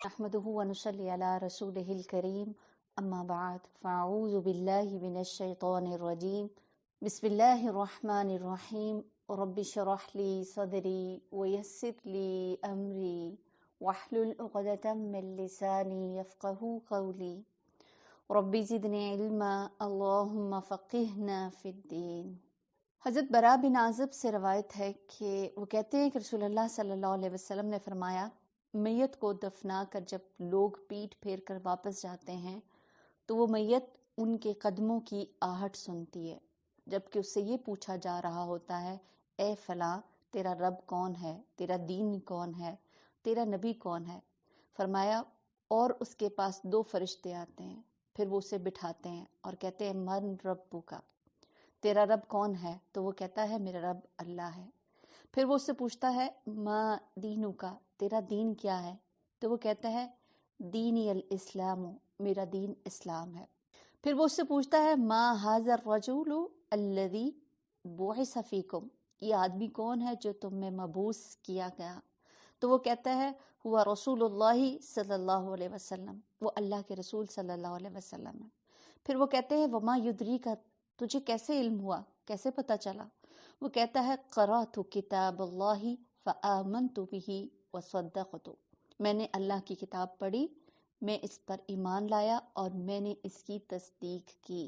نحمده ونصلي على رسوله الكريم اما بعد فاعوذ بالله من الشيطان الرجيم بسم الله الرحمن الرحيم رب اشرح لي صدري ويسر لي امري واحلل عقدة من لساني يفقهوا قولي رب زدني علما اللهم فقهنا في الدين۔ حضرت برا بن عازب سے روایت ہے کہ وہ کہتے ہیں کہ رسول اللہ صلی اللہ علیہ وسلم نے فرمایا، میت کو دفنا کر جب لوگ پیٹ پھیر کر واپس جاتے ہیں تو وہ میت ان کے قدموں کی آہٹ سنتی ہے، جبکہ اس سے یہ پوچھا جا رہا ہوتا ہے، اے فلاں تیرا رب کون ہے، تیرا دین کون ہے، تیرا نبی کون ہے؟ فرمایا اور اس کے پاس 2 فرشتے آتے ہیں، پھر وہ اسے بٹھاتے ہیں اور کہتے ہیں من ربو کا، تیرا رب کون ہے؟ تو وہ کہتا ہے میرا رب اللہ ہے۔ پھر وہ اس سے پوچھتا ہے ما دینو کا، تیرا دین کیا ہے؟ تو وہ کہتا ہے دینی الاسلام، میرا دین اسلام ہے۔ پھر وہ اس سے پوچھتا ہے ما ھذا الرجل الذی بعث فیکم، یہ آدمی کون ہے جو تم میں مبعوث کیا گیا؟ تو وہ کہتا ہے ہوا رسول اللہ صلی اللہ علیہ وسلم، وہ اللہ کے رسول صلی اللہ علیہ وسلم ہے۔ پھر وہ کہتے ہیں وما یدریک، تجھے کیسے علم ہوا، کیسے پتہ چلا؟ وہ کہتا ہے قرأت کتاب اللہ فآمنت بہ وصدقت، میں نے اللہ کی کتاب پڑھی، میں اس پر ایمان لایا اور میں نے اس کی تصدیق کی۔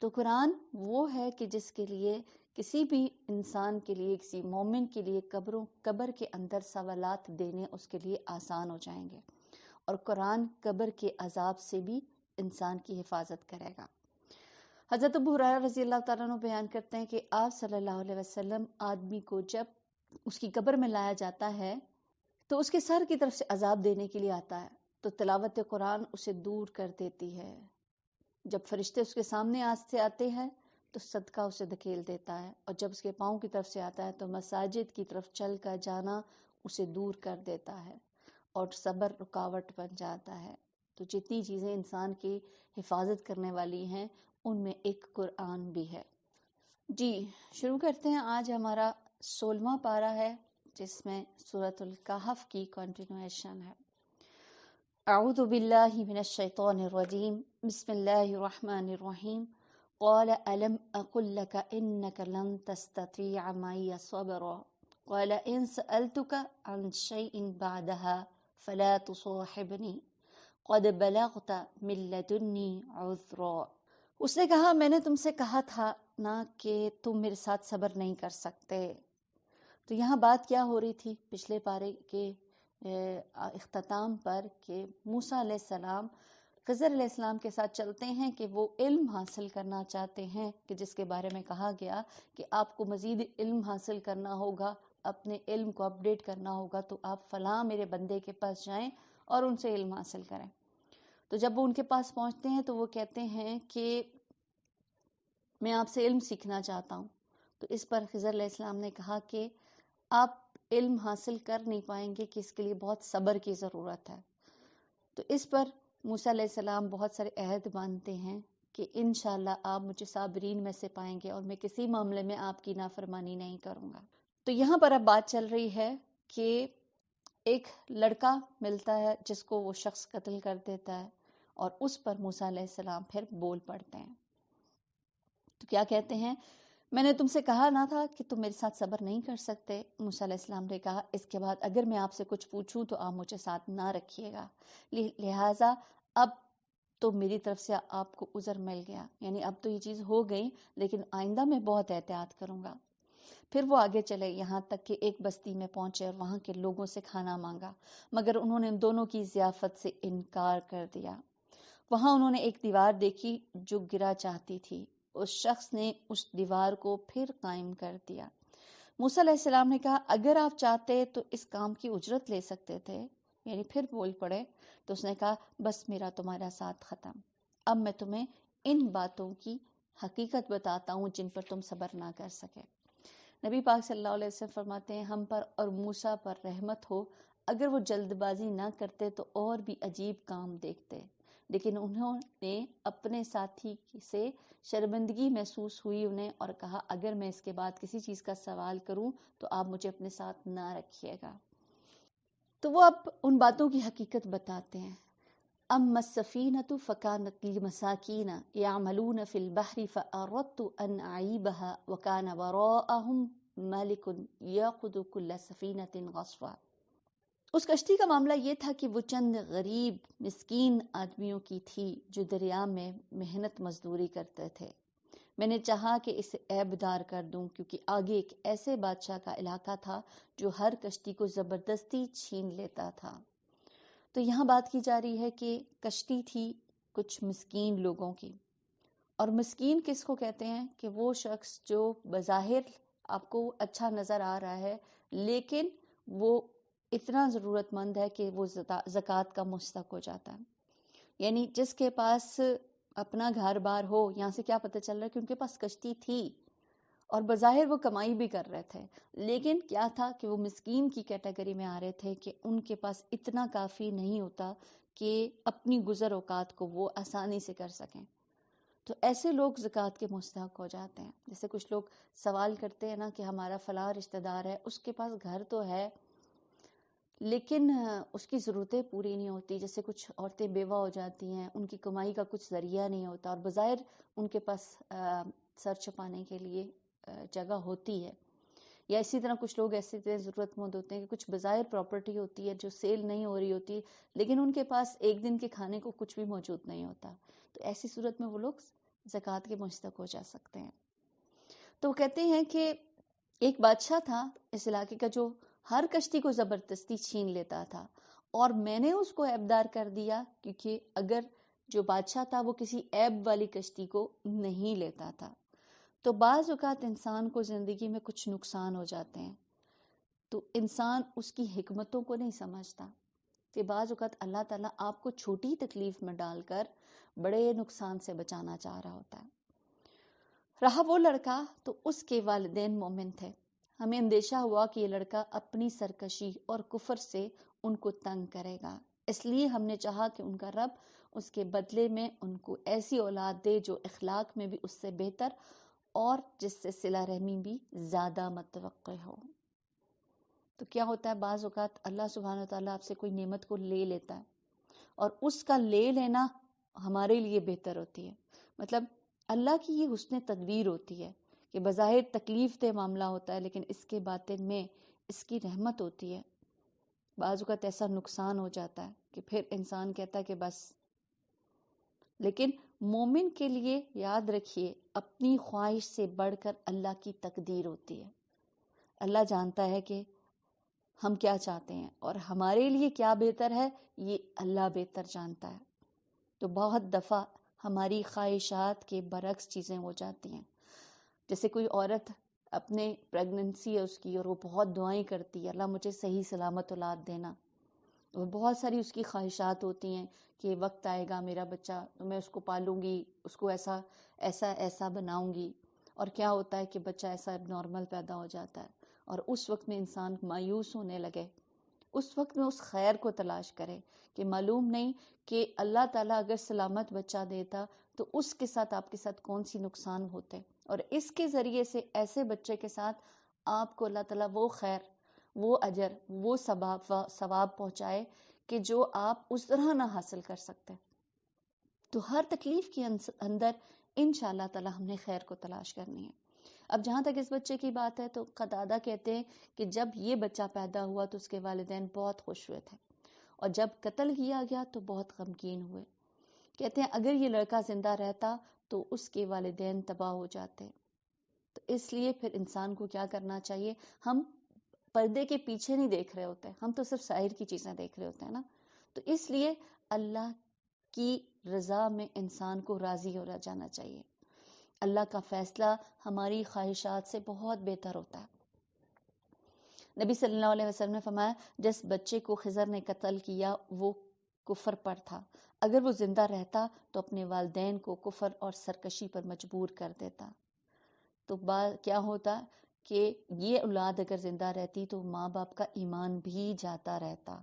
تو قرآن وہ ہے کہ جس کے لیے کسی بھی انسان کے لیے، کسی مومن کے لیے قبر کے اندر سوالات دینے اس کے لیے آسان ہو جائیں گے، اور قرآن قبر کے عذاب سے بھی انسان کی حفاظت کرے گا۔ حضرت ابو ہریرہ رضی اللہ تعالیٰ عنہ بیان کرتے ہیں کہ آپ صلی اللہ علیہ وسلم آدمی کو جب اس کی قبر میں لایا جاتا ہے تو اس کے سر کی طرف سے عذاب دینے کے لیے آتا ہے، تو تلاوت قرآن اسے دور کر دیتی ہے۔ جب فرشتے اس کے سامنے سے آتے ہیں تو صدقہ اسے دھکیل دیتا ہے، اور جب اس کے پاؤں کی طرف سے آتا ہے تو مساجد کی طرف چل کر جانا اسے دور کر دیتا ہے، اور صبر رکاوٹ بن جاتا ہے۔ تو جتنی چیزیں انسان کی حفاظت کرنے والی ہیں ان میں ایک قرآن بھی ہے۔ جی شروع کرتے ہیں۔ آج ہمارا 16واں پارہ ہے جس میں سورۃ الکہف کی کنٹینویشن ہے۔ اعوذ باللہ من الشیطان الرجیم، بسم اللہ الرحمن الرحیم۔ قال الم اقل لك انك لن تستطيع معي صبرا قال ان سألتك عن شيء بعدها فلا تصاحبني قد بلغت من لدني عذرا۔ اس نے کہا میں نے تم سے کہا تھا نا کہ تم میرے ساتھ صبر نہیں کر سکتے۔ تو یہاں بات کیا ہو رہی تھی پچھلے پارے کے اختتام پر کہ موسیٰ علیہ السلام خضر علیہ السلام کے ساتھ چلتے ہیں کہ وہ علم حاصل کرنا چاہتے ہیں، کہ جس کے بارے میں کہا گیا کہ آپ کو مزید علم حاصل کرنا ہوگا، اپنے علم کو اپڈیٹ کرنا ہوگا، تو آپ فلاں میرے بندے کے پاس جائیں اور ان سے علم حاصل کریں۔ تو جب وہ ان کے پاس پہنچتے ہیں تو وہ کہتے ہیں کہ میں آپ سے علم سیکھنا چاہتا ہوں۔ تو اس پر خضر علیہ السلام نے کہا کہ آپ علم حاصل کر نہیں پائیں گے، کہ اس کے لیے بہت صبر کی ضرورت ہے۔ تو اس پر موسیٰ علیہ السلام بہت سارے عہد باندھتے ہیں کہ انشاءاللہ آپ مجھے صابرین میں سے پائیں گے، اور میں کسی معاملے میں آپ کی نافرمانی نہیں کروں گا۔ تو یہاں پر اب بات چل رہی ہے کہ ایک لڑکا ملتا ہے جس کو وہ شخص قتل کر دیتا ہے، اور اس پر موسیٰ علیہ السلام پھر بول پڑتے ہیں۔ تو کیا کہتے ہیں، میں نے تم سے کہا نہ تھا کہ تم میرے ساتھ صبر نہیں کر سکتے؟ موسیٰ علیہ السلام نے کہا اس کے بعد اگر میں آپ سے کچھ پوچھوں تو آپ مجھے ساتھ نہ رکھیے گا، لہٰذا اب تو میری طرف سے آپ کو عذر مل گیا، یعنی اب تو یہ چیز ہو گئی، لیکن آئندہ میں بہت احتیاط کروں گا۔ پھر وہ آگے چلے یہاں تک کہ ایک بستی میں پہنچے اور وہاں کے لوگوں سے کھانا مانگا، مگر انہوں نے ان دونوں کی ضیافت سے انکار کر دیا۔ وہاں انہوں نے ایک دیوار دیکھی جو گرا چاہتی تھی، اس شخص نے اس دیوار کو پھر قائم کر دیا۔ موسیٰ علیہ السلام نے کہا اگر آپ چاہتے تو اس کام کی اجرت لے سکتے تھے، یعنی پھر بول پڑے۔ تو اس نے کہا بس میرا تمہارا ساتھ ختم، اب میں تمہیں ان باتوں کی حقیقت بتاتا ہوں جن پر تم صبر نہ کر سکے۔ نبی پاک صلی اللہ علیہ وسلم فرماتے ہیں ہم پر اور موسیٰ پر رحمت ہو، اگر وہ جلد بازی نہ کرتے تو اور بھی عجیب کام دیکھتے، لیکن انہوں نے اپنے ساتھی سے شرمندگی محسوس ہوئی انہیں، اور کہا اگر میں اس کے بعد کسی چیز کا سوال کروں تو آپ مجھے اپنے ساتھ نہ رکھیے گا۔ تو وہ اب ان باتوں کی حقیقت بتاتے ہیں. اما السفینۃ فکانت لمساکین یعملون فی البحر فاردت ان اعیبها وکان وراءہم ملک یاخذ کل سفینۃ غصبا. اس کشتی کا معاملہ یہ تھا کہ وہ چند غریب مسکین آدمیوں کی تھی جو دریا میں محنت مزدوری کرتے تھے. میں نے چاہا کہ اسے عیب دار کر دوں کیونکہ آگے ایک ایسے بادشاہ کا علاقہ تھا جو ہر کشتی کو زبردستی چھین لیتا تھا. تو یہاں بات کی جا رہی ہے کہ کشتی تھی کچھ مسکین لوگوں کی. اور مسکین کس کو کہتے ہیں؟ کہ وہ شخص جو بظاہر آپ کو اچھا نظر آ رہا ہے لیکن وہ اتنا ضرورت مند ہے کہ وہ زکوٰۃ کا مستحق ہو جاتا ہے. یعنی جس کے پاس اپنا گھر بار ہو، یہاں سے کیا پتہ چل رہا ہے کہ ان کے پاس کشتی تھی اور بظاہر وہ کمائی بھی کر رہے تھے، لیکن کیا تھا کہ وہ مسکین کی کیٹیگری میں آ رہے تھے کہ ان کے پاس اتنا کافی نہیں ہوتا کہ اپنی گزر اوقات کو وہ آسانی سے کر سکیں. تو ایسے لوگ زکوٰۃ کے مستحق ہو جاتے ہیں. جیسے کچھ لوگ سوال کرتے ہیں نا کہ ہمارا فلاں رشتہ دار ہے، اس کے پاس گھر تو ہے لیکن اس کی ضرورتیں پوری نہیں ہوتی. جیسے کچھ عورتیں بیوہ ہو جاتی ہیں، ان کی کمائی کا کچھ ذریعہ نہیں ہوتا اور بظاہر ان کے پاس سر چھپانے کے لیے جگہ ہوتی ہے. یا اسی طرح کچھ لوگ ایسے ضرورت مند ہوتے ہیں کہ کچھ بظاہر پراپرٹی ہوتی ہے جو سیل نہیں ہو رہی ہوتی لیکن ان کے پاس ایک دن کے کھانے کو کچھ بھی موجود نہیں ہوتا. تو ایسی صورت میں وہ لوگ زکوٰۃ کے مستحق ہو جا سکتے ہیں. تو وہ کہتے ہیں کہ ایک بادشاہ تھا اس علاقے کا جو ہر کشتی کو زبردستی چھین لیتا تھا اور میں نے اس کو عیبدار کر دیا کیونکہ اگر جو بادشاہ تھا وہ کسی عیب والی کشتی کو نہیں لیتا تھا. تو بعض اوقات انسان کو زندگی میں کچھ نقصان ہو جاتے ہیں تو انسان اس کی حکمتوں کو نہیں سمجھتا کہ بعض اوقات اللہ تعالیٰ آپ کو چھوٹی تکلیف میں ڈال کر بڑے نقصان سے بچانا چاہ رہا ہوتا ہے. رہا وہ لڑکا تو اس کے والدین مومن تھے. ہمیں اندیشہ ہوا کہ یہ لڑکا اپنی سرکشی اور کفر سے ان کو تنگ کرے گا، اس لیے ہم نے چاہا کہ ان کا رب اس کے بدلے میں ان کو ایسی اولاد دے جو اخلاق میں بھی اس سے بہتر اور جس سے صلہ رحمی بھی زیادہ متوقع ہو. تو کیا ہوتا ہے بعض اوقات اللہ سبحانہ وتعالیٰ آپ سے کوئی نعمت کو لے لیتا ہے اور اس کا لے لینا ہمارے لیے بہتر ہوتی ہے. مطلب اللہ کی یہ حسن تدبیر ہوتی ہے کہ بظاہر تکلیف دہ معاملہ ہوتا ہے لیکن اس کے باطن میں اس کی رحمت ہوتی ہے. بعض اوقات ایسا نقصان ہو جاتا ہے کہ پھر انسان کہتا ہے کہ بس. لیکن مومن کے لیے یاد رکھیے اپنی خواہش سے بڑھ کر اللہ کی تقدیر ہوتی ہے. اللہ جانتا ہے کہ ہم کیا چاہتے ہیں اور ہمارے لیے کیا بہتر ہے یہ اللہ بہتر جانتا ہے. تو بہت دفعہ ہماری خواہشات کے برعکس چیزیں ہو جاتی ہیں. جیسے کوئی عورت اپنے پریگننسی ہے اس کی اور وہ بہت دعائیں کرتی ہے اللہ مجھے صحیح سلامت اولاد دینا، اور بہت ساری اس کی خواہشات ہوتی ہیں کہ وقت آئے گا میرا بچہ تو میں اس کو پالوں گی، اس کو ایسا ایسا ایسا بناؤں گی. اور کیا ہوتا ہے کہ بچہ ایسا اب نارمل پیدا ہو جاتا ہے اور اس وقت میں انسان مایوس ہونے لگے. اس وقت میں اس خیر کو تلاش کرے کہ معلوم نہیں کہ اللہ تعالیٰ اگر سلامت بچہ دیتا تو اس کے ساتھ آپ کے ساتھ کون سی نقصان ہوتے، اور اس کے ذریعے سے ایسے بچے کے ساتھ آپ کو اللہ تعالیٰ وہ خیر، وہ اجر، وہ ثواب پہنچائے کہ جو آپ اس طرح نہ حاصل کر سکتے. تو ہر تکلیف کے اندر انشاءاللہ تعالیٰ ہم نے خیر کو تلاش کرنی ہے. اب جہاں تک اس بچے کی بات ہے تو قتادہ کہتے ہیں کہ جب یہ بچہ پیدا ہوا تو اس کے والدین بہت خوش ہوئے تھے اور جب قتل کیا گیا تو بہت غمگین ہوئے. کہتے ہیں اگر یہ لڑکا زندہ رہتا تو اس کے والدین تباہ ہو جاتے. تو اس لیے پھر انسان کو کیا کرنا چاہیے، ہم پردے کے پیچھے نہیں دیکھ رہے ہوتے، ہم تو صرف ظاہر کی چیزیں دیکھ رہے ہوتے ہیں نا. تو اس لیے اللہ کی رضا میں انسان کو راضی ہو جانا چاہیے. اللہ کا فیصلہ ہماری خواہشات سے بہت بہتر ہوتا ہے. نبی صلی اللہ علیہ وسلم نے فرمایا جس بچے کو خضر نے قتل کیا وہ کفر پر تھا، اگر وہ زندہ رہتا تو اپنے والدین کو کفر اور سرکشی پر مجبور کر دیتا. تو کیا ہوتا کہ یہ اولاد اگر زندہ رہتی تو ماں باپ کا ایمان بھی جاتا رہتا.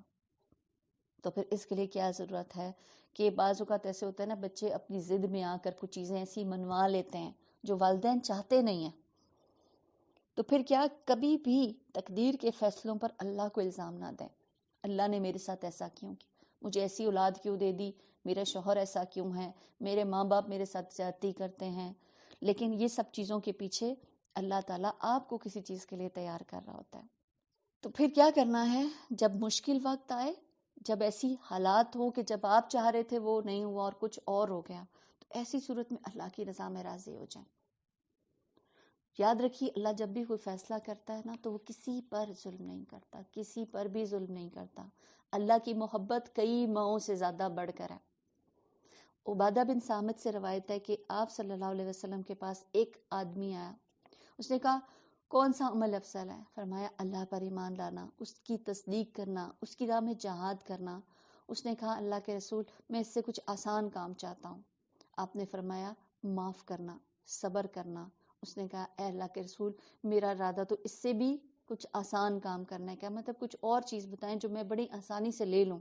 تو پھر اس کے لیے کیا ضرورت ہے کہ بعض اوقات ایسے ہوتے ہیں نا بچے اپنی ضد میں آ کر کچھ چیزیں ایسی منوا لیتے ہیں جو والدین چاہتے نہیں ہیں. تو پھر کیا کبھی بھی تقدیر کے فیصلوں پر اللہ کو الزام نہ دیں. اللہ نے میرے ساتھ ایسا کیوں کیا، مجھے ایسی اولاد کیوں دے دی، میرا شوہر ایسا کیوں ہے، میرے ماں باپ میرے ساتھ زیادتی کرتے ہیں. لیکن یہ سب چیزوں کے پیچھے اللہ تعالیٰ آپ کو کسی چیز کے لیے تیار کر رہا ہوتا ہے. تو پھر کیا کرنا ہے، جب مشکل وقت آئے، جب ایسی حالات ہو کہ جب آپ چاہ رہے تھے وہ نہیں ہوا اور کچھ اور ہو گیا، تو ایسی صورت میں اللہ کی رضا میں راضی ہو جائیں. یاد رکھیے اللہ جب بھی کوئی فیصلہ کرتا ہے نا تو وہ کسی پر ظلم نہیں کرتا، کسی پر بھی ظلم نہیں کرتا. اللہ کی محبت کئی ماؤں سے زیادہ بڑھ کر ہے. عبادہ بن صامت سے روایت ہے کہ آپ صلی اللہ علیہ وسلم کے پاس ایک آدمی آیا. اس نے کہا کون سا عمل افضل ہے؟ فرمایا اللہ پر ایمان لانا، اس کی تصدیق کرنا، اس کی راہ میں جہاد کرنا. اس نے کہا اللہ کے رسول میں اس سے کچھ آسان کام چاہتا ہوں. آپ نے فرمایا معاف کرنا، صبر کرنا. اس نے کہا اے اللہ کے رسول میرا ارادہ تو اس سے بھی کچھ آسان کام کرنا ہے، کیا مطلب کچھ اور چیز بتائیں جو میں بڑی آسانی سے لے لوں.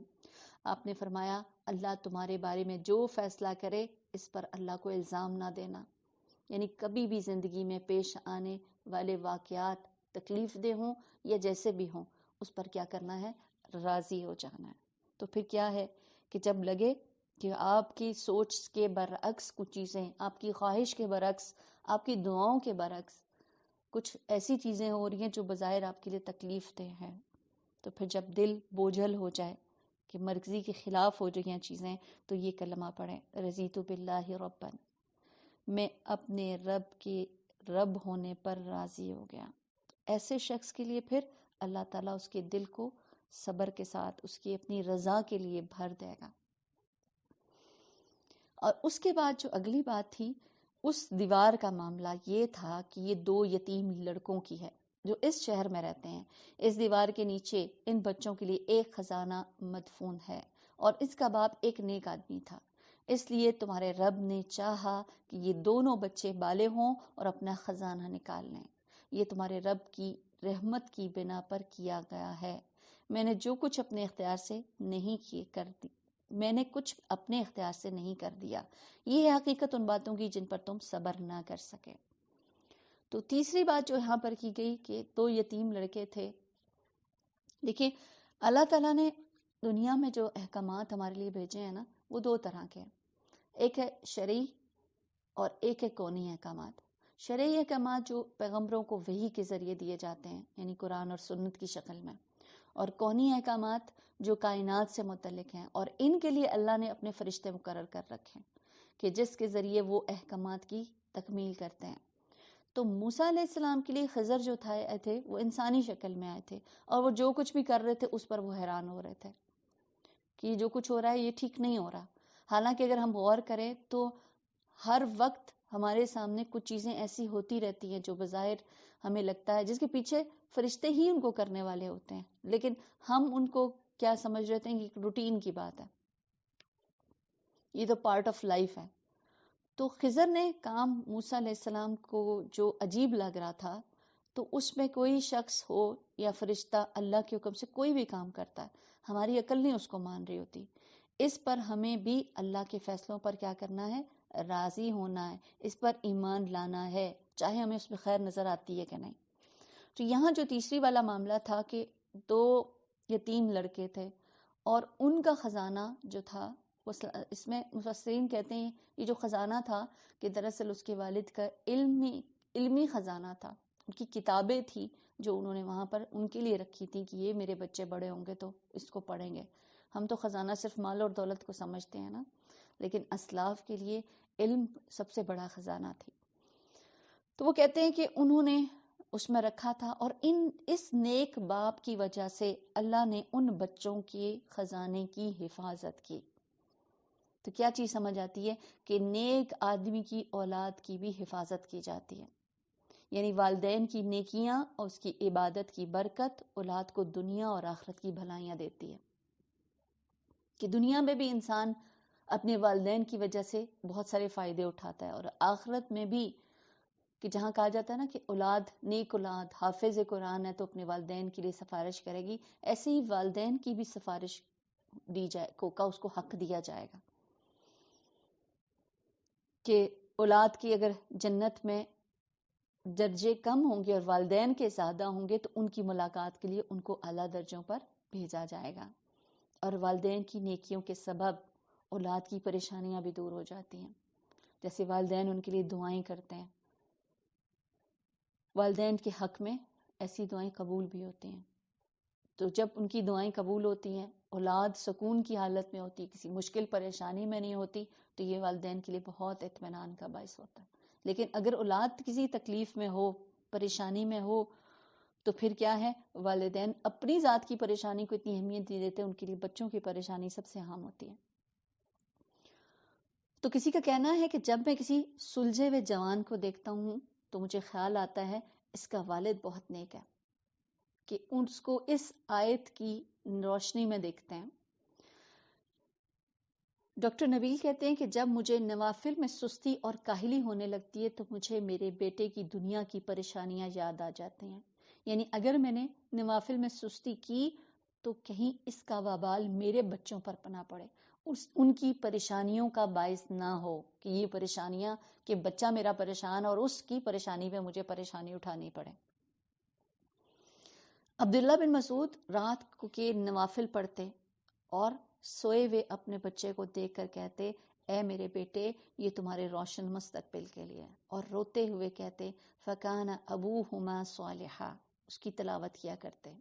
آپ نے فرمایا اللہ تمہارے بارے میں جو فیصلہ کرے اس پر اللہ کو الزام نہ دینا. یعنی کبھی بھی زندگی میں پیش آنے والے واقعات تکلیف دہ ہوں یا جیسے بھی ہوں، اس پر کیا کرنا ہے، راضی ہو جانا ہے. تو پھر کیا ہے کہ جب لگے کہ آپ کی سوچ کے برعکس کچھ چیزیں، آپ کی خواہش کے برعکس، آپ کی دعاؤں کے برعکس کچھ ایسی چیزیں ہو رہی ہیں جو بظاہر آپ کے لیے تکلیف دہ ہیں، تو پھر جب دل بوجھل ہو جائے کہ مرضی کے خلاف ہو رہی ہیں چیزیں، تو یہ کلمہ پڑھیں رضیت باللہ ربا، میں اپنے رب کے رب ہونے پر راضی ہو گیا. ایسے شخص کے لیے پھر اللہ تعالیٰ اس کے دل کو صبر کے ساتھ اس کی اپنی رضا کے لیے بھر دے گا. اور اس کے بعد جو اگلی بات تھی، اس دیوار کا معاملہ یہ تھا کہ یہ 2 یتیم لڑکوں کی ہے جو اس شہر میں رہتے ہیں. اس دیوار کے نیچے ان بچوں کے لیے ایک خزانہ مدفون ہے اور اس کا باپ ایک نیک آدمی تھا. اس لیے تمہارے رب نے چاہا کہ یہ دونوں بچے بالغ ہوں اور اپنا خزانہ نکال لیں. یہ تمہارے رب کی رحمت کی بنا پر کیا گیا ہے. میں نے جو کچھ اپنے اختیار سے نہیں کر دیا. یہ ہے حقیقت ان باتوں کی جن پر تم صبر نہ کر سکے. تو تیسری بات جو یہاں پر کی گئی کہ 2 یتیم لڑکے تھے. دیکھیں اللہ تعالیٰ نے دنیا میں جو احکامات ہمارے لیے بھیجے ہیں نا، وہ 2 طرح کے ہیں. ایک ہے شرعی اور ایک ہے کونی احکامات. شرعی احکامات جو پیغمبروں کو وحی کے ذریعے دیے جاتے ہیں، یعنی قرآن اور سنت کی شکل میں، اور کونی احکامات جو کائنات سے متعلق ہیں، اور ان کے لیے اللہ نے اپنے فرشتے مقرر کر رکھے ہیں کہ جس کے ذریعے وہ احکامات کی تکمیل کرتے ہیں. تو موسیٰ علیہ السلام کے لیے خضر جو تھے وہ انسانی شکل میں آئے تھے، اور وہ جو کچھ بھی کر رہے تھے اس پر وہ حیران ہو رہے تھے کہ جو کچھ ہو رہا ہے یہ ٹھیک نہیں ہو رہا. حالانکہ اگر ہم غور کریں تو ہر وقت ہمارے سامنے کچھ چیزیں ایسی ہوتی رہتی ہیں جو بظاہر ہمیں لگتا ہے جس کے پیچھے فرشتے ہی ان کو کرنے والے ہوتے ہیں، لیکن ہم ان کو کیا سمجھ رہتے ہیں کہ ایک روٹین کی بات ہے، یہ تو پارٹ آف لائف ہے. تو خضر نے کام موسیٰ علیہ السلام کو جو عجیب لگ رہا تھا، تو اس میں کوئی شخص ہو یا فرشتہ اللہ کے حکم سے کوئی بھی کام کرتا ہے، ہماری عقل نہیں اس کو مان رہی ہوتی. اس پر ہمیں بھی اللہ کے فیصلوں پر کیا کرنا ہے، راضی ہونا ہے، اس پر ایمان لانا ہے، چاہے ہمیں اس میں خیر نظر آتی ہے کہ نہیں. تو یہاں جو تیسری والا معاملہ تھا کہ 2 یتیم لڑکے تھے اور ان کا خزانہ جو تھا، اس میں مفسرین کہتے ہیں یہ جو خزانہ تھا کہ دراصل اس کے والد کا علمی خزانہ تھا. ان کی کتابیں تھی جو انہوں نے وہاں پر ان کے لیے رکھی تھی کہ یہ میرے بچے بڑے ہوں گے تو اس کو پڑھیں گے. ہم تو خزانہ صرف مال اور دولت کو سمجھتے ہیں نا، لیکن اسلاف کے لیے علم سب سے بڑا خزانہ تھی. تو وہ کہتے ہیں کہ انہوں نے اس میں رکھا تھا، اور اس نیک باپ کی وجہ سے اللہ نے ان بچوں کے خزانے کی حفاظت کی. تو کیا چیز سمجھ آتی ہے کہ نیک آدمی کی اولاد کی بھی حفاظت کی جاتی ہے. یعنی والدین کی نیکیاں اور اس کی عبادت کی برکت اولاد کو دنیا اور آخرت کی بھلائیاں دیتی ہے، کہ دنیا میں بھی انسان اپنے والدین کی وجہ سے بہت سارے فائدے اٹھاتا ہے، اور آخرت میں بھی کہ جہاں کہا جاتا ہے نا کہ اولاد نیک اولاد حافظ قرآن ہے تو اپنے والدین کے لیے سفارش کرے گی، ایسے ہی والدین کی بھی سفارش دی جائے کا اس کو حق دیا جائے گا کہ اولاد کی اگر جنت میں درجے کم ہوں گے اور والدین کے زیادہ ہوں گے تو ان کی ملاقات کے لیے ان کو اعلیٰ درجوں پر بھیجا جائے گا، اور والدین کی نیکیوں کے سبب اولاد کی پریشانیاں بھی دور ہو جاتی ہیں. جیسے والدین ان کے لیے دعائیں کرتے ہیں، والدین کے حق میں ایسی دعائیں قبول بھی ہوتی ہیں. تو جب ان کی دعائیں قبول ہوتی ہیں، اولاد سکون کی حالت میں ہوتی، کسی مشکل پریشانی میں نہیں ہوتی، تو یہ والدین کے لیے بہت اطمینان کا باعث ہوتا ہے. لیکن اگر اولاد کسی تکلیف میں ہو، پریشانی میں ہو، تو پھر کیا ہے، والدین اپنی ذات کی پریشانی کو اتنی اہمیت نہیں دیتے، ان کے لیے بچوں کی پریشانی سب سے اہم ہوتی ہے. تو کسی کا کہنا ہے کہ جب میں کسی سلجھے ہوئے جوان کو دیکھتا ہوں تو مجھے خیال آتا ہے اس کا والد بہت نیک ہے، کہ اس کو اس آیت کی روشنی میں دیکھتے ہیں. ڈاکٹر نبیل کہتے ہیں کہ جب مجھے نوافل میں سستی اور کاہلی ہونے لگتی ہے تو مجھے میرے بیٹے کی دنیا کی پریشانیاں یاد آ جاتی ہیں. یعنی اگر میں نے نوافل میں سستی کی تو کہیں اس کا وبال میرے بچوں پر نہ پڑے، ان کی پریشانیوں کا باعث نہ ہو کہ یہ پریشانیاں، کہ بچہ میرا پریشان اور اس کی پریشانی پہ مجھے پریشانی اٹھانی پڑے. عبداللہ بن مسعود رات کو کے نوافل پڑھتے اور سوئے ہوئے اپنے بچے کو دیکھ کر کہتے، اے میرے بیٹے، یہ تمہارے روشن مستقبل کے لیے، اور روتے ہوئے کہتے فَكَانَ أَبُوهُمَا صَالِحًا، اس کی تلاوت کیا کرتے.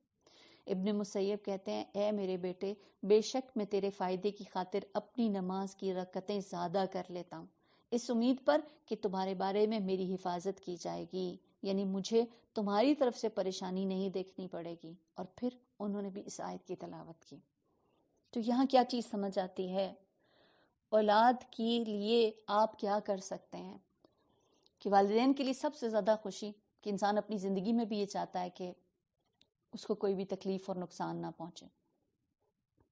ابن مسیب کہتے ہیں، اے میرے بیٹے، بے شک میں تیرے فائدے کی خاطر اپنی نماز کی رکعتیں زیادہ کر لیتا ہوں، اس امید پر کہ تمہارے بارے میں میری حفاظت کی جائے گی، یعنی مجھے تمہاری طرف سے پریشانی نہیں دیکھنی پڑے گی. اور پھر انہوں نے بھی اس آیت کی تلاوت کی. تو یہاں کیا چیز سمجھ آتی ہے؟ اولاد کے لیے آپ کیا کر سکتے ہیں؟ کہ والدین کے لیے سب سے زیادہ خوشی، کہ انسان اپنی زندگی میں بھی یہ چاہتا ہے کہ اس کو کوئی بھی تکلیف اور نقصان نہ پہنچے.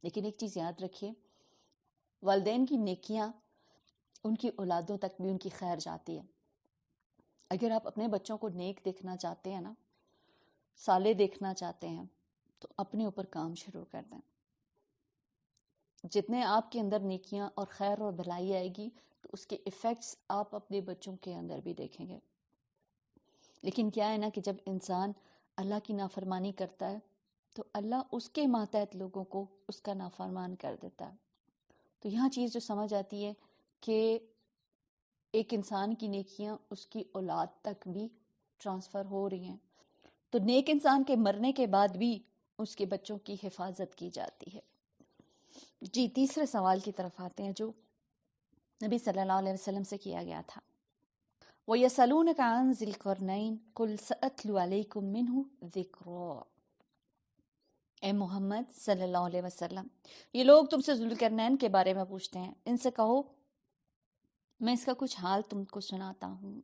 لیکن ایک چیز یاد رکھیے، والدین کی نیکیاں ان کی اولادوں تک بھی ان کی خیر جاتی ہے. اگر آپ اپنے بچوں کو نیک دیکھنا چاہتے ہیں نا، صالح دیکھنا چاہتے ہیں، تو اپنے اوپر کام شروع کر دیں. جتنے آپ کے اندر نیکیاں اور خیر اور بھلائی آئے گی تو اس کے ایفیکٹس آپ اپنے بچوں کے اندر بھی دیکھیں گے. لیکن کیا ہے نا کہ جب انسان اللہ کی نافرمانی کرتا ہے تو اللہ اس کے ماتحت لوگوں کو اس کا نافرمان کر دیتا ہے. تو یہاں چیز جو سمجھ آتی ہے کہ ایک انسان کی نیکیاں اس کی اولاد تک بھی ٹرانسفر ہو رہی ہیں. تو نیک انسان کے مرنے کے بعد بھی اس کے بچوں کی حفاظت کی جاتی ہے. جی، تیسرے سوال کی طرف آتے ہیں جو نبی صلی اللہ علیہ وسلم سے کیا گیا تھا. وَيَسْأَلُونَكَ عَنْ ذِي الْقَرْنَيْنِ قُلْ سَأَتْلُو عَلَيْكُمْ مِنْهُ ذِكْرًا. اے محمد صلی اللہ علیہ وسلم، یہ لوگ تم سے ذوالقرنین کے بارے میں پوچھتے ہیں، ان سے کہو میں اس کا کچھ حال تم کو سناتا ہوں.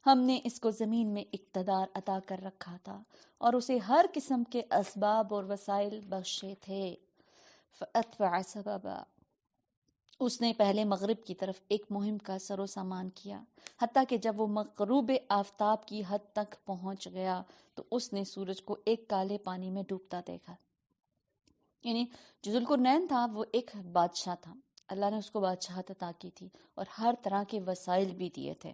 ہم نے اس کو زمین میں اقتدار عطا کر رکھا تھا اور اسے ہر قسم کے اسباب اور وسائل بخشے تھے. فَأَتْبَعَ سَبَبًا، اس نے پہلے مغرب کی طرف ایک مہم کا سر و سامان کیا، حتیٰ کہ جب وہ مغروب آفتاب کی حد تک پہنچ گیا تو اس نے سورج کو ایک کالے پانی میں ڈوبتا دیکھا. یعنی جو ذوالقرنین تھا وہ ایک بادشاہ تھا، اللہ نے اس کو بادشاہت عطا کی تھی اور ہر طرح کے وسائل بھی دیے تھے.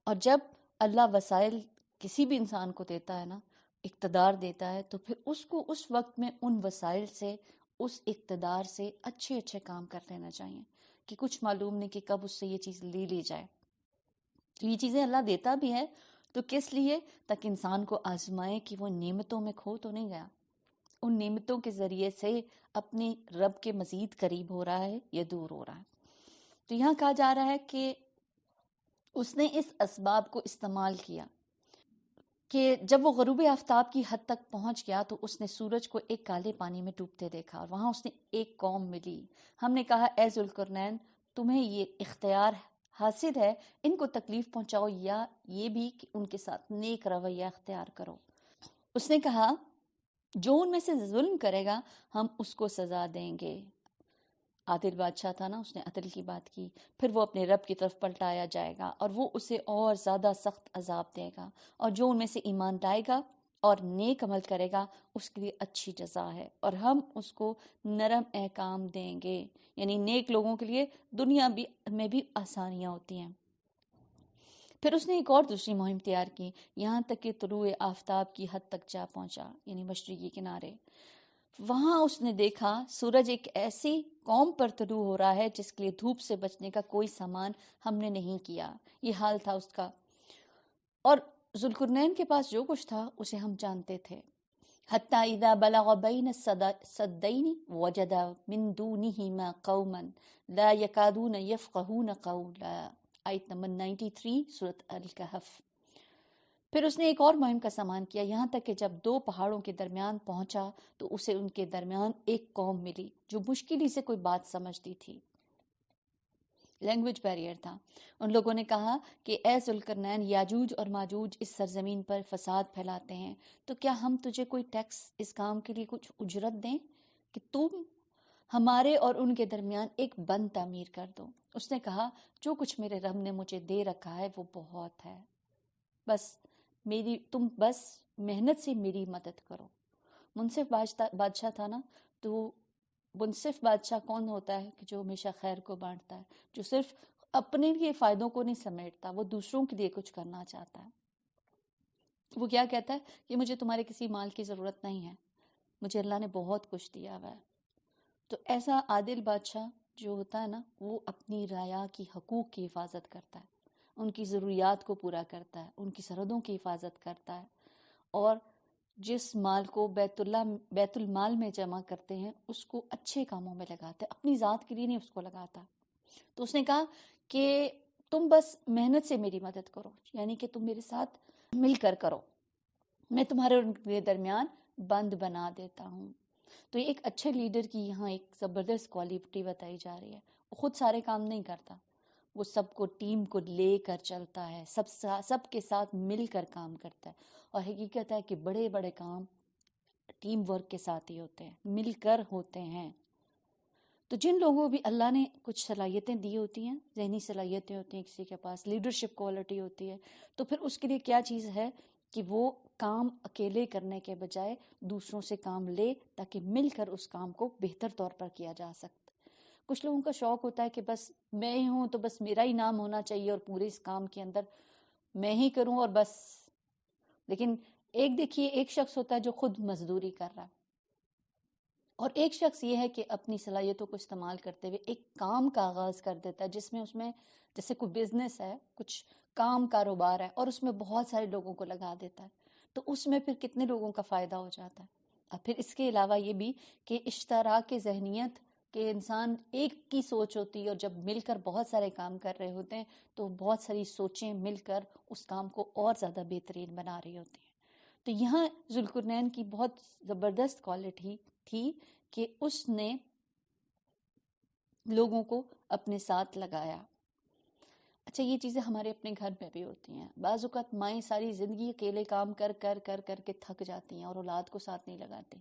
اور جب اللہ وسائل کسی بھی انسان کو دیتا ہے نا، اقتدار دیتا ہے، تو پھر اس کو اس وقت میں ان وسائل سے، اس اقتدار سے اچھے اچھے کام کر لینا چاہیے، کہ کچھ معلوم نہیں کہ کب اس سے یہ چیز لے لی جائے. تو یہ چیزیں اللہ دیتا بھی ہے تو کس لیے؟ تاکہ انسان کو آزمائے کہ وہ نعمتوں میں کھو تو نہیں گیا، ان نعمتوں کے ذریعے سے اپنے رب کے مزید قریب ہو رہا ہے یا دور ہو رہا ہے. تو یہاں کہا جا رہا ہے کہ اس نے اس اسباب کو استعمال کیا کہ جب وہ غروب آفتاب کی حد تک پہنچ گیا تو اس نے سورج کو ایک کالے پانی میں ڈوبتے دیکھا، اور وہاں اس نے ایک قوم ملی. ہم نے کہا اے ذوالقرنین، تمہیں یہ اختیار حاصل ہے، ان کو تکلیف پہنچاؤ یا یہ بھی کہ ان کے ساتھ نیک رویہ اختیار کرو. اس نے کہا جو ان میں سے ظلم کرے گا ہم اس کو سزا دیں گے. عادل بادشاہ تھا نا، اس نے عدل کی بات کی. پھر وہ اپنے رب کی طرف پلٹایا جائے گا اور وہ اسے اور زیادہ سخت عذاب دے گا، اور جو ان میں سے ایمان لائے گا اور نیک عمل کرے گا اس کے لیے اچھی جزا ہے، اور ہم اس کو نرم احکام دیں گے. یعنی نیک لوگوں کے لیے دنیا میں بھی آسانیاں ہوتی ہیں. پھر اس نے ایک اور دوسری مہم تیار کی، یہاں تک کہ طلوع آفتاب کی حد تک جا پہنچا، یعنی مشرقی کنارے. وہاں اس نے دیکھا سورج ایک ایسی قوم پر طلوع ہو رہا ہے جس کے لیے دھوپ سے بچنے کا کوئی سامان ہم نے نہیں کیا. یہ حال تھا اس کا. اور ذوالقرنین کے پاس جو کچھ تھا اسے ہم جانتے تھے. حتیٰ اذا بلغ بین السدین وجد من دونہما قوما لا یکادون یفقہون قولا. آیت نمبر 93 سورۃ الکہف. پھر اس نے ایک اور مہم کا سامان کیا، یہاں تک کہ جب دو پہاڑوں کے درمیان پہنچا تو اسے ان کے درمیان ایک قوم ملی جو مشکل ہی سے کوئی بات سمجھتی تھی. لینگویج بیریئر تھا. ان لوگوں نے کہا کہ اے ذوالقرنین، یاجوج اور ماجوج اس سرزمین پر فساد پھیلاتے ہیں، تو کیا ہم تجھے کوئی ٹیکس اس کام کے لیے کچھ اجرت دیں کہ تم ہمارے اور ان کے درمیان ایک بند تعمیر کر دو. اس نے کہا جو کچھ میرے رب نے مجھے دے رکھا ہے وہ بہت ہے، تم بس محنت سے میری مدد کرو. منصف بادشاہ تھا نا. تو منصف بادشاہ کون ہوتا ہے؟ کہ جو ہمیشہ خیر کو بانٹتا ہے، جو صرف اپنے لیے فائدوں کو نہیں سمیٹتا، وہ دوسروں کے لیے کچھ کرنا چاہتا ہے. وہ کیا کہتا ہے کہ مجھے تمہارے کسی مال کی ضرورت نہیں ہے، مجھے اللہ نے بہت کچھ دیا ہوا ہے. تو ایسا عادل بادشاہ جو ہوتا ہے نا، وہ اپنی رعایا کی حقوق کی حفاظت کرتا ہے، ان کی ضروریات کو پورا کرتا ہے، ان کی سرحدوں کی حفاظت کرتا ہے، اور جس مال کو بیت المال میں جمع کرتے ہیں اس کو اچھے کاموں میں لگاتے ہیں، اپنی ذات کے لیے نہیں اس کو لگاتا. تو اس نے کہا کہ تم بس محنت سے میری مدد کرو، یعنی کہ تم میرے ساتھ مل کر کرو، میں تمہارے اور ان کے درمیان بند بنا دیتا ہوں. تو یہ ایک اچھے لیڈر کی یہاں ایک زبردست کوالٹی بتائی جا رہی ہے. وہ خود سارے کام نہیں کرتا، وہ سب کو ٹیم کو لے کر چلتا ہے، سب کے ساتھ مل کر کام کرتا ہے. اور حقیقت ہے کہ بڑے بڑے کام ٹیم ورک کے ساتھ ہی ہوتے ہیں، مل کر ہوتے ہیں. تو جن لوگوں کو بھی اللہ نے کچھ صلاحیتیں دی ہوتی ہیں، ذہنی صلاحیتیں ہوتی ہیں، کسی کے پاس لیڈرشپ کوالٹی ہوتی ہے، تو پھر اس کے لیے کیا چیز ہے کہ وہ کام اکیلے کرنے کے بجائے دوسروں سے کام لے تاکہ مل کر اس کام کو بہتر طور پر کیا جا سکتا. کچھ لوگوں کا شوق ہوتا ہے کہ بس میں ہی ہوں تو بس میرا ہی نام ہونا چاہیے اور پورے اس کام کے اندر میں ہی کروں اور بس. لیکن ایک دیکھیے، ایک شخص ہوتا ہے جو خود مزدوری کر رہا ہے، اور ایک شخص یہ ہے کہ اپنی صلاحیتوں کو استعمال کرتے ہوئے ایک کام کا آغاز کر دیتا ہے جس میں اس میں جیسے کوئی بزنس ہے، کچھ کام کاروبار ہے، اور اس میں بہت سارے لوگوں کو لگا دیتا ہے. تو اس میں پھر کتنے لوگوں کا فائدہ ہو جاتا ہے. اور پھر اس کے علاوہ یہ بھی کہ اشتراک ذہنیت کہ انسان ایک کی سوچ ہوتی ہے، اور جب مل کر بہت سارے کام کر رہے ہوتے ہیں تو بہت ساری سوچیں مل کر اس کام کو اور زیادہ بہترین بنا رہی ہوتی ہیں. تو یہاں ذوالقرنین کی بہت زبردست کوالٹی تھی کہ اس نے لوگوں کو اپنے ساتھ لگایا. اچھا، یہ چیزیں ہمارے اپنے گھر میں بھی ہوتی ہیں. بعض اوقات مائیں ساری زندگی اکیلے کام کر کر کر کر کے تھک جاتی ہیں اور اولاد کو ساتھ نہیں لگاتی،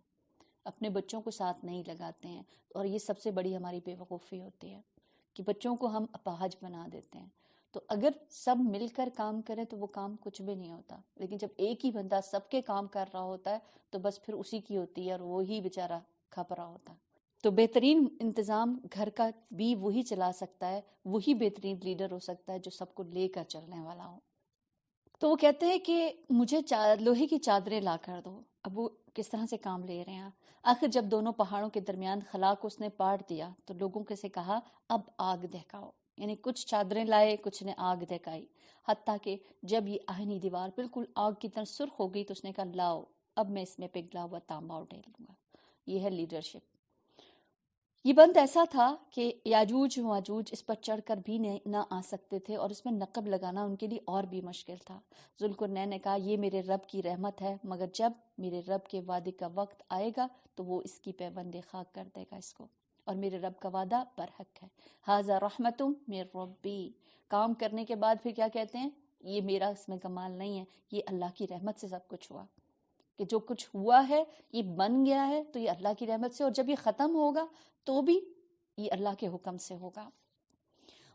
اپنے بچوں کو ساتھ نہیں لگاتے ہیں. اور یہ سب سے بڑی ہماری بے وقوفی ہوتی ہے کہ بچوں کو ہم اپاہج بنا دیتے ہیں. تو اگر سب مل کر کام کریں تو وہ کام کچھ بھی نہیں ہوتا، لیکن جب ایک ہی بندہ سب کے کام کر رہا ہوتا ہے تو بس پھر اسی کی ہوتی ہے اور وہی بیچارہ کھپ رہا ہوتا ہے. تو بہترین انتظام گھر کا بھی وہی چلا سکتا ہے، وہی بہترین لیڈر ہو سکتا ہے جو سب کو لے کر چلنے والا ہو. تو وہ کہتے ہیں کہ مجھے لوہے کی چادریں لا کر دو. اب وہ کس طرح سے کام لے رہے ہیں. آخر جب دونوں پہاڑوں کے درمیان خلا کو اس نے پاٹ دیا تو لوگوں کے سے کہا اب آگ دہکاؤ. یعنی کچھ چادریں لائے، کچھ نے آگ دہکائی. حتیٰ کہ جب یہ آہنی دیوار بالکل آگ کی طرح سرخ ہو گئی تو اس نے کہا لاؤ، اب میں اس میں پگھلا ہوا تانبا اڈھیل لوں گا. یہ ہے لیڈرشپ. یہ بند ایسا تھا کہ یاجوج ماجوج اس پر چڑھ کر بھی نہ آ سکتے تھے، اور اس میں نقب لگانا ان کے لیے اور بھی مشکل تھا. ذوالقرنین نے کہا یہ میرے رب کی رحمت ہے، مگر جب میرے رب کے وعدے کا وقت آئے گا تو وہ اس کی پیوند خاک کر دے گا اس کو، اور میرے رب کا وعدہ برحق ہے. ھذا رحمت من ربی. کام کرنے کے بعد پھر کیا کہتے ہیں؟ یہ میرا اس میں کمال نہیں ہے، یہ اللہ کی رحمت سے سب کچھ ہوا. کہ جو کچھ ہوا ہے یہ بن گیا ہے تو یہ اللہ کی رحمت سے، اور جب یہ ختم ہوگا تو بھی یہ اللہ کے حکم سے ہوگا.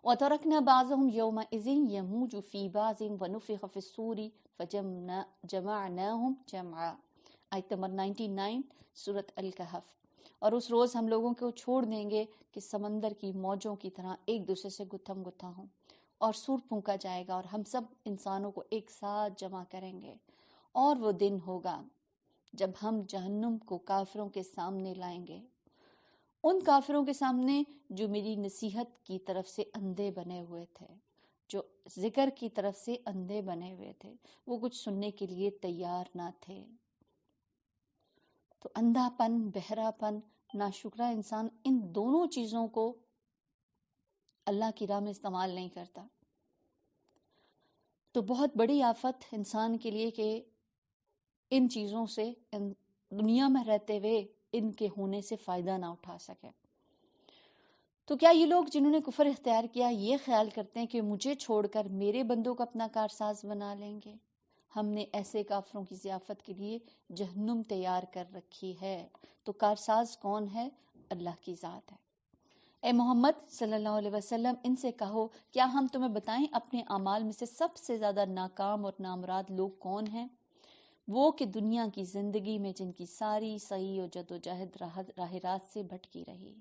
وَتَرَكْنَا بَعْضَهُمْ يَوْمَئِذٍ يَمُوجُ فِي بَعْضٍ وَنُفِخَ فِي الصُّورِ فَجَمَعْنَاهُمْ جَمْعًا. آیت نمبر 99 سورۃ الکہف. اور اس روز ہم لوگوں کو چھوڑ دیں گے کہ سمندر کی موجوں کی طرح ایک دوسرے سے گتھم گتھا ہوں، اور سور پھونکا جائے گا اور ہم سب انسانوں کو ایک ساتھ جمع کریں گے. اور وہ دن ہوگا جب ہم جہنم کو کافروں کے سامنے لائیں گے، ان کافروں کے سامنے جو میری نصیحت کی طرف سے اندھے بنے ہوئے تھے، جو ذکر کی طرف سے اندھے بنے ہوئے تھے، وہ کچھ سننے کے لیے تیار نہ تھے۔ تو اندھا پن، بہرا پن، ناشکرا انسان ان دونوں چیزوں کو اللہ کی راہ میں استعمال نہیں کرتا۔ تو بہت بڑی آفت انسان کے لیے کہ ان چیزوں سے دنیا میں رہتے ہوئے ان کے ہونے سے فائدہ نہ اٹھا سکے۔ تو کیا یہ لوگ جنہوں نے کفر اختیار کیا یہ خیال کرتے ہیں کہ مجھے چھوڑ کر میرے بندوں کو اپنا کارساز بنا لیں گے؟ ہم نے ایسے کافروں کی ضیافت کے لیے جہنم تیار کر رکھی ہے۔ تو کارساز کون ہے؟ اللہ کی ذات ہے۔ اے محمد صلی اللہ علیہ وسلم، ان سے کہو کیا ہم تمہیں بتائیں اپنے اعمال میں سے سب سے زیادہ ناکام اور نامراد لوگ کون ہیں؟ وہ کہ دنیا کی زندگی میں جن کی ساری سعی و جد و جہد راہ راست سے بھٹکی رہی،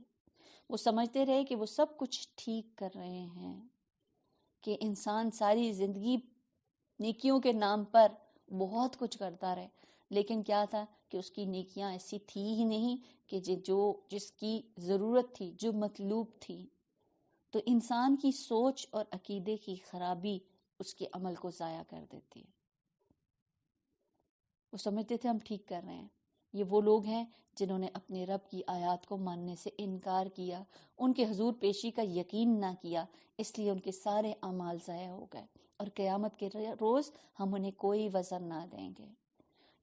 وہ سمجھتے رہے کہ وہ سب کچھ ٹھیک کر رہے ہیں، کہ انسان ساری زندگی نیکیوں کے نام پر بہت کچھ کرتا رہے، لیکن کیا تھا کہ اس کی نیکیاں ایسی تھی ہی نہیں کہ جس کی ضرورت تھی، جو مطلوب تھی۔ تو انسان کی سوچ اور عقیدے کی خرابی اس کے عمل کو ضائع کر دیتی ہے۔ وہ سمجھتے تھے ہم ٹھیک کر رہے ہیں۔ یہ وہ لوگ ہیں جنہوں نے اپنے رب کی آیات کو ماننے سے انکار کیا، ان کے حضور پیشی کا یقین نہ کیا، اس لیے ان کے سارے اعمال ضائع ہو گئے، اور قیامت کے روز ہم انہیں کوئی وزن نہ دیں گے۔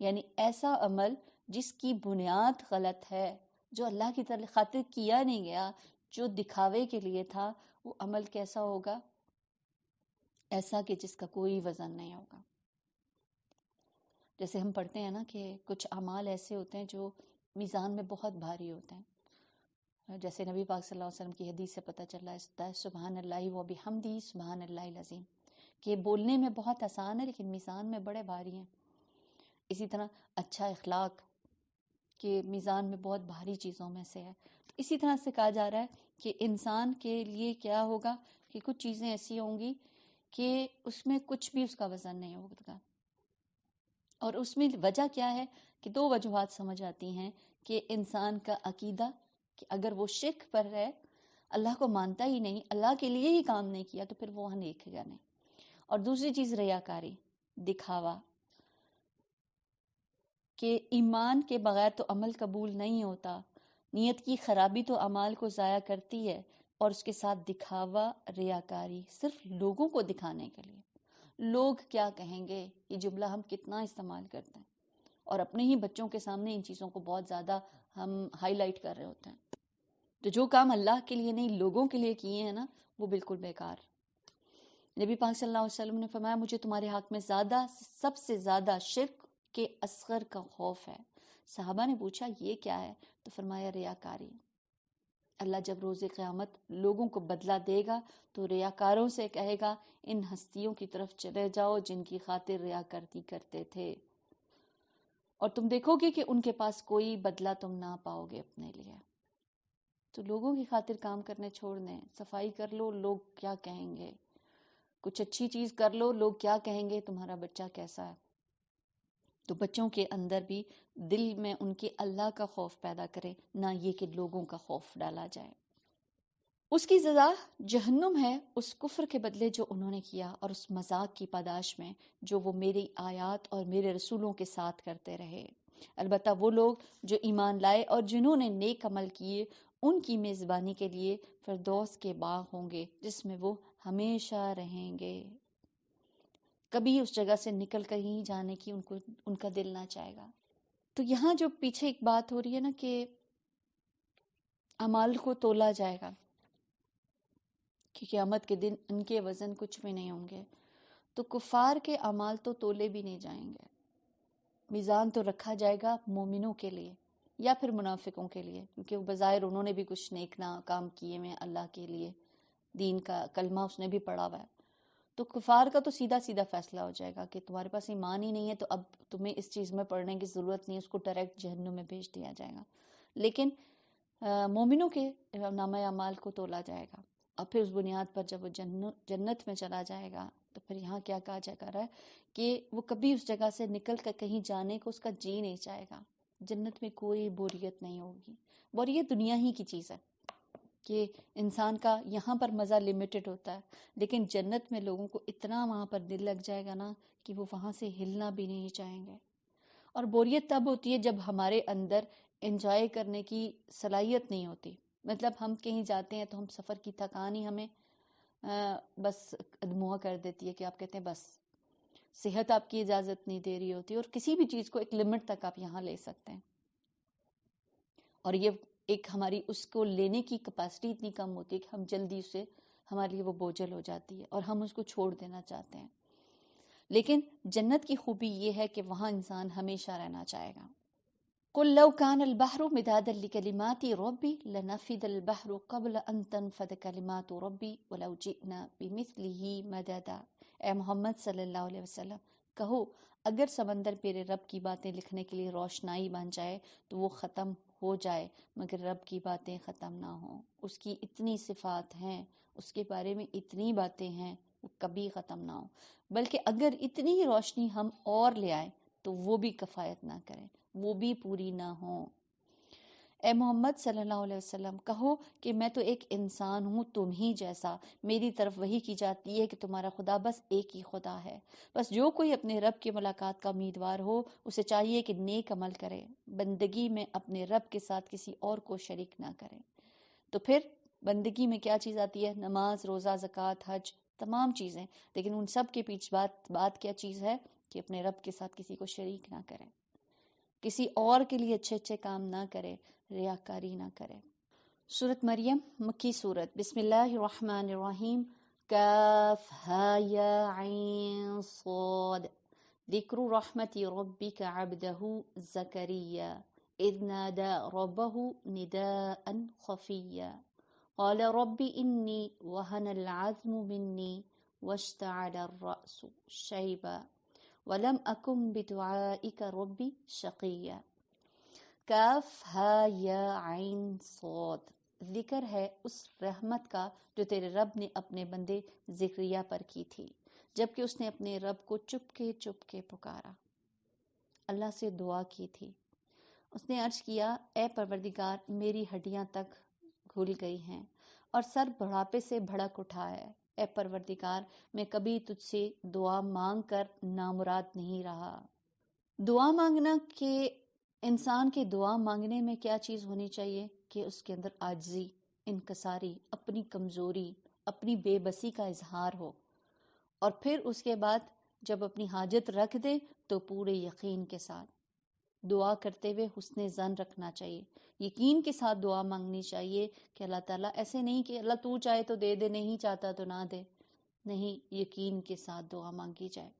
یعنی ایسا عمل جس کی بنیاد غلط ہے، جو اللہ کی خاطر کیا نہیں گیا، جو دکھاوے کے لیے تھا، وہ عمل کیسا ہوگا؟ ایسا کہ جس کا کوئی وزن نہیں ہوگا۔ جیسے ہم پڑھتے ہیں نا کہ کچھ اعمال ایسے ہوتے ہیں جو میزان میں بہت بھاری ہوتے ہیں، جیسے نبی پاک صلی اللہ علیہ وسلم کی حدیث سے پتہ چلا ہے سبحان اللہ و بحمدہ سبحان اللہ العظیم، کہ بولنے میں بہت آسان ہے لیکن میزان میں بڑے بھاری ہیں۔ اسی طرح اچھا اخلاق کہ میزان میں بہت بھاری چیزوں میں سے ہے۔ اسی طرح سے کہا جا رہا ہے کہ انسان کے لیے کیا ہوگا کہ کچھ چیزیں ایسی ہوں گی کہ اس میں کچھ بھی اس کا وزن نہیں ہوگا۔ اور اس میں وجہ کیا ہے کہ دو وجوہات سمجھ آتی ہیں کہ انسان کا عقیدہ، کہ اگر وہ شرک پر ہے، اللہ کو مانتا ہی نہیں، اللہ کے لیے ہی کام نہیں کیا، تو پھر وہ نیک ہے نہیں۔ اور دوسری چیز ریاکاری، دکھاوا، کہ ایمان کے بغیر تو عمل قبول نہیں ہوتا، نیت کی خرابی تو اعمال کو ضائع کرتی ہے، اور اس کے ساتھ دکھاوا، ریاکاری، صرف لوگوں کو دکھانے کے لیے۔ لوگ کیا کہیں گے، یہ جملہ ہم کتنا استعمال کرتے ہیں، اور اپنے ہی بچوں کے سامنے ان چیزوں کو بہت زیادہ ہم ہائی لائٹ کر رہے ہوتے ہیں۔ تو جو کام اللہ کے لیے نہیں لوگوں کے لیے کیے ہیں نا، وہ بالکل بیکار۔ نبی پاک صلی اللہ علیہ وسلم نے فرمایا مجھے تمہارے حق میں سب سے زیادہ شرک کے اصغر کا خوف ہے۔ صحابہ نے پوچھا یہ کیا ہے؟ تو فرمایا ریاکاری۔ اللہ جب روز قیامت لوگوں کو بدلہ دے گا تو ریاکاروں سے کہے گا ان ہستیوں کی طرف چلے جاؤ جن کی خاطر ریاکاری کرتے تھے، اور تم دیکھو گے کہ ان کے پاس کوئی بدلہ تم نہ پاؤ گے اپنے لیے۔ تو لوگوں کی خاطر کام کرنے چھوڑ دیں، صفائی کر لو، لوگ کیا کہیں گے، کچھ اچھی چیز کر لو، لوگ کیا کہیں گے، تمہارا بچہ کیسا ہے۔ تو بچوں کے اندر بھی دل میں ان کے اللہ کا خوف پیدا کرے، نہ یہ کہ لوگوں کا خوف ڈالا جائے۔ اس کی سزا جہنم ہے اس کفر کے بدلے جو انہوں نے کیا، اور اس مذاق کی پاداش میں جو وہ میری آیات اور میرے رسولوں کے ساتھ کرتے رہے۔ البتہ وہ لوگ جو ایمان لائے اور جنہوں نے نیک عمل کیے، ان کی میزبانی کے لیے فردوس کے باغ ہوں گے جس میں وہ ہمیشہ رہیں گے۔ کبھی اس جگہ سے نکل کر ہی جانے کی ان کا دل نہ چاہے گا۔ تو یہاں جو پیچھے ایک بات ہو رہی ہے نا کہ اعمال کو تولا جائے گا، کہ قیامت کے دن ان کے وزن کچھ بھی نہیں ہوں گے، تو کفار کے اعمال تو تولے بھی نہیں جائیں گے۔ میزان تو رکھا جائے گا مومنوں کے لیے یا پھر منافقوں کے لیے، کیونکہ بظاہر انہوں نے بھی کچھ نیک کام کیے میں اللہ کے لیے، دین کا کلمہ اس نے بھی پڑھا ہوا ہے۔ تو کفار کا تو سیدھا سیدھا فیصلہ ہو جائے گا کہ تمہارے پاس ایمان ہی نہیں ہے، تو اب تمہیں اس چیز میں پڑھنے کی ضرورت نہیں، اس کو ڈائریکٹ جہنم میں بھیج دیا جائے گا۔ لیکن مومنوں کے نامہ اعمال کو تولا جائے گا، اور پھر اس بنیاد پر جب وہ جنت میں چلا جائے گا تو پھر یہاں کیا کہا جا رہا ہے کہ وہ کبھی اس جگہ سے نکل کر کہیں جانے کو اس کا جی نہیں چاہے گا. جنت میں کوئی بوریت نہیں ہوگی. بوریت دنیا ہی کی چیز ہے کہ انسان کا یہاں پر مزہ لمیٹڈ ہوتا ہے، لیکن جنت میں لوگوں کو اتنا وہاں پر دل لگ جائے گا نا کہ وہ وہاں سے ہلنا بھی نہیں چاہیں گے. اور بوریت تب ہوتی ہے جب ہمارے اندر انجوائے کرنے کی صلاحیت نہیں ہوتی. مطلب ہم کہیں جاتے ہیں تو ہم سفر کی تھکان ہی ہمیں بس ادموا کر دیتی ہے کہ آپ کہتے ہیں بس صحت آپ کی اجازت نہیں دے رہی ہوتی، اور کسی بھی چیز کو ایک لمٹ تک آپ یہاں لے سکتے ہیں، اور یہ ایک ہماری اس کو لینے کی کیپیسٹی اتنی کم ہوتی ہے کہ ہم جلدی اسے ہمارے لیے وہ بوجھل ہو جاتی ہے اور ہم اس کو چھوڑ دینا چاہتے ہیں. لیکن جنت کی خوبی یہ ہے کہ وہاں انسان ہمیشہ رہنا چاہے گا. قُلْ لَوْ كَانَ الْبَحْرُ مِدَادًا لِكَلِمَاتِ رَبِّي لَنَفِدَ الْبَحْرُ قَبْلَ أَن تَنْفَدَ كَلِمَاتُ رَبِّي وَلَوْ جِئْنَا بِمِثْلِهِ مَدَدًا. اے محمد صلی اللہ علیہ وسلم کہو اگر سمندر میرے رب کی باتیں لکھنے کے لیے روشنائی بن جائے تو وہ ختم ہو جائے مگر رب کی باتیں ختم نہ ہوں. اس کی اتنی صفات ہیں، اس کے بارے میں اتنی باتیں ہیں، وہ کبھی ختم نہ ہوں. بلکہ اگر اتنی ہی روشنی ہم اور لے آئیں تو وہ بھی کفایت نہ کریں، وہ بھی پوری نہ ہوں. اے محمد صلی اللہ علیہ وسلم کہو کہ میں تو ایک انسان ہوں تم ہی جیسا. میری طرف وحی کی جاتی ہے کہ تمہارا خدا بس ایک ہی خدا ہے. بس جو کوئی اپنے رب کی ملاقات کا امیدوار ہو اسے چاہیے کہ نیک عمل کرے، بندگی میں اپنے رب کے ساتھ کسی اور کو شریک نہ کرے. تو پھر بندگی میں کیا چیز آتی ہے؟ نماز، روزہ، زکوٰۃ، حج، تمام چیزیں. لیکن ان سب کے پیچھے بات کیا چیز ہے کہ اپنے رب کے ساتھ کسی کو شریک نہ کرے، کسی اور کے لیے اچھے اچھے کام نہ کرے، ریاکاری نہ کرے. سورۃ مریم مکی سورت. بسم اللہ الرحمن الرحیم. کاف ہا یا عین صاد. ذکر رحمت ربک عبدہ زکریا اذ نادى ربه نداء خفيا قال رب إني وهن العظم مني واشتعل الرأس شيبا ولم أكن بدعائك ربي شقيا. کاف ہا یا عین صاد. ذکر ہے اس رحمت کا جو تیرے رب نے اپنے بندے زکریا پر کی تھی جبکہ اس نے اپنے رب کو چپ کے پکارا، اللہ سے دعا کی تھی. اس نے عرض کیا اے پروردگار میری ہڈیاں تک گھل گئی ہیں اور سر بڑھاپے سے بھڑک اٹھا ہے. اے پروردگار میں کبھی تجھ سے دعا مانگ کر نامراد نہیں رہا. دعا مانگنا کہ انسان کے دعا مانگنے میں کیا چیز ہونی چاہیے کہ اس کے اندر عاجزی، انکساری، اپنی کمزوری، اپنی بے بسی کا اظہار ہو، اور پھر اس کے بعد جب اپنی حاجت رکھ دے تو پورے یقین کے ساتھ دعا کرتے ہوئے حسن ظن رکھنا چاہیے. یقین کے ساتھ دعا مانگنی چاہیے کہ اللہ تعالیٰ ایسے نہیں کہ اللہ تو چاہے تو دے دے، نہیں چاہتا تو نہ دے. نہیں، یقین کے ساتھ دعا مانگی جائے.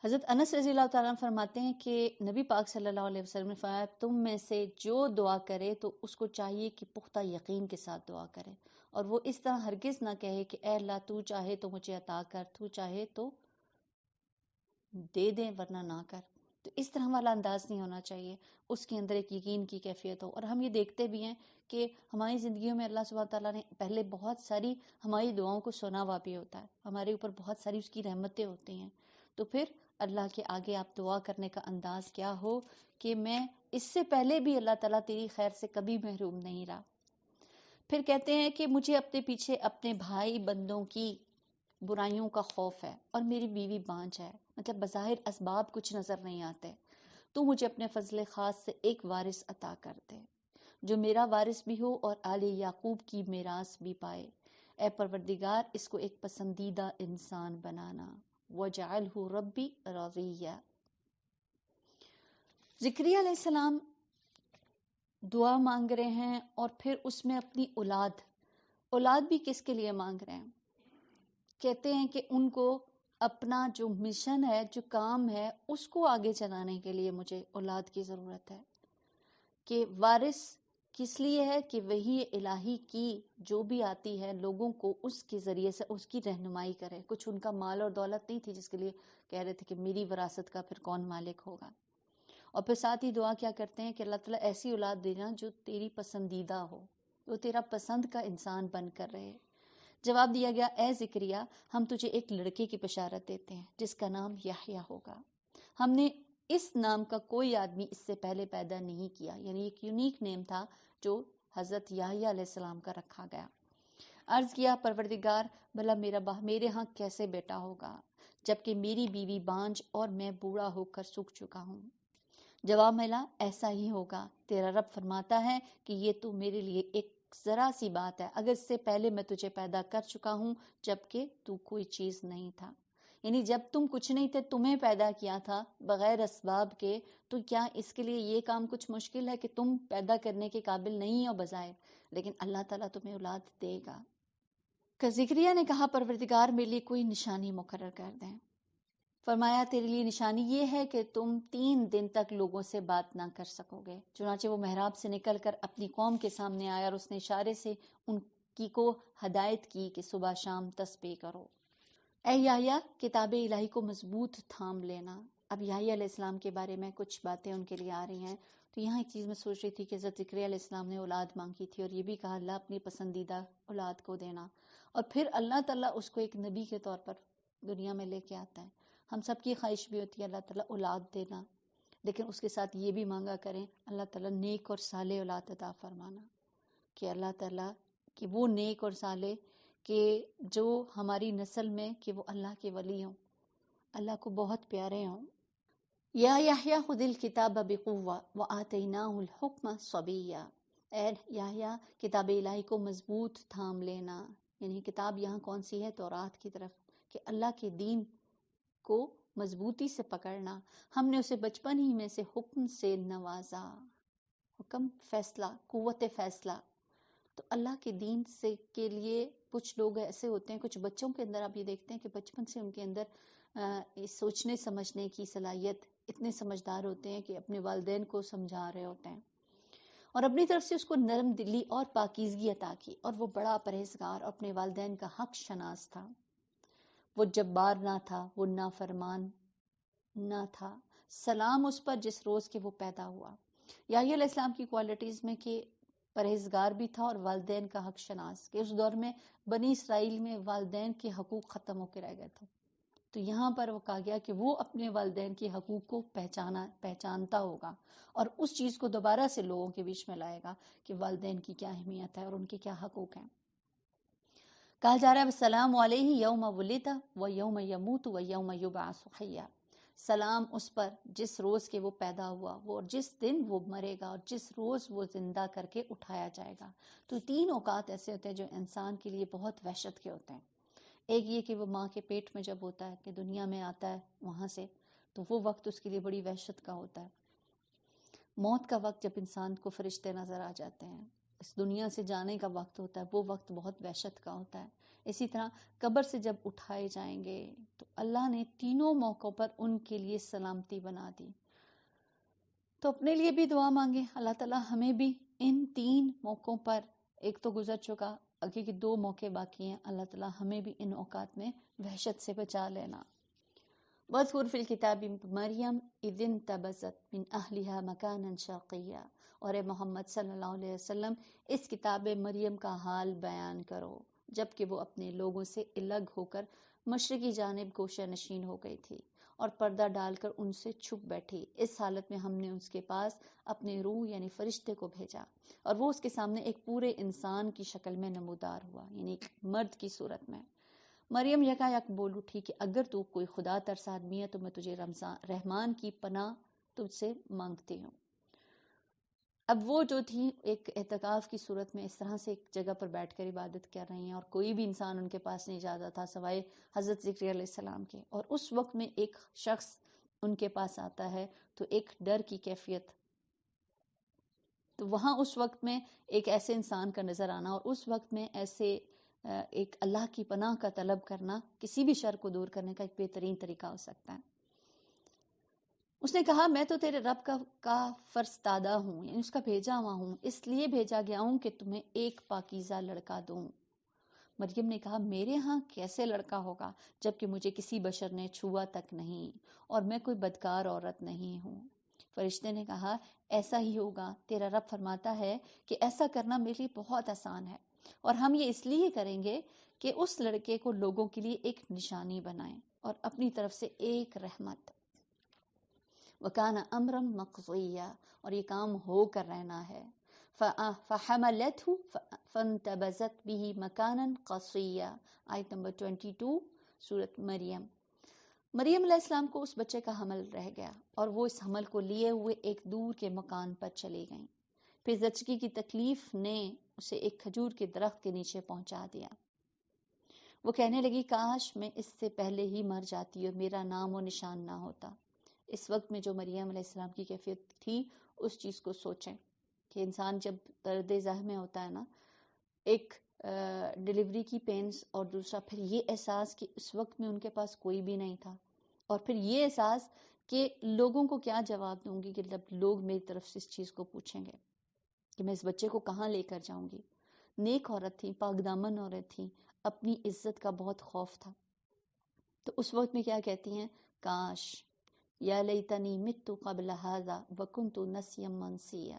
حضرت انس رضی اللہ تعالیٰ عنہ فرماتے ہیں کہ نبی پاک صلی اللہ علیہ وسلم نے فرمایا تم میں سے جو دعا کرے تو اس کو چاہیے کہ پختہ یقین کے ساتھ دعا کرے، اور وہ اس طرح ہرگز نہ کہے کہ اے اللہ تو چاہے تو مجھے عطا کر، تو چاہے تو دے دیں ورنہ نہ کر. تو اس طرح والا انداز نہیں ہونا چاہیے، اس کے اندر ایک یقین کی کیفیت ہو. اور ہم یہ دیکھتے بھی ہیں کہ ہماری زندگیوں میں اللہ سبحانہ تعالیٰ نے پہلے بہت ساری ہماری دعاؤں کو سنا ہوا بھی ہوتا ہے، ہمارے اوپر بہت ساری اس کی رحمتیں ہوتی ہیں. تو پھر اللہ کے آگے آپ دعا کرنے کا انداز کیا ہو کہ میں اس سے پہلے بھی اللہ تعالیٰ تیری خیر سے کبھی محروم نہیں رہا. پھر کہتے ہیں کہ مجھے اپنے پیچھے اپنے بھائی بندوں کی برائیوں کا خوف ہے اور میری بیوی بانجھ ہے. مطلب بظاہر اسباب کچھ نظر نہیں آتے، تو مجھے اپنے فضل خاص سے ایک وارث عطا کر دے جو میرا وارث بھی ہو اور آل یعقوب کی میراث بھی پائے. اے پروردگار اس کو ایک پسندیدہ انسان بنانا. وَجَعَلْهُ رَبِّ رَضِيًّا. زکریا علیہ السلام دعا مانگ رہے ہیں اور پھر اس میں اپنی اولاد بھی کس کے لیے مانگ رہے ہیں؟ کہتے ہیں کہ ان کو اپنا جو مشن ہے، جو کام ہے، اس کو آگے چلانے کے لیے مجھے اولاد کی ضرورت ہے. کہ وارث کس لیے ہے کہ وہی الہی کی جو بھی آتی ہے لوگوں کو اس کے ذریعے سے اس کی رہنمائی کرے. کچھ ان کا مال اور دولت نہیں تھی جس کے لیے کہہ رہے تھے کہ میری وراثت کا پھر کون مالک ہوگا. اور پھر ساتھ ہی دعا کیا کرتے ہیں کہ اللہ تعالیٰ ایسی اولاد دینا جو تیری پسندیدہ ہو، وہ تیرا پسند کا انسان بن کر رہے، جواب دیا گیا اے زکریا ہم تجھے ایک لڑکے کی بشارت دیتے ہیں جس کا نام یحییٰ ہوگا. ہم نے اس نام کا کوئی آدمی اس سے پہلے پیدا نہیں کیا، یعنی ایک یونیک نیم تھا جو حضرت یحییٰ علیہ السلام کا رکھا گیا. عرض کیا پروردگار بھلا میرے ہاں کیسے بیٹا ہوگا جبکہ میری بیوی بانجھ اور میں بوڑھا ہو کر سوکھ چکا ہوں. جواب ملا ایسا ہی ہوگا، تیرا رب فرماتا ہے کہ یہ تو میرے لیے ایک ذرا سی بات ہے، اگر اس سے پہلے میں تجھے پیدا کر چکا ہوں جبکہ تو کوئی چیز نہیں تھا. یعنی جب تم کچھ نہیں تھے تمہیں پیدا کیا تھا بغیر اسباب کے، تو کیا اس کے لیے یہ کام کچھ مشکل ہے کہ تم پیدا کرنے کے قابل نہیں ہو بظاہر، لیکن اللہ تعالیٰ تمہیں اولاد دے گا. زکریا نے کہا پروردگار میرے لیے کوئی نشانی مقرر کر دیں. فرمایا تیرے لیے نشانی یہ ہے کہ تم 3 دن تک لوگوں سے بات نہ کر سکو گے. چنانچہ وہ محراب سے نکل کر اپنی قوم کے سامنے آیا اور اس نے اشارے سے ان کی کو ہدایت کی کہ صبح شام تسبیح کرو. اے یحییٰ کتاب الہی کو مضبوط تھام لینا. اب یحییٰ علیہ السلام کے بارے میں کچھ باتیں ان کے لیے آ رہی ہیں. تو یہاں ایک چیز میں سوچ رہی تھی کہ حضرت زکریا علیہ السلام نے اولاد مانگی تھی اور یہ بھی کہا اللہ اپنی پسندیدہ اولاد کو دینا، اور پھر اللہ تعالیٰ اس کو ایک نبی کے طور پر دنیا میں لے کے آتا ہے. ہم سب کی خواہش بھی ہوتی ہے اللہ تعالیٰ اولاد دینا، لیکن اس کے ساتھ یہ بھی مانگا کریں اللہ تعالیٰ نیک اور صالح اولاد عطا فرمانا، کہ اللہ تعالیٰ کہ وہ نیک اور صالح کہ جو ہماری نسل میں کہ وہ اللہ کے ولی ہوں، اللہ کو بہت پیارے ہوں. یا یحییٰ خذ الکتاب بقوہ وآتیناہ الحکم صبیہ. اے یحییٰ کتاب الہی کو مضبوط تھام لینا، یعنی کتاب یہاں کون سی ہے؟ تورات کی طرف، کہ اللہ کے دین کو مضبوطی سے پکڑنا. ہم نے اسے بچپن ہی میں سے حکم سے نوازا. حکم فیصلہ، قوت فیصلہ. تو اللہ کے دین سے کے لیے کچھ لوگ ایسے ہوتے ہیں، کچھ بچوں کے اندر آپ یہ دیکھتے ہیں کہ بچپن سے ان کے اندر سوچنے سمجھنے کی صلاحیت، اتنے سمجھدار ہوتے ہیں کہ اپنے والدین کو سمجھا رہے ہوتے ہیں، اور اپنی طرف سے اس کو نرم دلی اور پاکیزگی عطا کی. اور وہ بڑا پرہیزگار اور اپنے والدین کا حق شناس تھا. وہ جبار نہ تھا، وہ نافرمان نہ تھا. سلام اس پر جس روز کے وہ پیدا ہوا. یحییٰ علیہ السلام کی کوالٹیز میں کہ پرہیزگار بھی تھا اور والدین کا حق شناس، کہ اس دور میں بنی اسرائیل میں والدین کے حقوق ختم ہو کے رہ گئے تھے. تو یہاں پر وہ کہا گیا کہ وہ اپنے والدین کے حقوق کو پہچانتا ہوگا اور اس چیز کو دوبارہ سے لوگوں کے بیچ میں لائے گا کہ والدین کی کیا اہمیت ہے اور ان کے کیا حقوق ہیں. کہا جا رہا ہے السلام علیہ یوم ولد و یوم یموت و یوم یبعث حیا. سلام اس پر جس روز کے وہ پیدا ہوا، وہ جس دن وہ مرے گا اور جس روز وہ زندہ کر کے اٹھایا جائے گا. تو 3 اوقات ایسے ہوتے ہیں جو انسان کے لیے بہت وحشت کے ہوتے ہیں. ایک یہ کہ وہ ماں کے پیٹ میں جب ہوتا ہے کہ دنیا میں آتا ہے وہاں سے، تو وہ وقت اس کے لیے بڑی وحشت کا ہوتا ہے. موت کا وقت جب انسان کو فرشتے نظر آ جاتے ہیں، اس دنیا سے جانے کا وقت ہوتا ہے، وہ وقت بہت وحشت کا ہوتا ہے. اسی طرح قبر سے جب اٹھائے جائیں گے تو اللہ نے تینوں موقعوں پر ان کے لیے سلامتی بنا دی. تو اپنے لیے بھی دعا مانگے اللہ تعالیٰ ہمیں بھی ان 3 موقعوں پر، ایک تو گزر چکا، آگے کے 2 موقع باقی ہیں، اللہ تعالیٰ ہمیں بھی ان اوقات میں وحشت سے بچا لینا. وَاذْكُرْ فِي الْكِتَابِ مَرْيَمَ إِذِ انتَبَذَتْ مِنْ أَهْلِهَا مَكَانًا شَرْقِيًّا. اور اے محمد صلی اللہ علیہ وسلم اس کتاب مریم کا حال بیان کرو جبکہ وہ اپنے لوگوں سے الگ ہو کر مشرقی جانب گوشہ نشین ہو گئی تھی اور پردہ ڈال کر ان سے چھپ بیٹھی. اس حالت میں ہم نے اس کے پاس اپنے روح یعنی فرشتے کو بھیجا اور وہ اس کے سامنے ایک پورے انسان کی شکل میں نمودار ہوا، یعنی ایک مرد کی صورت میں. مریم یکایک بول اٹھی کہ اگر تو کوئی خدا ترس آدمی ہے تو میں تجھے رحمان کی پناہ تجھ سے مانگتی ہوں. اب وہ جو تھی ایک اعتکاف کی صورت میں اس طرح سے ایک جگہ پر بیٹھ کر عبادت کر رہی ہیں اور کوئی بھی انسان ان کے پاس نہیں جاتا تھا سوائے حضرت زکریا علیہ السلام کے. اور اس وقت میں ایک شخص ان کے پاس آتا ہے تو ایک ڈر کی کیفیت، تو وہاں اس وقت میں ایک ایسے انسان کا نظر آنا اور اس وقت میں ایسے ایک اللہ کی پناہ کا طلب کرنا کسی بھی شر کو دور کرنے کا ایک بہترین طریقہ ہو سکتا ہے. اس نے کہا میں تو تیرے رب کا فرستادہ ہوں، یعنی اس کا بھیجا ہوا ہوں، اس لیے بھیجا گیا ہوں کہ تمہیں ایک پاکیزہ لڑکا دوں. مریم نے کہا میرے ہاں کیسے لڑکا ہوگا جبکہ مجھے کسی بشر نے چھوا تک نہیں اور میں کوئی بدکار عورت نہیں ہوں. فرشتے نے کہا ایسا ہی ہوگا، تیرا رب فرماتا ہے کہ ایسا کرنا میرے لیے بہت آسان ہے. اور ہم یہ اس لیے کریں گے کہ اس لڑکے کو لوگوں کے لیے ایک نشانی بنائیں اور اپنی طرف سے ایک رحمت. وَكَانَ أَمْرًا مَقْضِيًّا، اور یہ کام ہو کر رہنا ہے. فَحَمَلَتْهُ فَانْتَبَذَتْ بِهِ مَكَانًا قَصِيًّا، آیت نمبر 22 سورۃ مریم. مریم علیہ السلام کو اس بچے کا حمل رہ گیا اور وہ اس حمل کو لیے ہوئے ایک دور کے مکان پر چلی گئیں. پھر زچگی کی تکلیف نے اسے ایک کھجور کے درخت کے نیچے پہنچا دیا. وہ کہنے لگی کاش میں اس سے پہلے ہی مر جاتی اور میرا نام و نشان نہ ہوتا. اس وقت میں جو مریم علیہ السلام کی کیفیت تھی اس چیز کو سوچیں کہ انسان جب درد ذہ میں ہوتا ہے نا، ایک ڈیلیوری کی پینس اور دوسرا پھر یہ احساس کہ اس وقت میں ان کے پاس کوئی بھی نہیں تھا، اور پھر یہ احساس کہ لوگوں کو کیا جواب دوں گی کہ جب لوگ میری طرف سے اس چیز کو پوچھیں گے کہ میں اس بچے کو کہاں لے کر جاؤں گی. نیک عورت تھی، پاک دامن عورت تھی، اپنی عزت کا بہت خوف تھا. تو اس وقت میں کیا کہتی ہیں، کاش یا لیتنی مت قبل ھذا وکنت نسیا منسیا.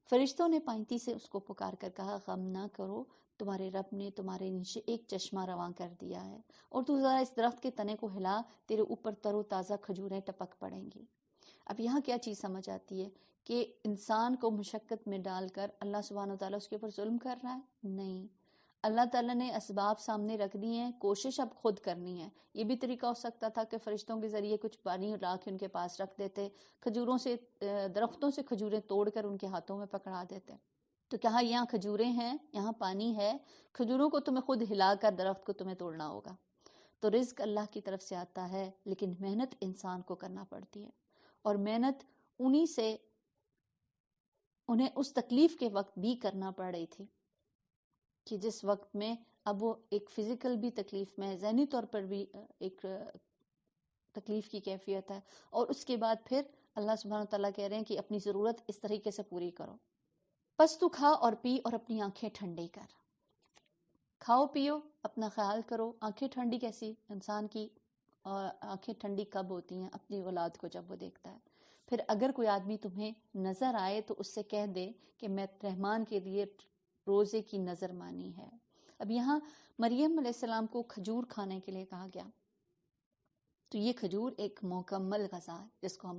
فرشتوں نے پائنتی سے اس کو پکار کر کہا غم نہ کرو، تمہارے رب نے تمہارے نیچے ایک چشمہ رواں کر دیا ہے، اور تو ذرا اس درخت کے تنے کو ہلا، تیرے اوپر تر و تازہ کھجوریں ٹپک پڑیں گی. اب یہاں کیا چیز سمجھ آتی ہے کہ انسان کو مشقت میں ڈال کر اللہ سبحانہ وتعالیٰ اس کے اوپر ظلم کر رہا ہے؟ نہیں، اللہ تعالیٰ نے اسباب سامنے رکھ دی ہیں، کوشش اب خود کرنی ہے. یہ بھی طریقہ ہو سکتا تھا کہ فرشتوں کے ذریعے کچھ پانی لا کے ان کے پاس رکھ دیتے، کھجوروں سے درختوں سے کھجوریں توڑ کر ان کے ہاتھوں میں پکڑا دیتے. تو کہا یہاں کھجوریں ہیں، یہاں پانی ہے، کھجوروں کو تمہیں خود ہلا کر درخت کو تمہیں توڑنا ہوگا. تو رزق اللہ کی طرف سے آتا ہے، لیکن محنت انسان کو کرنا پڑتی ہے، اور محنت انہی سے انہیں اس تکلیف کے وقت بھی کرنا پڑ رہی تھی کہ جس وقت میں اب وہ ایک فزیکل بھی تکلیف میں ہے، ذہنی طور پر بھی ایک تکلیف کی کیفیت ہے، اور اس کے بعد پھر اللہ سبحانہ تعالیٰ کہہ رہے ہیں کہ اپنی ضرورت اس طریقے سے پوری کرو. پس تو کھا اور پی اور اپنی آنکھیں ٹھنڈی کر. کھاؤ پیو، اپنا خیال کرو. آنکھیں ٹھنڈی کیسی؟ انسان کی آنکھیں ٹھنڈی کب ہوتی ہیں؟ اپنی اولاد کو جب وہ دیکھتا ہے. پھر اگر کوئی آدمی تمہیں نظر آئے تو اس سے کہہ دے کہ میں رحمان کے لیے روزے کی نظر مانی ہے. اب یہاں مریم علیہ السلام کو کھجور کھانے کے لیے کہا گیا، تو یہ کھجور ایک مکمل غذا ہے جس کو ہم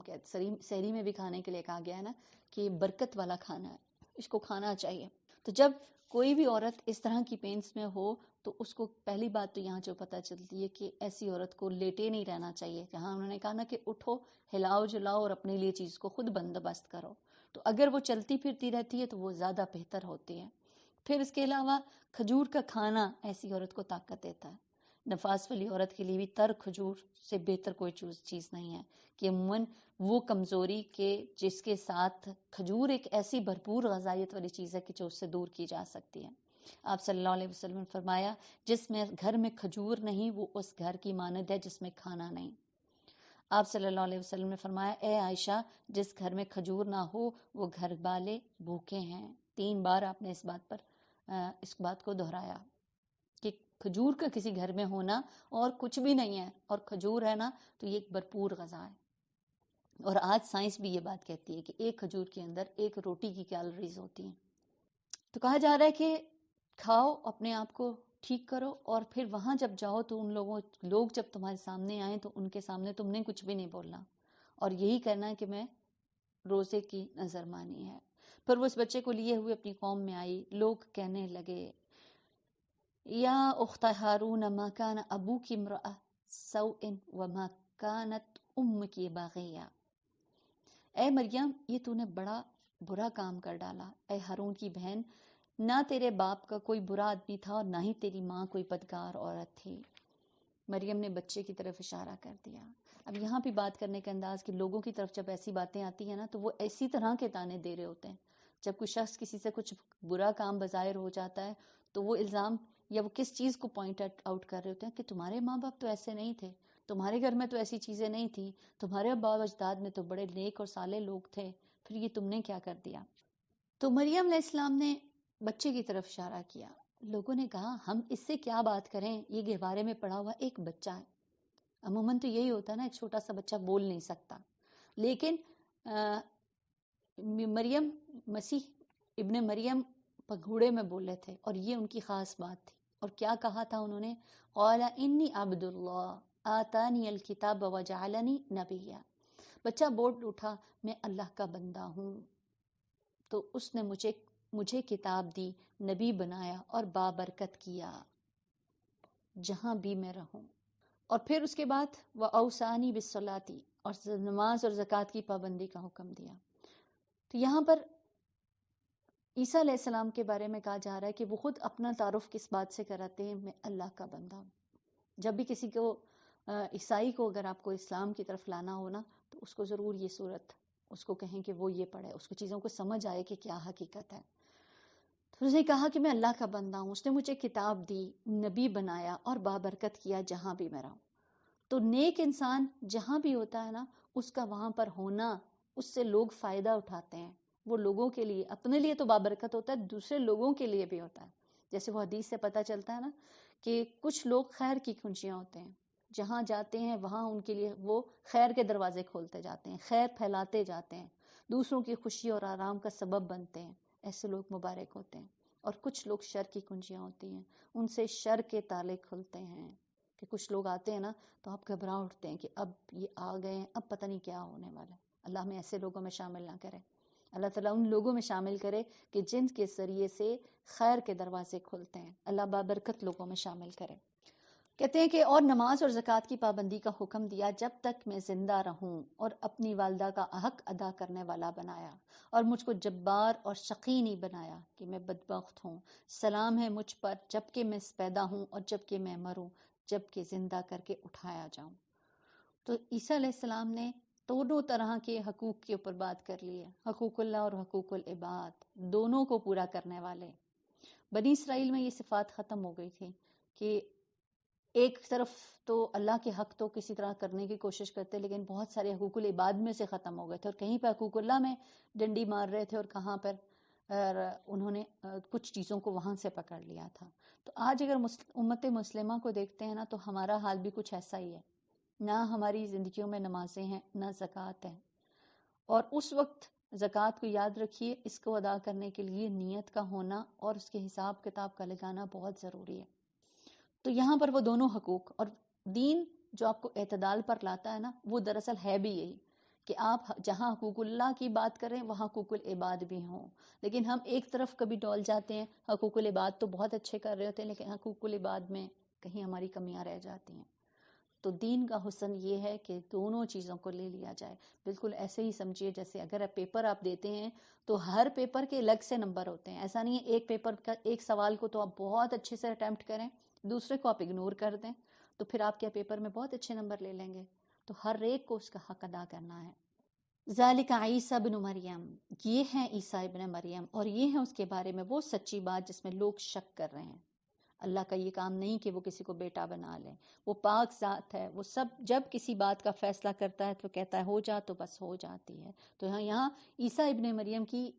سحری میں بھی کھانے کے لیے کہا گیا ہے نا کہ یہ برکت والا کھانا ہے، اس کو کھانا چاہیے. تو جب کوئی بھی عورت اس طرح کی پینس میں ہو تو اس کو پہلی بات تو یہاں جو پتہ چلتی ہے کہ ایسی عورت کو لیٹے نہیں رہنا چاہیے. جہاں انہوں نے کہا نا کہ اٹھو، ہلاؤ جلاؤ اور اپنے لیے چیز کو خود بندوبست کرو، تو اگر وہ چلتی پھرتی رہتی ہے تو وہ زیادہ بہتر ہوتی ہے. پھر اس کے علاوہ کھجور کا کھانا ایسی عورت کو طاقت دیتا ہے. نفاس والی عورت کے لیے بھی تر کھجور سے بہتر کوئی چیز نہیں ہے کہ عموماً وہ کمزوری کے جس کے ساتھ کھجور ایک ایسی بھرپور غذائیت والی چیز ہے کہ جو اس سے دور کی جا سکتی ہے. آپ صلی اللہ علیہ وسلم نے فرمایا جس میں گھر میں کھجور نہیں وہ اس گھر کی مانند ہے جس میں کھانا نہیں. آپ صلی اللہ علیہ وسلم نے فرمایا اے عائشہ جس گھر میں کھجور نہ ہو وہ گھر والے بھوکے ہیں. 3 بار آپ نے اس بات کو دہرایا کہ کھجور کا کسی گھر میں ہونا اور کچھ بھی نہیں ہے اور کھجور ہے نا تو یہ ایک بھرپور غذا ہے. اور آج سائنس بھی یہ بات کہتی ہے کہ ایک کھجور کے اندر ایک روٹی کی کیلوریز ہوتی ہیں. تو کہا جا رہا ہے کہ کھاؤ، اپنے آپ کو ٹھیک کرو، اور پھر وہاں جب جاؤ تو لوگ جب تمہارے سامنے آئیں تو ان کے سامنے تم نے کچھ بھی نہیں بولنا اور یہی کہنا ہے کہ میں روزے کی نظر مانی ہے. پھر وہ اس بچے کو لیے ہوئے اپنی قوم میں آئی. لوگ کہنے لگے یا اخت ہارون ما کان ابوک امرأ سوء وما کانت امک باغیہ. اے مریم یہ تو نے بڑا برا کام کر ڈالا. اے ہارون کی بہن، نہ تیرے باپ کا کوئی برا آدمی تھا اور نہ ہی تیری ماں کوئی بدکار عورت تھی. مریم نے بچے کی طرف اشارہ کر دیا. اب یہاں بھی بات کرنے کا انداز کہ لوگوں کی طرف جب ایسی باتیں آتی ہیں نا تو وہ ایسی طرح کے تانے دے رہے ہوتے ہیں. جب کوئی شخص کسی سے کچھ برا کام بظاہر ہو جاتا ہے تو وہ الزام یا وہ کس چیز کو پوائنٹ آؤٹ کر رہے ہوتے ہیں کہ تمہارے ماں باپ تو ایسے نہیں تھے، تمہارے گھر میں تو ایسی چیزیں نہیں تھیں، تمہارے ابا اجداد میں تو بڑے نیک اور صالح لوگ تھے، پھر یہ تم نے کیا کر دیا. تو مریم علیہ السلام نے بچے کی طرف اشارہ کیا. لوگوں نے کہا ہم اس سے کیا بات کریں، یہ گہوارے میں پڑا ہوا ایک بچہ ہے. عموماً تو یہی ہوتا ہے نا، ایک چھوٹا سا بچہ بول نہیں سکتا، لیکن مریم مسیح ابن مریم پگھوڑے میں بولے تھے، اور یہ ان کی خاص بات تھی۔ اور کیا کہا تھا انہوں نے؟ قال انی عبد اللہ آتانی الکتاب وجعلنی نبیا۔ بچہ بول اٹھا میں اللہ کا بندہ ہوں، تو اس نے مجھے کتاب دی، نبی بنایا اور بابرکت کیا جہاں بھی میں رہوں۔ اور پھر اس کے بعد وَأَوْصَانِي بِالصَّلَاةِ، اور نماز اور زکوٰۃ کی پابندی کا حکم دیا۔ تو یہاں پر عیسیٰ علیہ السلام کے بارے میں کہا جا رہا ہے کہ وہ خود اپنا تعارف کس بات سے کراتے ہیں؟ میں اللہ کا بندہ ہوں۔ جب بھی کسی کو عیسائی کو اگر آپ کو اسلام کی طرف لانا ہو نا، تو اس کو ضرور یہ صورت اس کو کہیں کہ وہ یہ پڑھے، اس کو چیزوں کو سمجھ آئے کہ کیا حقیقت ہے۔ تو اس نے کہا کہ میں اللہ کا بندہ ہوں، اس نے مجھے کتاب دی، نبی بنایا اور بابرکت کیا جہاں بھی میں رہوں۔ تو نیک انسان جہاں بھی ہوتا ہے نا، اس کا وہاں پر ہونا، اس سے لوگ فائدہ اٹھاتے ہیں۔ وہ لوگوں کے لیے، اپنے لیے تو بابرکت ہوتا ہے، دوسرے لوگوں کے لیے بھی ہوتا ہے۔ جیسے وہ حدیث سے پتہ چلتا ہے نا کہ کچھ لوگ خیر کی کنجیاں ہوتے ہیں، جہاں جاتے ہیں وہاں ان کے لیے وہ خیر کے دروازے کھولتے جاتے ہیں، خیر پھیلاتے جاتے ہیں، دوسروں کی خوشی اور آرام کا سبب بنتے ہیں۔ ایسے لوگ مبارک ہوتے ہیں۔ اور کچھ لوگ شر کی کنجیاں ہوتی ہیں، ان سے شر کے تالے کھلتے ہیں، کہ کچھ لوگ آتے ہیں نا تو آپ گھبرا اٹھتے ہیں کہ اب یہ آ گئے ہیں، اب پتہ نہیں کیا ہونے والا ہے۔ اللہ ہمیں ایسے لوگوں میں شامل نہ کرے۔ اللہ تعالیٰ ان لوگوں میں شامل کرے کہ جن کے ذریعے سے خیر کے دروازے کھلتے ہیں۔ اللہ بابرکت لوگوں میں شامل کرے۔ کہتے ہیں کہ اور نماز اور زکوٰۃ کی پابندی کا حکم دیا جب تک میں زندہ رہوں، اور اپنی والدہ کا حق ادا کرنے والا بنایا، اور مجھ کو جبار اور شقی نہیں بنایا کہ میں بدبخت ہوں۔ سلام ہے مجھ پر جب کہ میں پیدا ہوں اور جب کہ میں مروں، جب کہ زندہ کر کے اٹھایا جاؤں۔ تو عیسیٰ علیہ السلام نے دونوں طرح کے حقوق کے اوپر بات کر لی ہے، حقوق اللہ اور حقوق العباد، دونوں کو پورا کرنے والے۔ بنی اسرائیل میں یہ صفات ختم ہو گئی تھی کہ ایک طرف تو اللہ کے حق تو کسی طرح کرنے کی کوشش کرتے، لیکن بہت سارے حقوق العباد میں سے ختم ہو گئے تھے، اور کہیں پہ حقوق اللہ میں ڈنڈی مار رہے تھے، اور کہاں پر انہوں نے کچھ چیزوں کو وہاں سے پکڑ لیا تھا۔ تو آج اگر امت مسلمہ کو دیکھتے ہیں نا، تو ہمارا حال بھی کچھ ایسا ہی ہے۔ نہ ہماری زندگیوں میں نمازیں ہیں، نہ زکوٰۃ ہے۔ اور اس وقت زکوٰۃ کو یاد رکھیے، اس کو ادا کرنے کے لیے نیت کا ہونا اور اس کے حساب کتاب کا لگانا بہت ضروری ہے۔ تو یہاں پر وہ دونوں حقوق، اور دین جو آپ کو اعتدال پر لاتا ہے نا، وہ دراصل ہے بھی یہی کہ آپ جہاں حقوق اللہ کی بات کریں وہاں حقوق العباد بھی ہوں۔ لیکن ہم ایک طرف کبھی ڈول جاتے ہیں، حقوق العباد تو بہت اچھے کر رہے ہوتے ہیں، لیکن حقوق العباد میں کہیں ہماری کمیاں رہ جاتی ہیں۔ تو دین کا حسن یہ ہے کہ دونوں چیزوں کو لے لیا جائے۔ بالکل ایسے ہی سمجھیے جیسے اگر پیپر آپ دیتے ہیں تو ہر پیپر کے الگ سے نمبر ہوتے ہیں۔ ایسا نہیں ہے ایک پیپر کا ایک سوال کو تو آپ بہت اچھے سے اٹیمپٹ کریں، دوسرے کو آپ اگنور کر دیں، تو پھر آپ کے پیپر میں بہت اچھے نمبر لے لیں گے۔ تو ہر ایک کو اس کا حق ادا کرنا ہے۔ ذالک عیسیٰ ابن مریم، یہ ہیں عیسیٰ ابن مریم، اور یہ ہیں اس کے بارے میں وہ سچی بات جس میں لوگ شک کر رہے ہیں۔ اللہ کا یہ کام نہیں کہ وہ کسی کو بیٹا بنا لے، وہ پاک ذات ہے، وہ سب جب کسی بات کا فیصلہ کرتا ہے تو کہتا ہے ہو جا تو بس ہو جاتی ہے۔ تو یہاں عیسیٰ ابن مریم کی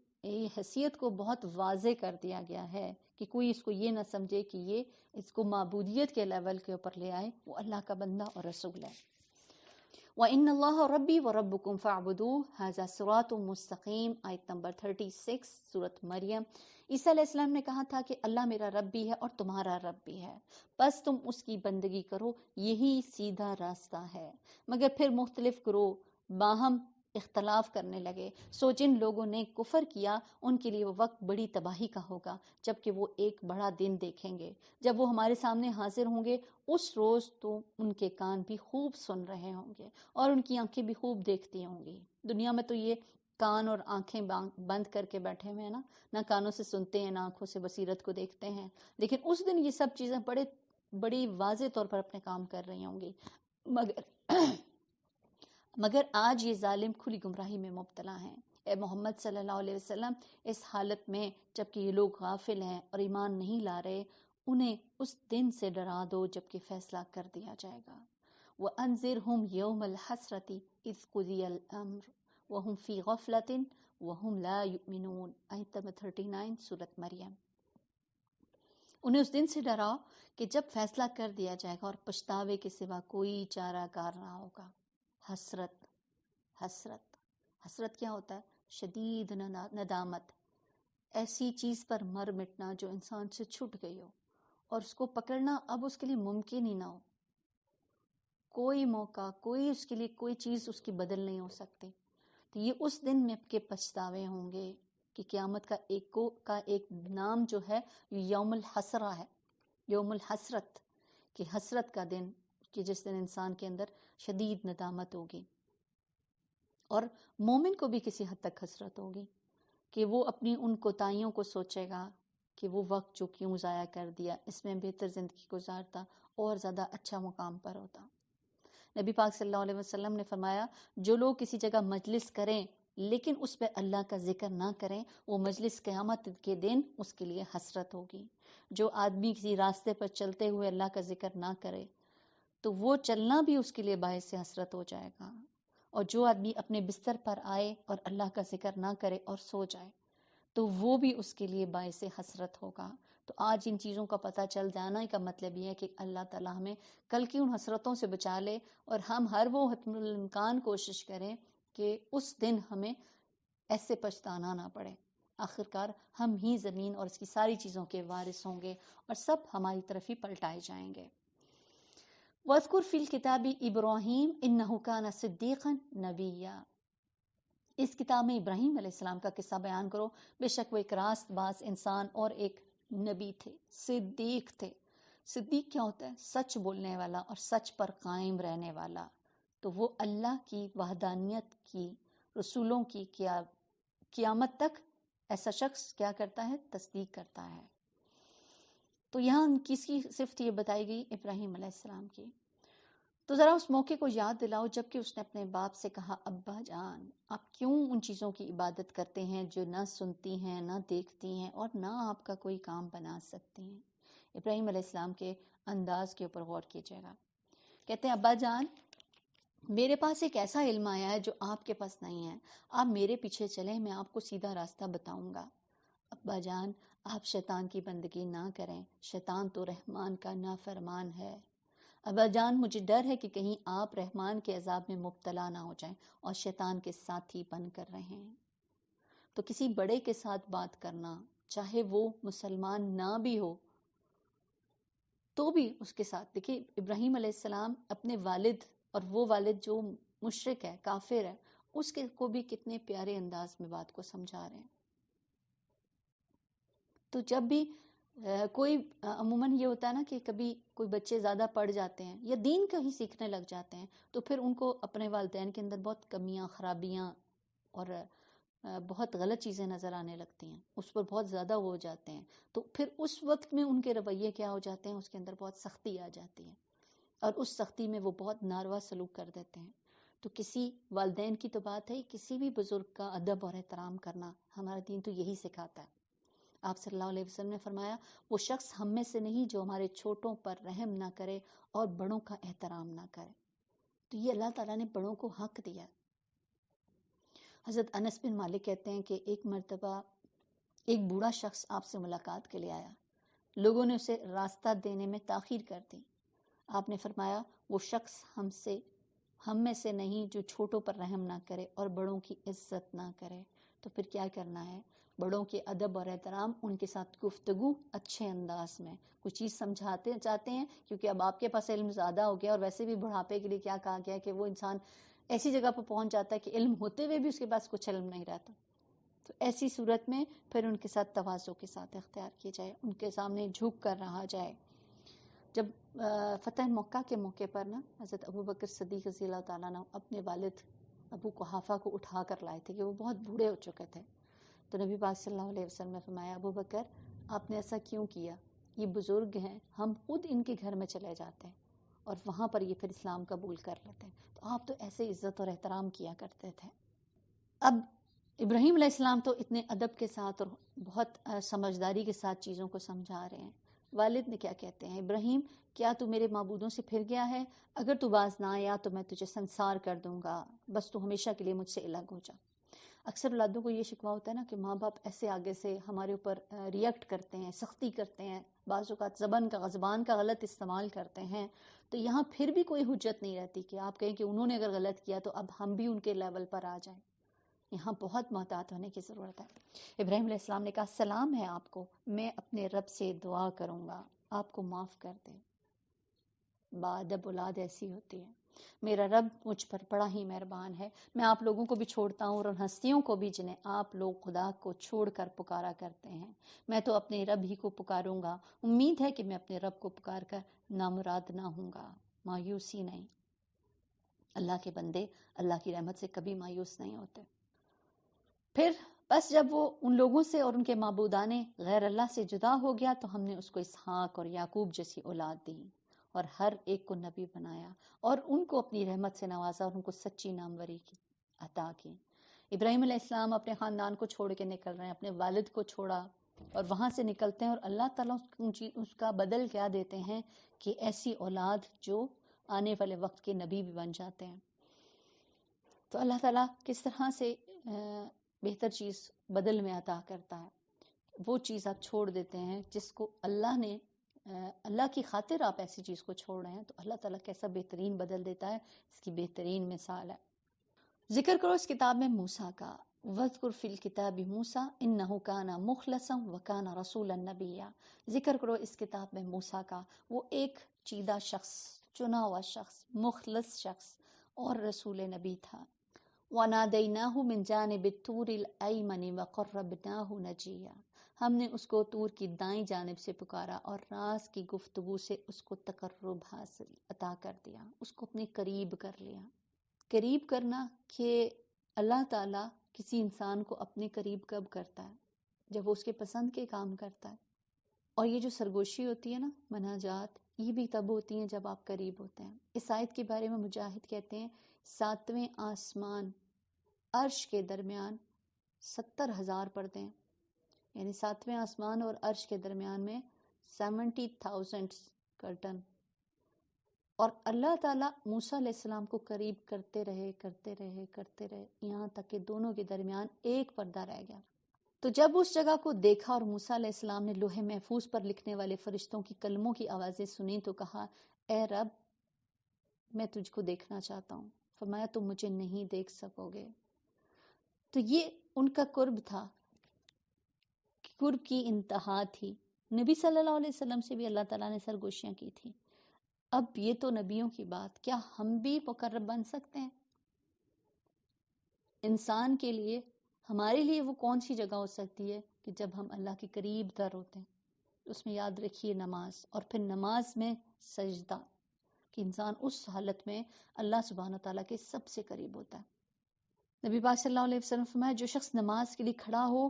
حیثیت کو بہت واضح کر دیا گیا ہے کہ کوئی اس کو یہ نہ سمجھے کہ یہ اس کو معبودیت کے لیول کے اوپر لے آئے، وہ اللہ کا بندہ اور رسول ہے۔ وَإِنَّ اللَّهَ رَبِّي وَرَبُّكُمْ فَاعْبُدُوهُ هَذَا صِرَاطٌ مُسْتَقِيمٌ، آیت نمبر 36 سورۃ مریم۔ عیسیٰ علیہ السلام نے کہا تھا کہ اللہ میرا رب بھی ہے اور تمہارا رب بھی ہے، بس تم اس کی بندگی کرو، یہی سیدھا راستہ ہے۔ مگر پھر مختلف گروہ باہم اختلاف کرنے لگے، سو جن لوگوں نے کفر کیا ان کے لیے وہ وقت بڑی تباہی کا ہوگا، جبکہ وہ ایک بڑا دن دیکھیں گے جب وہ ہمارے سامنے حاضر ہوں گے۔ اس روز تو ان کے کان بھی خوب سن رہے ہوں گے اور ان کی آنکھیں بھی خوب دیکھتی ہوں گی۔ دنیا میں تو یہ کان اور آنکھیں بند کر کے بیٹھے ہوئے ہیں نا، نہ کانوں سے سنتے ہیں نہ آنکھوں سے بصیرت کو دیکھتے ہیں، لیکن اس دن یہ سب چیزیں بڑی واضح طور پر اپنے کام کر رہی ہوں گی۔ مگر آج یہ ظالم کھلی گمراہی میں مبتلا ہیں۔ اے محمد صلی اللہ علیہ وسلم، اس حالت میں جبکہ یہ لوگ غافل ہیں اور ایمان نہیں لا رہے، انہیں اس دن سے ڈرا دو جب کہ فیصلہ کر دیا جائے گا۔ وَأَنذِرْهُمْ يَوْمَ الْحَسْرَةِ إِذْ قُضِيَ الْأَمْرُ وَهُمْ فِي غَفْلَةٍ وَهُمْ لَا يُؤْمِنُونَ، آیت نمبر 39 سورۃ مریم۔ انہیں اس دن سے ڈراؤ کہ جب فیصلہ کر دیا جائے گا اور پچھتاوے کے سوا کوئی چارہ کار نہ ہوگا۔ حسرت کیا ہوتا ہے؟ شدید ندامت، ایسی چیز پر مر مٹنا جو انسان سے چھٹ گئی ہو اور اس کو پکڑنا اب اس کے لیے ممکن ہی نہ ہو، کوئی موقع، کوئی اس کے لیے کوئی چیز اس کی بدل نہیں ہو سکتی، تو یہ اس دن میں کے پچھتاوے ہوں گے کہ قیامت کا ایک نام جو ہے یوم الحسرہ ہے، یوم الحسرت، کہ حسرت کا دن، کہ جس دن انسان کے اندر شدید ندامت ہوگی۔ اور مومن کو بھی کسی حد تک حسرت ہوگی کہ وہ اپنی ان کوتاہیوں کو سوچے گا کہ وہ وقت جو کیوں ضائع کر دیا، اس میں بہتر زندگی گزارتا اور زیادہ اچھا مقام پر ہوتا۔ نبی پاک صلی اللہ علیہ وسلم نے فرمایا، جو لوگ کسی جگہ مجلس کریں لیکن اس پہ اللہ کا ذکر نہ کریں، وہ مجلس قیامت کے دن اس کے لیے حسرت ہوگی۔ جو آدمی کسی راستے پر چلتے ہوئے اللہ کا ذکر نہ کرے تو وہ چلنا بھی اس کے لیے باعث حسرت ہو جائے گا، اور جو آدمی اپنے بستر پر آئے اور اللہ کا ذکر نہ کرے اور سو جائے تو وہ بھی اس کے لیے باعث حسرت ہوگا۔ تو آج ان چیزوں کا پتہ چل جانا کا مطلب یہ ہے کہ اللہ تعالیٰ ہمیں کل کی ان حسرتوں سے بچا لے، اور ہم ہر وہ حتم الامکان کوشش کریں کہ اس دن ہمیں ایسے پچھتانا نہ پڑے۔ آخرکار ہم ہی زمین اور اس کی ساری چیزوں کے وارث ہوں گے اور سب ہماری طرف ہی پلٹائے جائیں گے۔ وَاذْكُرْ فِي الْكِتَابِ إِبْرَاهِيمَ إِنَّهُ كَانَ صِدِّيقًا نَبِيًّا، اس کتاب میں ابراہیم علیہ السلام کا قصہ بیان کرو، بے شک وہ ایک راست باز انسان اور ایک نبی تھے، صدیق تھے۔ صدیق کیا ہوتا ہے؟ سچ بولنے والا اور سچ پر قائم رہنے والا۔ تو وہ اللہ کی وحدانیت کی، رسولوں کی قیامت تک ایسا شخص کیا کرتا ہے؟ تصدیق کرتا ہے۔ تو یہاں کس کی صفت یہ بتائی گئی؟ ابراہیم علیہ السلام کی۔ تو ذرا اس موقع کو یاد دلاؤ جب کہ اس نے اپنے باپ سے کہا، ابا جان آپ کیوں ان چیزوں کی عبادت کرتے ہیں جو نہ سنتی ہیں، نہ دیکھتی ہیں اور نہ آپ کا کوئی کام بنا سکتی ہیں؟ ابراہیم علیہ السلام کے انداز کے اوپر غور کیجیے گا۔ کہتے ہیں، ابا جان میرے پاس ایک ایسا علم آیا ہے جو آپ کے پاس نہیں ہے، آپ میرے پیچھے چلیں، میں آپ کو سیدھا راستہ بتاؤں گا۔ ابا جان آپ شیطان کی بندگی نہ کریں، شیطان تو رحمان کا نافرمان ہے۔ ابا جان مجھے ڈر ہے کہ کہیں آپ رحمان کے عذاب میں مبتلا نہ ہو جائیں اور شیطان کے ساتھی بن کر رہیں۔ تو کسی بڑے کے ساتھ بات کرنا، چاہے وہ مسلمان نہ بھی ہو تو بھی اس کے ساتھ، دیکھیے ابراہیم علیہ السلام اپنے والد، اور وہ والد جو مشرک ہے، کافر ہے، اس کے کو بھی کتنے پیارے انداز میں بات کو سمجھا رہے ہیں۔ تو جب بھی کوئی عموماً یہ ہوتا ہے نا کہ کبھی کوئی بچے زیادہ پڑھ جاتے ہیں یا دین کا ہی سیکھنے لگ جاتے ہیں تو پھر ان کو اپنے والدین کے اندر بہت کمیاں، خرابیاں اور بہت غلط چیزیں نظر آنے لگتی ہیں، اس پر بہت زیادہ وہ ہو جاتے ہیں، تو پھر اس وقت میں ان کے رویے کیا ہو جاتے ہیں، اس کے اندر بہت سختی آ جاتی ہے اور اس سختی میں وہ بہت ناروا سلوک کر دیتے ہیں۔ تو کسی والدین کی تو بات ہے، کسی بھی بزرگ کا ادب اور احترام کرنا، ہمارا دین تو یہی سکھاتا ہے۔ آپ صلی اللہ علیہ وسلم نے فرمایا، وہ شخص ہم میں سے نہیں جو ہمارے چھوٹوں پر رحم نہ کرے اور بڑوں کا احترام نہ کرے۔ تو یہ اللہ تعالیٰ نے بڑوں کو حق دیا۔ حضرت انس بن مالک کہتے ہیں کہ ایک مرتبہ ایک بوڑھا شخص آپ سے ملاقات کے لیے آیا، لوگوں نے اسے راستہ دینے میں تاخیر کر دی۔ آپ نے فرمایا، وہ شخص ہم میں سے نہیں جو چھوٹوں پر رحم نہ کرے اور بڑوں کی عزت نہ کرے۔ تو پھر کیا کرنا ہے؟ بڑوں کے ادب اور احترام، ان کے ساتھ گفتگو اچھے انداز میں، کوئی چیز سمجھاتے چاہتے ہیں کیونکہ اب آپ کے پاس علم زیادہ ہو گیا، اور ویسے بھی بڑھاپے کے لیے کیا کہا گیا کہ وہ انسان ایسی جگہ پر پہنچ جاتا ہے کہ علم ہوتے ہوئے بھی اس کے پاس کچھ علم نہیں رہتا۔ تو ایسی صورت میں پھر ان کے ساتھ تواضع کے ساتھ اختیار کیا جائے، ان کے سامنے جھک کر رہا جائے۔ جب فتح مکہ کے موقع پر نا حضرت ابو بکر صدیق رضی اللہ تعالیٰ عنہ اپنے والد ابو قحافہ کو اٹھا کر لائے تھے کہ وہ بہت بوڑھے ہو چکے تھے، تو نبی پاک صلی اللہ علیہ وسلم نے فرمایا، ابو بکر آپ نے ایسا کیوں کیا؟ یہ بزرگ ہیں، ہم خود ان کے گھر میں چلے جاتے ہیں اور وہاں پر یہ پھر اسلام قبول کر لیتے ہیں، تو آپ تو ایسے عزت اور احترام کیا کرتے تھے۔ اب ابراہیم علیہ السلام تو اتنے ادب کے ساتھ اور بہت سمجھداری کے ساتھ چیزوں کو سمجھا رہے ہیں۔ والد نے کیا کہتے ہیں، ابراہیم کیا تو میرے معبودوں سے پھر گیا ہے؟ اگر تو باز نہ آیا تو میں تجھے سنسار کر دوں گا، بس تو ہمیشہ کے لیے مجھ سے الگ ہو جا۔ اکثر اولادوں کو یہ شکوہ ہوتا ہے نا کہ ماں باپ ایسے آگے سے ہمارے اوپر ریئیکٹ کرتے ہیں، سختی کرتے ہیں، بعض اوقات زبان کا غلط استعمال کرتے ہیں، تو یہاں پھر بھی کوئی حجت نہیں رہتی کہ آپ کہیں کہ انہوں نے اگر غلط کیا تو اب ہم بھی ان کے لیول پر آ جائیں۔ یہاں بہت محتاط ہونے کی ضرورت ہے۔ ابراہیم علیہ السلام نے کہا سلام ہے آپ کو، میں اپنے رب سے دعا کروں گا آپ کو معاف کر دے۔ بادب اولاد ایسی ہوتی ہے، میرا رب مجھ پر بڑا ہی مہربان ہے، میں آپ لوگوں کو بھی چھوڑتا ہوں اور ان ہستیوں کو بھی جنہیں آپ لوگ خدا کو چھوڑ کر پکارا کرتے ہیں، میں تو اپنے رب ہی کو پکاروں گا، امید ہے کہ میں اپنے رب کو پکار کر نامراد نہ ہوں گا، مایوسی نہیں۔ اللہ کے بندے اللہ کی رحمت سے کبھی مایوس نہیں ہوتے۔ پھر بس جب وہ ان لوگوں سے اور ان کے معبودان غیر اللہ سے جدا ہو گیا تو ہم نے اس کو اسحاق اور یعقوب جیسی اولاد دی اور ہر ایک کو نبی بنایا اور ان کو اپنی رحمت سے نوازا اور ان کو سچی ناموری کی عطا کی۔ ابراہیم علیہ السلام اپنے خاندان کو چھوڑ کے نکل رہے ہیں، اپنے والد کو چھوڑا اور وہاں سے نکلتے ہیں، اور اللہ تعالیٰ اس کا بدل کیا دیتے ہیں کہ ایسی اولاد جو آنے والے وقت کے نبی بھی بن جاتے ہیں۔ تو اللہ تعالیٰ کس طرح سے بہتر چیز بدل میں عطا کرتا ہے، وہ چیز آپ چھوڑ دیتے ہیں جس کو اللہ نے اللہ کی خاطر آپ ایسی چیز کو چھوڑ رہے ہیں، تو اللہ تعالیٰ کیسا بہترین بدل دیتا ہے، اس کی بہترین مثال ہے۔ ذکر کرو اس کتاب میں موسیٰ کا، وَاذْكُرْ فِي الْكِتَابِ مُوسَىٰ إِنَّهُ كَانَ مُخْلَصًا وَكَانَ رَسُولًا نَبِيًّا۔ ذکر کرو اس کتاب میں موسیٰ کا، وہ ایک چیدہ شخص، چنا ہوا شخص، مخلص شخص اور رسول نبی تھا۔ وَنَادَيْنَاهُ مِنْ جَانِبِ الطُّورِ الْأَيْمَنِ وَقَرَّبْنَاهُ نَجِيًّا۔ ہم نے اس کو طور کی دائیں جانب سے پکارا اور راز کی گفتگو سے اس کو تقرب حاصل عطا کر دیا، اس کو اپنے قریب کر لیا۔ قریب کرنا کہ اللہ تعالیٰ کسی انسان کو اپنے قریب کب کرتا ہے؟ جب وہ اس کے پسند کے کام کرتا ہے۔ اور یہ جو سرگوشی ہوتی ہے نا، مناجات، یہ بھی تب ہوتی ہیں جب آپ قریب ہوتے ہیں۔ اس آیت کے بارے میں مجاہد کہتے ہیں 7ویں آسمان عرش کے درمیان 70,000 پردے ہیں، یعنی 7ویں آسمان اور عرش کے درمیان میں 70,000 کرٹن، اور اللہ تعالیٰ موسیٰ علیہ السلام کو قریب کرتے رہے کرتے رہے کرتے رہے یہاں تک کہ دونوں کے درمیان ایک پردہ رہ گیا۔ تو جب اس جگہ کو دیکھا اور موسیٰ علیہ السلام نے لوح محفوظ پر لکھنے والے فرشتوں کی کلموں کی آوازیں سنی تو کہا اے رب میں تجھ کو دیکھنا چاہتا ہوں۔ فرمایا تم مجھے نہیں دیکھ سکو گے۔ تو یہ ان کا قرب تھا، قرب کی انتہا تھی۔ نبی صلی اللہ علیہ وسلم سے بھی اللہ تعالیٰ نے سرگوشیاں کی تھی۔ اب یہ تو نبیوں کی بات، کیا ہم بھی مقرب بن سکتے ہیں؟ انسان کے لیے، ہمارے لیے وہ کون سی جگہ ہو سکتی ہے کہ جب ہم اللہ کے قریب تر ہوتے ہیں؟ اس میں یاد رکھیے نماز، اور پھر نماز میں سجدہ، کہ انسان اس حالت میں اللہ سبحانہ تعالیٰ کے سب سے قریب ہوتا ہے۔ نبی پاک صلی اللہ علیہ وسلم فرمایا جو شخص نماز کے لیے کھڑا ہو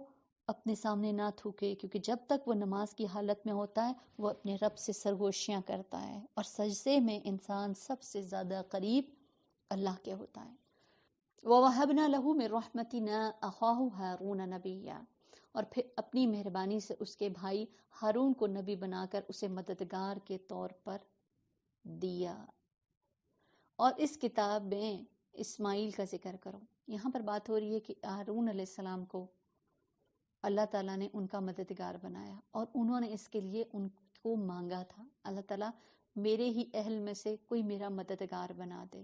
اپنے سامنے نہ تھوکے، کیونکہ جب تک وہ نماز کی حالت میں ہوتا ہے وہ اپنے رب سے سرگوشیاں کرتا ہے، اور سجدے میں انسان سب سے زیادہ قریب اللہ کے ہوتا ہے۔ وَوَهَبْنَا لَهُ مِن رَحْمَتِنَا أَخَاهُ هَارُونَ نَبِيًّا، اور پھر اپنی مہربانی سے اس کے بھائی ہارون کو نبی بنا کر اسے مددگار کے طور پر دیا۔ اور اس کتاب میں اسماعیل کا ذکر کرو۔ یہاں پر بات ہو رہی ہے کہ ہارون علیہ السلام کو اللہ تعالیٰ نے ان کا مددگار بنایا، اور انہوں نے اس کے لیے ان کو مانگا تھا، اللہ تعالیٰ میرے ہی اہل میں سے کوئی میرا مددگار بنا دے۔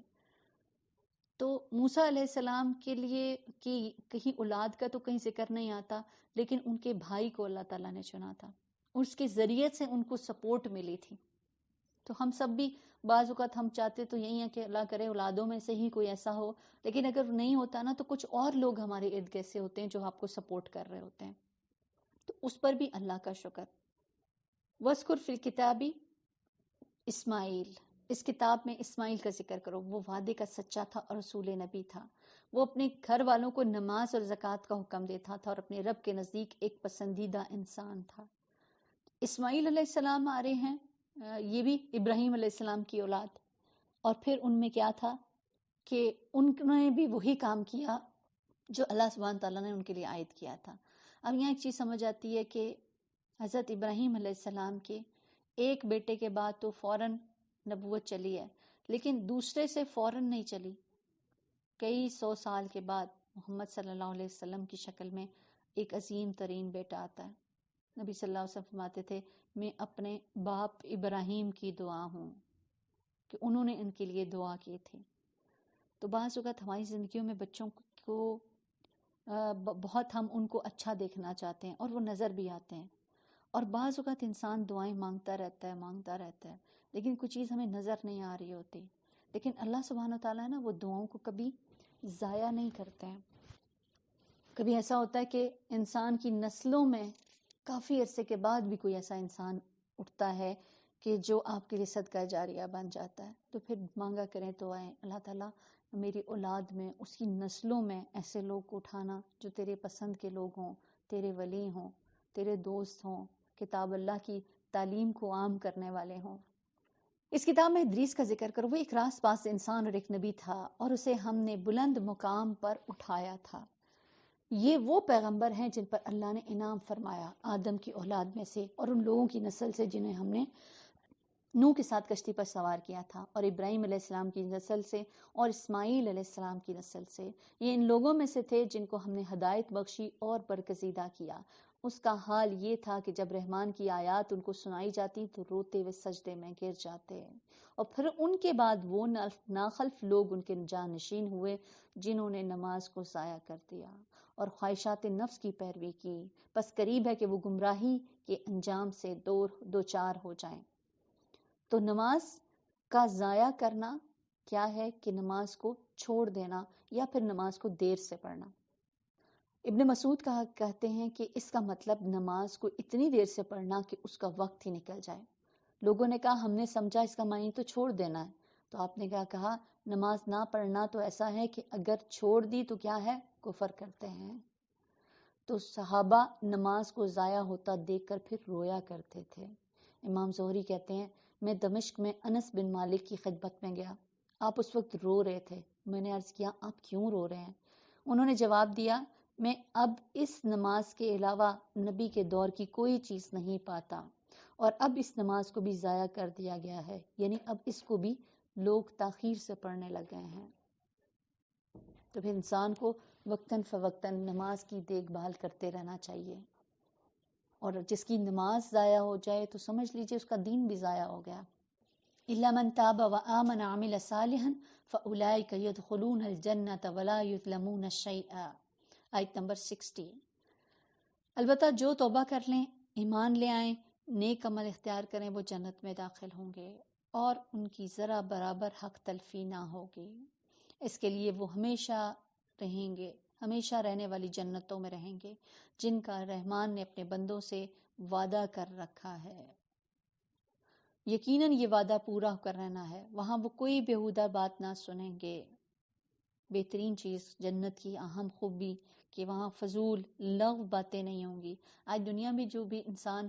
تو موسیٰ علیہ السلام کے لیے کہ کہیں اولاد کا تو کہیں ذکر نہیں آتا، لیکن ان کے بھائی کو اللہ تعالیٰ نے چنا تھا، اس کے ذریعے سے ان کو سپورٹ ملی تھی۔ تو ہم سب بھی بعض اوقات ہم چاہتے تو یہی ہے کہ اللہ کرے اولادوں میں سے ہی کوئی ایسا ہو، لیکن اگر نہیں ہوتا نا تو کچھ اور لوگ ہمارے ارد گرد سے ہوتے ہیں جو آپ کو سپورٹ کر رہے ہوتے ہیں، تو اس پر بھی اللہ کا شکر۔ وَاذْكُرْ فِي الْكِتَابِ اسماعیل، اس کتاب میں اسماعیل کا ذکر کرو، وہ وعدے کا سچا تھا اور رسول نبی تھا، وہ اپنے گھر والوں کو نماز اور زکوٰۃ کا حکم دیتا تھا اور اپنے رب کے نزدیک ایک پسندیدہ انسان تھا۔ اسماعیل علیہ السلام آ رہے ہیں، یہ بھی ابراہیم علیہ السلام کی اولاد، اور پھر ان میں کیا تھا کہ انہوں نے بھی وہی کام کیا جو اللہ سبحانہ تعالیٰ نے ان کے لیے عائد کیا تھا۔ اب یہاں ایک چیز سمجھ آتی ہے کہ حضرت ابراہیم علیہ السلام کے ایک بیٹے کے بعد تو فوراً نبوت چلی ہے، لیکن دوسرے سے فوراً نہیں چلی، کئی 100 سال کے بعد محمد صلی اللہ علیہ وسلم کی شکل میں ایک عظیم ترین بیٹا آتا ہے۔ نبی صلی اللہ علیہ وسلم فرماتے تھے میں اپنے باپ ابراہیم کی دعا ہوں، کہ انہوں نے ان کے لیے دعا کی تھی۔ تو بعض اوقات ہماری زندگیوں میں بچوں کو بہت ہم ان کو اچھا دیکھنا چاہتے ہیں اور وہ نظر بھی آتے ہیں، اور بعض اوقات انسان دعائیں مانگتا رہتا ہے لیکن کچھ چیز ہمیں نظر نہیں آ رہی ہوتی، لیکن اللہ سبحانہ تعالیٰ نا وہ دعاؤں کو کبھی ضائع نہیں کرتے ہیں۔ کبھی ایسا ہوتا ہے کہ انسان کی نسلوں میں کافی عرصے کے بعد بھی کوئی ایسا انسان اٹھتا ہے کہ جو آپ کے لیے صدقہ جاریہ بن جاتا ہے، تو پھر مانگا کریں دعائیں، اللہ تعالیٰ میری اولاد میں، اس کی نسلوں میں ایسے لوگ کو اٹھانا جو تیرے پسند کے لوگ ہوں، تیرے ولی ہوں، تیرے دوست ہوں، کتاب اللہ کی تعلیم کو عام کرنے والے ہوں۔ اس کتاب میں ادریس کا ذکر کرو، وہ ایک راست باز انسان اور ایک نبی تھا، اور اسے ہم نے بلند مقام پر اٹھایا تھا۔ یہ وہ پیغمبر ہیں جن پر اللہ نے انعام فرمایا آدم کی اولاد میں سے اور ان لوگوں کی نسل سے جنہیں ہم نے نوح کے ساتھ کشتی پر سوار کیا تھا، اور ابراہیم علیہ السلام کی نسل سے اور اسماعیل علیہ السلام کی نسل سے۔ یہ ان لوگوں میں سے تھے جن کو ہم نے ہدایت بخشی اور برگزیدہ کیا۔ اس کا حال یہ تھا کہ جب رحمان کی آیات ان کو سنائی جاتی تو روتے ہوئے سجدے میں گر جاتے، اور پھر ان کے بعد وہ ناخلف لوگ ان کے جانشین ہوئے جنہوں نے نماز کو ضائع کر دیا اور خواہشات نفس کی پیروی کی، بس قریب ہے کہ وہ گمراہی کے انجام سے دوچار ہو جائیں۔ تو نماز کا ضائع کرنا کیا ہے کہ نماز کو چھوڑ دینا یا پھر نماز کو دیر سے پڑھنا۔ ابن مسعود کہتے ہیں کہ اس کا مطلب نماز کو اتنی دیر سے پڑھنا کہ اس کا وقت ہی نکل جائے۔ لوگوں نے کہا ہم نے سمجھا اس کا معنی تو چھوڑ دینا ہے، تو آپ نے کیا کہا؟ نماز نہ پڑھنا تو ایسا ہے کہ اگر چھوڑ دی تو کیا ہے؟ کفر کرتے ہیں۔ تو صحابہ نماز کو ضائع ہوتا دیکھ کر پھر رویا کرتے تھے۔ امام زہری کہتے ہیں میں دمشق میں انس بن مالک کی خدمت میں گیا، آپ اس وقت رو رہے تھے۔ میں نے عرض کیا آپ کیوں رو رہے ہیں؟ انہوں نے جواب دیا میں اب اس نماز کے علاوہ نبی کے دور کی کوئی چیز نہیں پاتا، اور اب اس نماز کو بھی ضائع کر دیا گیا ہے، یعنی اب اس کو بھی لوگ تاخیر سے پڑھنے لگ گئے ہیں۔ تو پھر انسان کو وقتاً فوقتاً نماز کی دیکھ بھال کرتے رہنا چاہیے، اور جس کی نماز ضائع ہو جائے تو سمجھ لیجئے اس کا دین بھی ضائع ہو گیا۔ إِلَّا مَن تَابَ وَآمَنَ وَعَمِلَ صَالِحًا فَأُولَٰئِكَ يَدْخُلُونَ الْجَنَّةَ وَلَا يُظْلَمُونَ شَيْئًا، آیت نمبر 60۔ البتہ جو توبہ کر لیں، ایمان لے آئیں، نیک عمل اختیار کریں، وہ جنت میں داخل ہوں گے اور ان کی ذرا برابر حق تلفی نہ ہوگی۔ اس کے لیے وہ ہمیشہ رہیں گے، ہمیشہ رہنے والی جنتوں میں رہیں گے جن کا رحمان نے اپنے بندوں سے وعدہ کر رکھا ہے۔ یقیناً یہ وعدہ پورا کر رہنا ہے، وہاں وہ کوئی بیہودہ بات نہ سنیں گے۔ بہترین چیز جنت کی اہم خوبی کہ وہاں فضول لغو باتیں نہیں ہوں گی۔ آج دنیا میں جو بھی انسان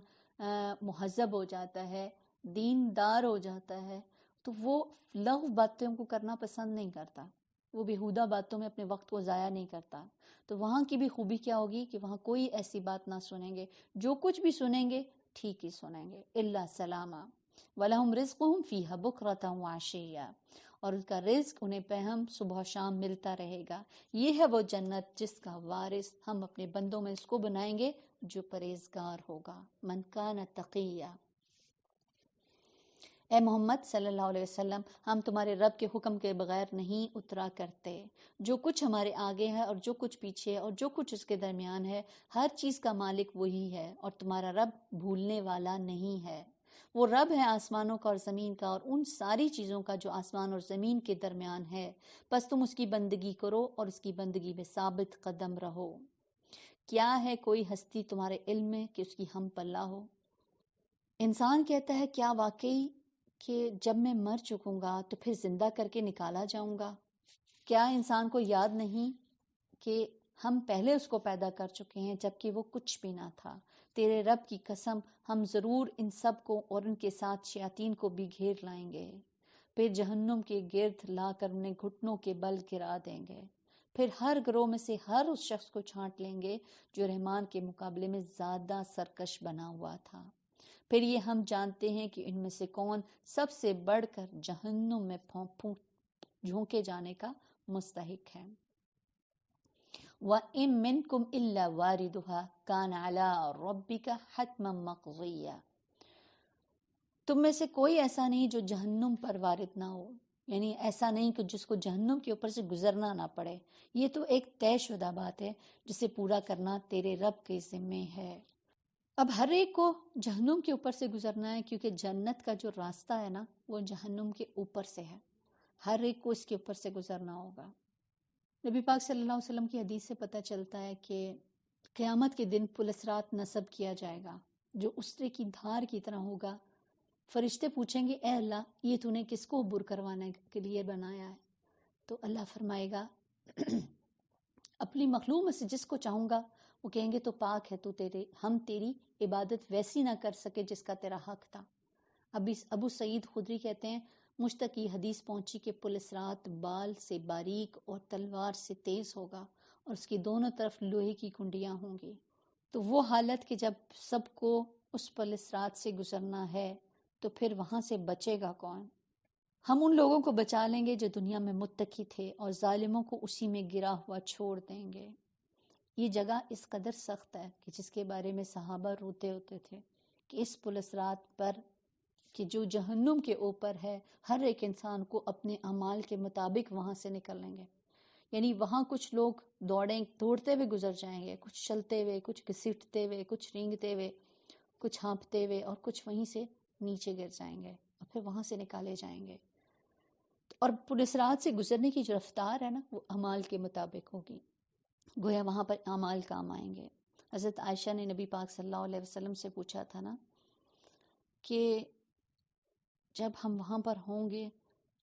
مہذب ہو جاتا ہے، دیندار ہو جاتا ہے، تو وہ لغو باتوں کو کرنا پسند نہیں کرتا، وہ بیہودہ باتوں میں اپنے وقت کو ضائع نہیں کرتا۔ تو وہاں کی بھی خوبی کیا ہوگی کہ وہاں کوئی ایسی بات نہ سنیں گے، جو کچھ بھی سنیں گے ٹھیک ہی سنیں گے، الا سلامہ وَلَهُمْ رِزْقُهُمْ فِيهَا بُكْرَةً وَعَشِيًّا، اور ان کا رزق انہیں پہم صبح و شام ملتا رہے گا۔ یہ ہے وہ جنت جس کا وارث ہم اپنے بندوں میں اس کو بنائیں گے جو پرہیزگار ہوگا، من کان تقیہ۔ اے محمد صلی اللہ علیہ وسلم، ہم تمہارے رب کے حکم کے بغیر نہیں اترا کرتے۔ جو کچھ ہمارے آگے ہے اور جو کچھ پیچھے ہے اور جو کچھ اس کے درمیان ہے، ہر چیز کا مالک وہی ہے، اور تمہارا رب بھولنے والا نہیں ہے۔ وہ رب ہے آسمانوں کا اور زمین کا اور ان ساری چیزوں کا جو آسمان اور زمین کے درمیان ہے، بس تم اس کی بندگی کرو اور اس کی بندگی میں ثابت قدم رہو۔ کیا ہے کوئی ہستی تمہارے علم میں کہ اس کی ہم پلہ ہو؟ انسان کہتا ہے کیا واقعی کہ جب میں مر چکوں گا تو پھر زندہ کر کے نکالا جاؤں گا؟ کیا انسان کو یاد نہیں کہ ہم پہلے اس کو پیدا کر چکے ہیں جبکہ وہ کچھ بھی نہ تھا؟ تیرے رب کی قسم ہم ضرور ان سب کو اور ان کے ساتھ شیاطین کو بھی گھیر لائیں گے، پھر جہنم کے گرد لا کر انہیں گھٹنوں کے بل گرا دیں گے، پھر ہر گروہ میں سے ہر اس شخص کو چھانٹ لیں گے جو رحمان کے مقابلے میں زیادہ سرکش بنا ہوا تھا۔ پھر یہ ہم جانتے ہیں کہ ان میں سے کون سب سے بڑھ کر جہنم میں جھونکے جانے کا مستحق ہے۔ وَإِن مِّنكُمْ إِلَّا وَارِدُهَا كَانَ عَلَىٰ رَبِّكَ حَتْمًا مَّقْضِيًّا، تم میں سے کوئی ایسا نہیں جو جہنم پر وارد نہ ہو، یعنی ایسا نہیں کہ جس کو جہنم کے اوپر سے گزرنا نہ پڑے، یہ تو ایک طے شدہ بات ہے جسے پورا کرنا تیرے رب کے ذمے ہے۔ اب ہر ایک کو جہنم کے اوپر سے گزرنا ہے، کیونکہ جنت کا جو راستہ ہے نا وہ جہنم کے اوپر سے ہے، ہر ایک کو اس کے اوپر سے گزرنا ہوگا۔ نبی پاک صلی اللہ علیہ وسلم کی حدیث سے پتہ چلتا ہے کہ قیامت کے دن پلسرات نصب کیا جائے گا جو اسرے کی دھار کی طرح ہوگا۔ فرشتے پوچھیں گے اے اللہ یہ تو نے کس کو عبور کروانے کے لیے بنایا ہے؟ تو اللہ فرمائے گا اپنی مخلوق میں سے جس کو چاہوں گا، وہ کہیں گے تو پاک ہے تو ہم تیری عبادت ویسی نہ کر سکے جس کا تیرا حق تھا۔ ابو سعید خدری کہتے ہیں مجھ تک یہ حدیث پہنچی کہ پلسرات بال سے باریک اور تلوار سے تیز ہوگا اور اس کی دونوں طرف لوہے کی کنڈیاں ہوں گی۔ تو وہ حالت کہ جب سب کو اس پلسرات سے گزرنا ہے تو پھر وہاں سے بچے گا کون؟ ہم ان لوگوں کو بچا لیں گے جو دنیا میں متقی تھے اور ظالموں کو اسی میں گرا ہوا چھوڑ دیں گے۔ یہ جگہ اس قدر سخت ہے کہ جس کے بارے میں صحابہ روتے ہوتے تھے کہ اس پلسرات پر کہ جو جہنم کے اوپر ہے، ہر ایک انسان کو اپنے اعمال کے مطابق وہاں سے نکلیں گے۔ یعنی وہاں کچھ لوگ دوڑتے ہوئے گزر جائیں گے، کچھ چلتے ہوئے، کچھ گھسیٹتے ہوئے، کچھ رینگتے ہوئے، کچھ ہانپتے ہوئے، اور کچھ وہیں سے نیچے گر جائیں گے اور پھر وہاں سے نکالے جائیں گے۔ اور پلسرات سے گزرنے کی جو رفتار ہے نا وہ اعمال کے مطابق ہوگی، گویا وہاں پر اعمال کام آئیں گے۔ حضرت عائشہ نے نبی پاک صلی اللہ علیہ وسلم سے پوچھا تھا نا کہ جب ہم وہاں پر ہوں گے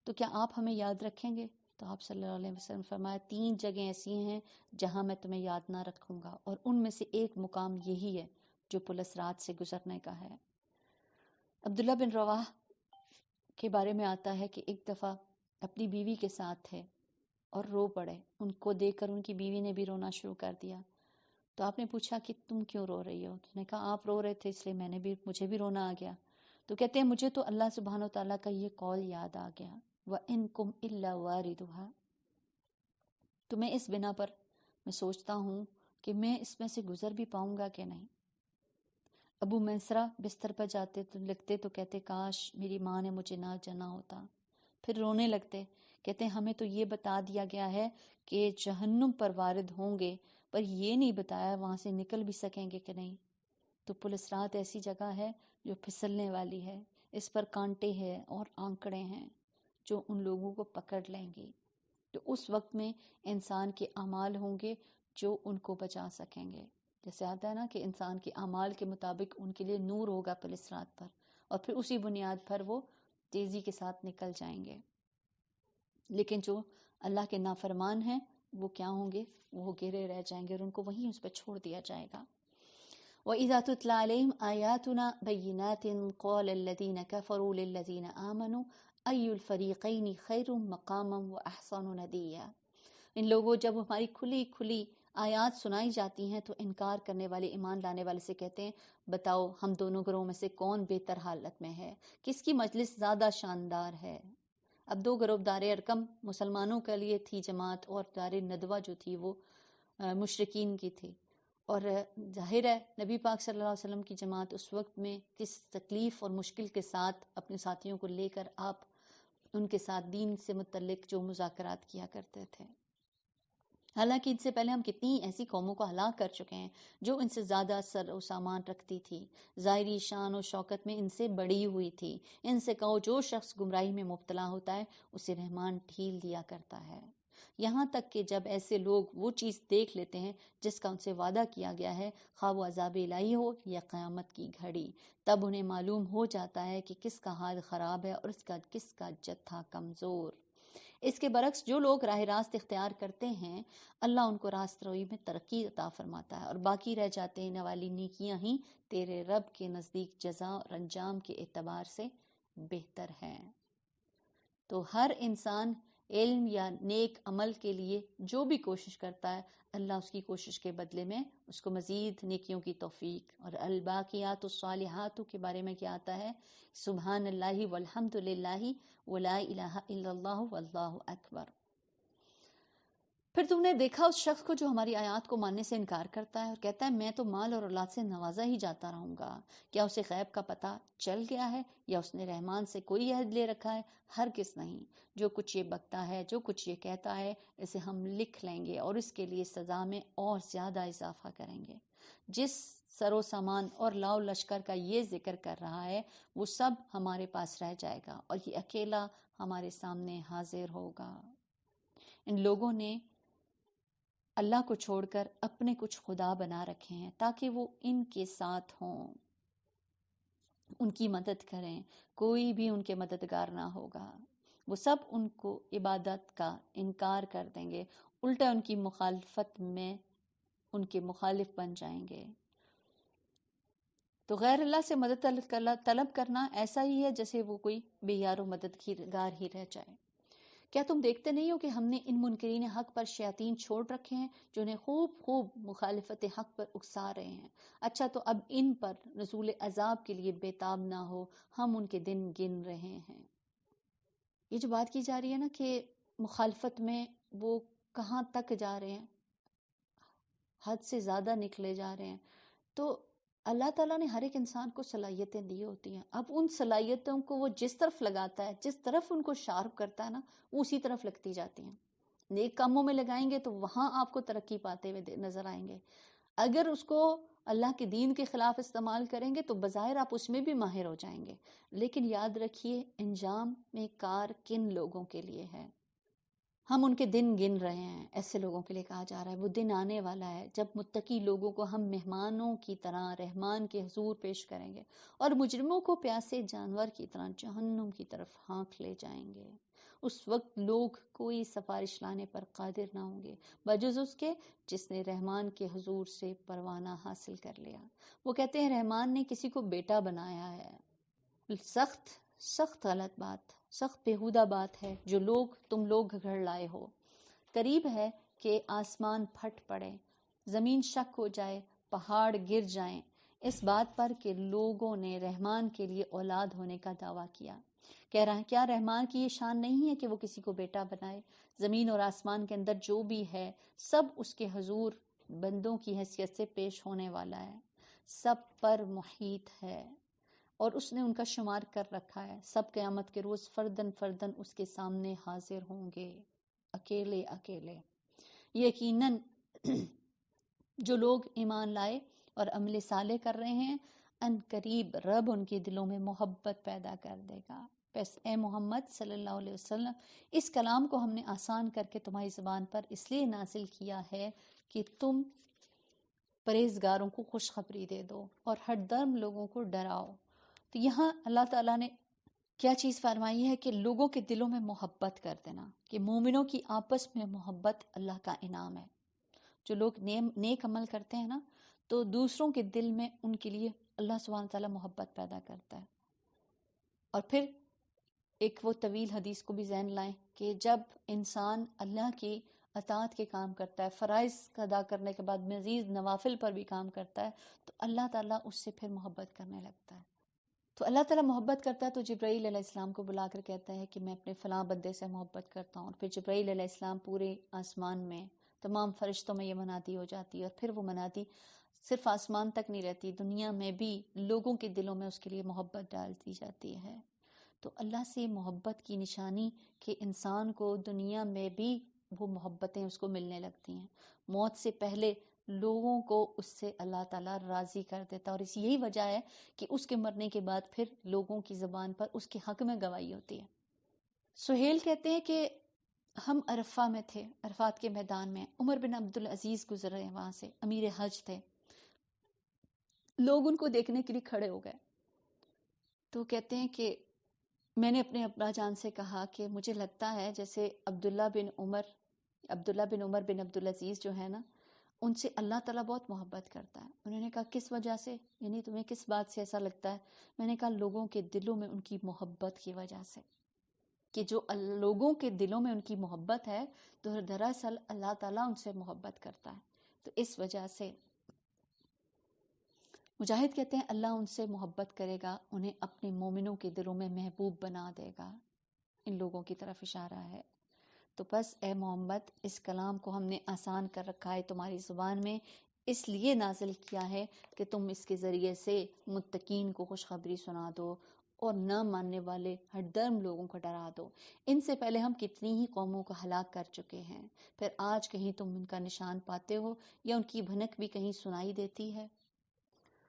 تو کیا آپ ہمیں یاد رکھیں گے؟ تو آپ صلی اللہ علیہ وسلم فرمایا 3 جگہیں ایسی ہیں جہاں میں تمہیں یاد نہ رکھوں گا، اور ان میں سے ایک مقام یہی ہے جو پلسرات سے گزرنے کا ہے۔ عبداللہ بن رواح کے بارے میں آتا ہے کہ ایک دفعہ اپنی بیوی کے ساتھ تھے اور رو پڑے، ان کو دیکھ کر ان کی بیوی نے بھی رونا شروع کر دیا۔ تو آپ نے پوچھا کہ تم کیوں رو رہی ہو؟ تو نے کہا آپ رو رہے تھے اس لیے مجھے بھی رونا آ گیا۔ تو کہتے ہیں مجھے تو اللہ سبحانہ و تعالیٰ کا یہ قول یاد آ گیا وَإِن كُمْ إِلَّا وَارِدُهَا، تو میں اس بنا پر میں سوچتا ہوں کہ میں اس میں سے گزر بھی پاؤں گا کہ نہیں۔ ابو منصرہ بستر پر جاتے تو لگتے تو کہتے کاش میری ماں نے مجھے نہ جانا ہوتا، پھر رونے لگتے، کہتے ہیں ہمیں تو یہ بتا دیا گیا ہے کہ جہنم پر وارد ہوں گے، پر یہ نہیں بتایا وہاں سے نکل بھی سکیں گے کہ نہیں۔ تو پلسرات ایسی جگہ ہے جو پھسلنے والی ہے، اس پر کانٹے ہیں اور آنکڑے ہیں جو ان لوگوں کو پکڑ لیں گی۔ تو اس وقت میں انسان کے اعمال ہوں گے جو ان کو بچا سکیں گے۔ جیسے آتا ہے نا کہ انسان کے اعمال کے مطابق ان کے لیے نور ہوگا پلسرات پر، اور پھر اسی بنیاد پر وہ تیزی کے ساتھ نکل جائیں گے۔ لیکن جو اللہ کے نافرمان ہیں وہ کیا ہوں گے؟ وہ گرے رہ جائیں گے اور ان کو وہیں اس پہ چھوڑ دیا جائے گا۔ وَإِذَا تُتْلَى عَلَيْهِمْ آيَاتُنَا بَيِّنَاتٍ قَالَ الَّذِينَ كَفَرُوا لِلَّذِينَ آمَنُوا أَيُّ الْفَرِيقَيْنِ خَيْرٌ مَقَامًا وَأَحْسَنُ نَدِيًّا۔ ان لوگوں جب ہماری کھلی کھلی آیات سنائی جاتی ہیں تو انکار کرنے والے ایمان لانے والے سے کہتے ہیں بتاؤ ہم دونوں گروہوں میں سے کون بہتر حالت میں ہے، کس کی مجلس زیادہ شاندار ہے۔ اب 2 گروہ دار ارقم مسلمانوں کے لیے تھی جماعت، اور دار ندوہ جو تھی وہ مشرکین کی تھی، اور ظاہر ہے نبی پاک صلی اللہ علیہ وسلم کی جماعت اس وقت میں کس تکلیف اور مشکل کے ساتھ اپنے ساتھیوں کو لے کر آپ ان کے ساتھ دین سے متعلق جو مذاکرات کیا کرتے تھے۔ حالانکہ ان سے پہلے ہم کتنی ایسی قوموں کو ہلاک کر چکے ہیں جو ان سے زیادہ سر و سامان رکھتی تھی، ظاہری شان و شوکت میں ان سے بڑی ہوئی تھی۔ ان سے کہو جو شخص گمراہی میں مبتلا ہوتا ہے اسے رحمان ڈھیل دیا کرتا ہے۔ یہاں تک کہ جب ایسے لوگ وہ چیز دیکھ لیتے ہیں جس کا ان سے وعدہ کیا گیا ہے، خواہ وہ عذاب الہی ہو یا قیامت کی گھڑی، تب انہیں معلوم ہو جاتا ہے کہ کس کا حال خراب ہے اور کس کا جتھا کمزور۔ اس کے برعکس جو لوگ راہ راست اختیار کرتے ہیں اللہ ان کو راست روی میں ترقی عطا فرماتا ہے، اور باقی رہ جاتے ہیں والی نیکیاں ہی تیرے رب کے نزدیک جزا اور انجام کے اعتبار سے بہتر ہیں۔ تو ہر انسان علم یا نیک عمل کے لیے جو بھی کوشش کرتا ہے اللہ اس کی کوشش کے بدلے میں اس کو مزید نیکیوں کی توفیق۔ اور الباقیات الصالحات کے بارے میں کیا آتا ہے؟ سبحان اللہ والحمد للہ ولا الہ الا اللہ واللہ اکبر۔ پھر تم نے دیکھا اس شخص کو جو ہماری آیات کو ماننے سے انکار کرتا ہے اور کہتا ہے میں تو مال اور اولاد سے نوازا ہی جاتا رہوں گا، کیا اسے غیب کا پتہ چل گیا ہے یا اس نے رحمان سے کوئی عہد لے رکھا ہے؟ ہرگز نہیں، جو کچھ یہ بکتا ہے، جو کچھ یہ کہتا ہے، اسے ہم لکھ لیں گے اور اس کے لیے سزا میں اور زیادہ اضافہ کریں گے۔ جس سر و سامان اور لاؤ لشکر کا یہ ذکر کر رہا ہے وہ سب ہمارے پاس رہ جائے گا اور یہ اکیلا ہمارے سامنے حاضر ہوگا۔ ان لوگوں نے اللہ کو چھوڑ کر اپنے کچھ خدا بنا رکھے ہیں تاکہ وہ ان کے ساتھ ہوں، ان کی مدد کریں، کوئی بھی ان کے مددگار نہ ہوگا۔ وہ سب ان کو عبادت کا انکار کر دیں گے، الٹا ان کی مخالفت میں ان کے مخالف بن جائیں گے۔ تو غیر اللہ سے مدد طلب کرنا ایسا ہی ہے جیسے وہ کوئی بے یار و مددگار ہی رہ جائے۔ کیا تم دیکھتے نہیں ہو کہ ہم نے ان منکرین حق پر شیاطین چھوڑ رکھے ہیں جو انہیں خوب مخالفت حق پر اکسا رہے ہیں؟ اچھا تو اب ان پر نزول عذاب کے لیے بےتاب نہ ہو، ہم ان کے دن گن رہے ہیں۔ یہ جو بات کی جا رہی ہے نا کہ مخالفت میں وہ کہاں تک جا رہے ہیں، حد سے زیادہ نکلے جا رہے ہیں، تو اللہ تعالیٰ نے ہر ایک انسان کو صلاحیتیں دی ہوتی ہیں۔ اب ان صلاحیتوں کو وہ جس طرف لگاتا ہے، جس طرف ان کو شارپ کرتا ہے نا، وہ اسی طرف لگتی جاتی ہیں۔ نیک کاموں میں لگائیں گے تو وہاں آپ کو ترقی پاتے ہوئے نظر آئیں گے۔ اگر اس کو اللہ کے دین کے خلاف استعمال کریں گے تو بظاہر آپ اس میں بھی ماہر ہو جائیں گے، لیکن یاد رکھیے انجام میں کار کن لوگوں کے لیے ہے؟ ہم ان کے دن گن رہے ہیں، ایسے لوگوں کے لیے کہا جا رہا ہے۔ وہ دن آنے والا ہے جب متقی لوگوں کو ہم مہمانوں کی طرح رحمان کے حضور پیش کریں گے اور مجرموں کو پیاسے جانور کی طرح جہنم کی طرف ہانک لے جائیں گے۔ اس وقت لوگ کوئی سفارش لانے پر قادر نہ ہوں گے بجز اس کے جس نے رحمان کے حضور سے پروانہ حاصل کر لیا۔ وہ کہتے ہیں رحمان نے کسی کو بیٹا بنایا ہے۔ سخت غلط بات، سخت بیہودہ بات ہے جو تم لوگ گھڑ لائے ہو۔ قریب ہے کہ آسمان پھٹ پڑے، زمین شک ہو جائے، پہاڑ گر جائیں، اس بات پر کہ لوگوں نے رحمان کے لیے اولاد ہونے کا دعویٰ کیا۔ کہہ رہا ہے کیا رحمان کی یہ شان نہیں ہے کہ وہ کسی کو بیٹا بنائے؟ زمین اور آسمان کے اندر جو بھی ہے سب اس کے حضور بندوں کی حیثیت سے پیش ہونے والا ہے، سب پر محیط ہے اور اس نے ان کا شمار کر رکھا ہے۔ سب قیامت کے روز فردن فردن اس کے سامنے حاضر ہوں گے، اکیلے اکیلے۔ یقیناً جو لوگ ایمان لائے اور عمل صالح کر رہے ہیں ان قریب رب ان کے دلوں میں محبت پیدا کر دے گا۔ بس اے محمد صلی اللہ علیہ وسلم، اس کلام کو ہم نے آسان کر کے تمہاری زبان پر اس لیے نازل کیا ہے کہ تم پرہیزگاروں کو خوشخبری دے دو اور ہٹ درم لوگوں کو ڈراؤ۔ تو یہاں اللہ تعالیٰ نے کیا چیز فرمائی ہے کہ لوگوں کے دلوں میں محبت کر دینا، کہ مومنوں کی آپس میں محبت اللہ کا انعام ہے۔ جو لوگ نیک عمل کرتے ہیں نا تو دوسروں کے دل میں ان کے لیے اللہ سبحانہ تعالیٰ محبت پیدا کرتا ہے۔ اور پھر ایک وہ طویل حدیث کو بھی ذہن لائیں کہ جب انسان اللہ کی اطاعت کے کام کرتا ہے، فرائض کا ادا کرنے کے بعد مزید نوافل پر بھی کام کرتا ہے تو اللہ تعالیٰ اس سے پھر محبت کرنے لگتا ہے۔ تو اللہ تعالیٰ محبت کرتا ہے تو جبرائیل علیہ السلام کو بلا کر کہتا ہے کہ میں اپنے فلاں بندے سے محبت کرتا ہوں، اور پھر جبرائیل علیہ السلام پورے آسمان میں تمام فرشتوں میں یہ منادی ہو جاتی ہے، اور پھر وہ منادی صرف آسمان تک نہیں رہتی، دنیا میں بھی لوگوں کے دلوں میں اس کے لیے محبت ڈال دی جاتی ہے۔ تو اللہ سے محبت کی نشانی کہ انسان کو دنیا میں بھی وہ محبتیں اس کو ملنے لگتی ہیں، موت سے پہلے لوگوں کو اس سے اللہ تعالیٰ راضی کر دیتا، اور اس یہی وجہ ہے کہ اس کے مرنے کے بعد پھر لوگوں کی زبان پر اس کے حق میں گواہی ہوتی ہے۔ سہیل کہتے ہیں کہ ہم عرفہ میں تھے، عرفات کے میدان میں، عمر بن عبدالعزیز گزر رہے ہیں وہاں سے، امیر حج تھے، لوگ ان کو دیکھنے کے لیے کھڑے ہو گئے۔ تو کہتے ہیں کہ میں نے اپنے ابا جان سے کہا کہ مجھے لگتا ہے جیسے عبداللہ بن عمر بن عبدالعزیز جو ہے نا، ان سے اللہ تعالیٰ بہت محبت کرتا ہے۔ انہوں نے کہا کس وجہ سے، یعنی تمہیں کس بات سے ایسا لگتا ہے؟ میں نے کہا لوگوں کے دلوں میں ان کی محبت کی وجہ سے، کہ جو لوگوں کے دلوں میں ان کی محبت ہے تو دراصل اللہ تعالیٰ ان سے محبت کرتا ہے۔ تو اس وجہ سے مجاہد کہتے ہیں اللہ ان سے محبت کرے گا، انہیں اپنے مومنوں کے دلوں میں محبوب بنا دے گا۔ ان لوگوں کی طرف اشارہ ہے۔ تو بس اے محمد اس کلام کو ہم نے آسان کر رکھا ہے تمہاری زبان میں، اس لیے نازل کیا ہے کہ تم اس کے ذریعے سے متقین کو خوشخبری سنا دو اور نہ ماننے والے ہر درم لوگوں کو ڈرا دو۔ ان سے پہلے ہم کتنی ہی قوموں کو ہلاک کر چکے ہیں، پھر آج کہیں تم ان کا نشان پاتے ہو یا ان کی بھنک بھی کہیں سنائی دیتی ہے؟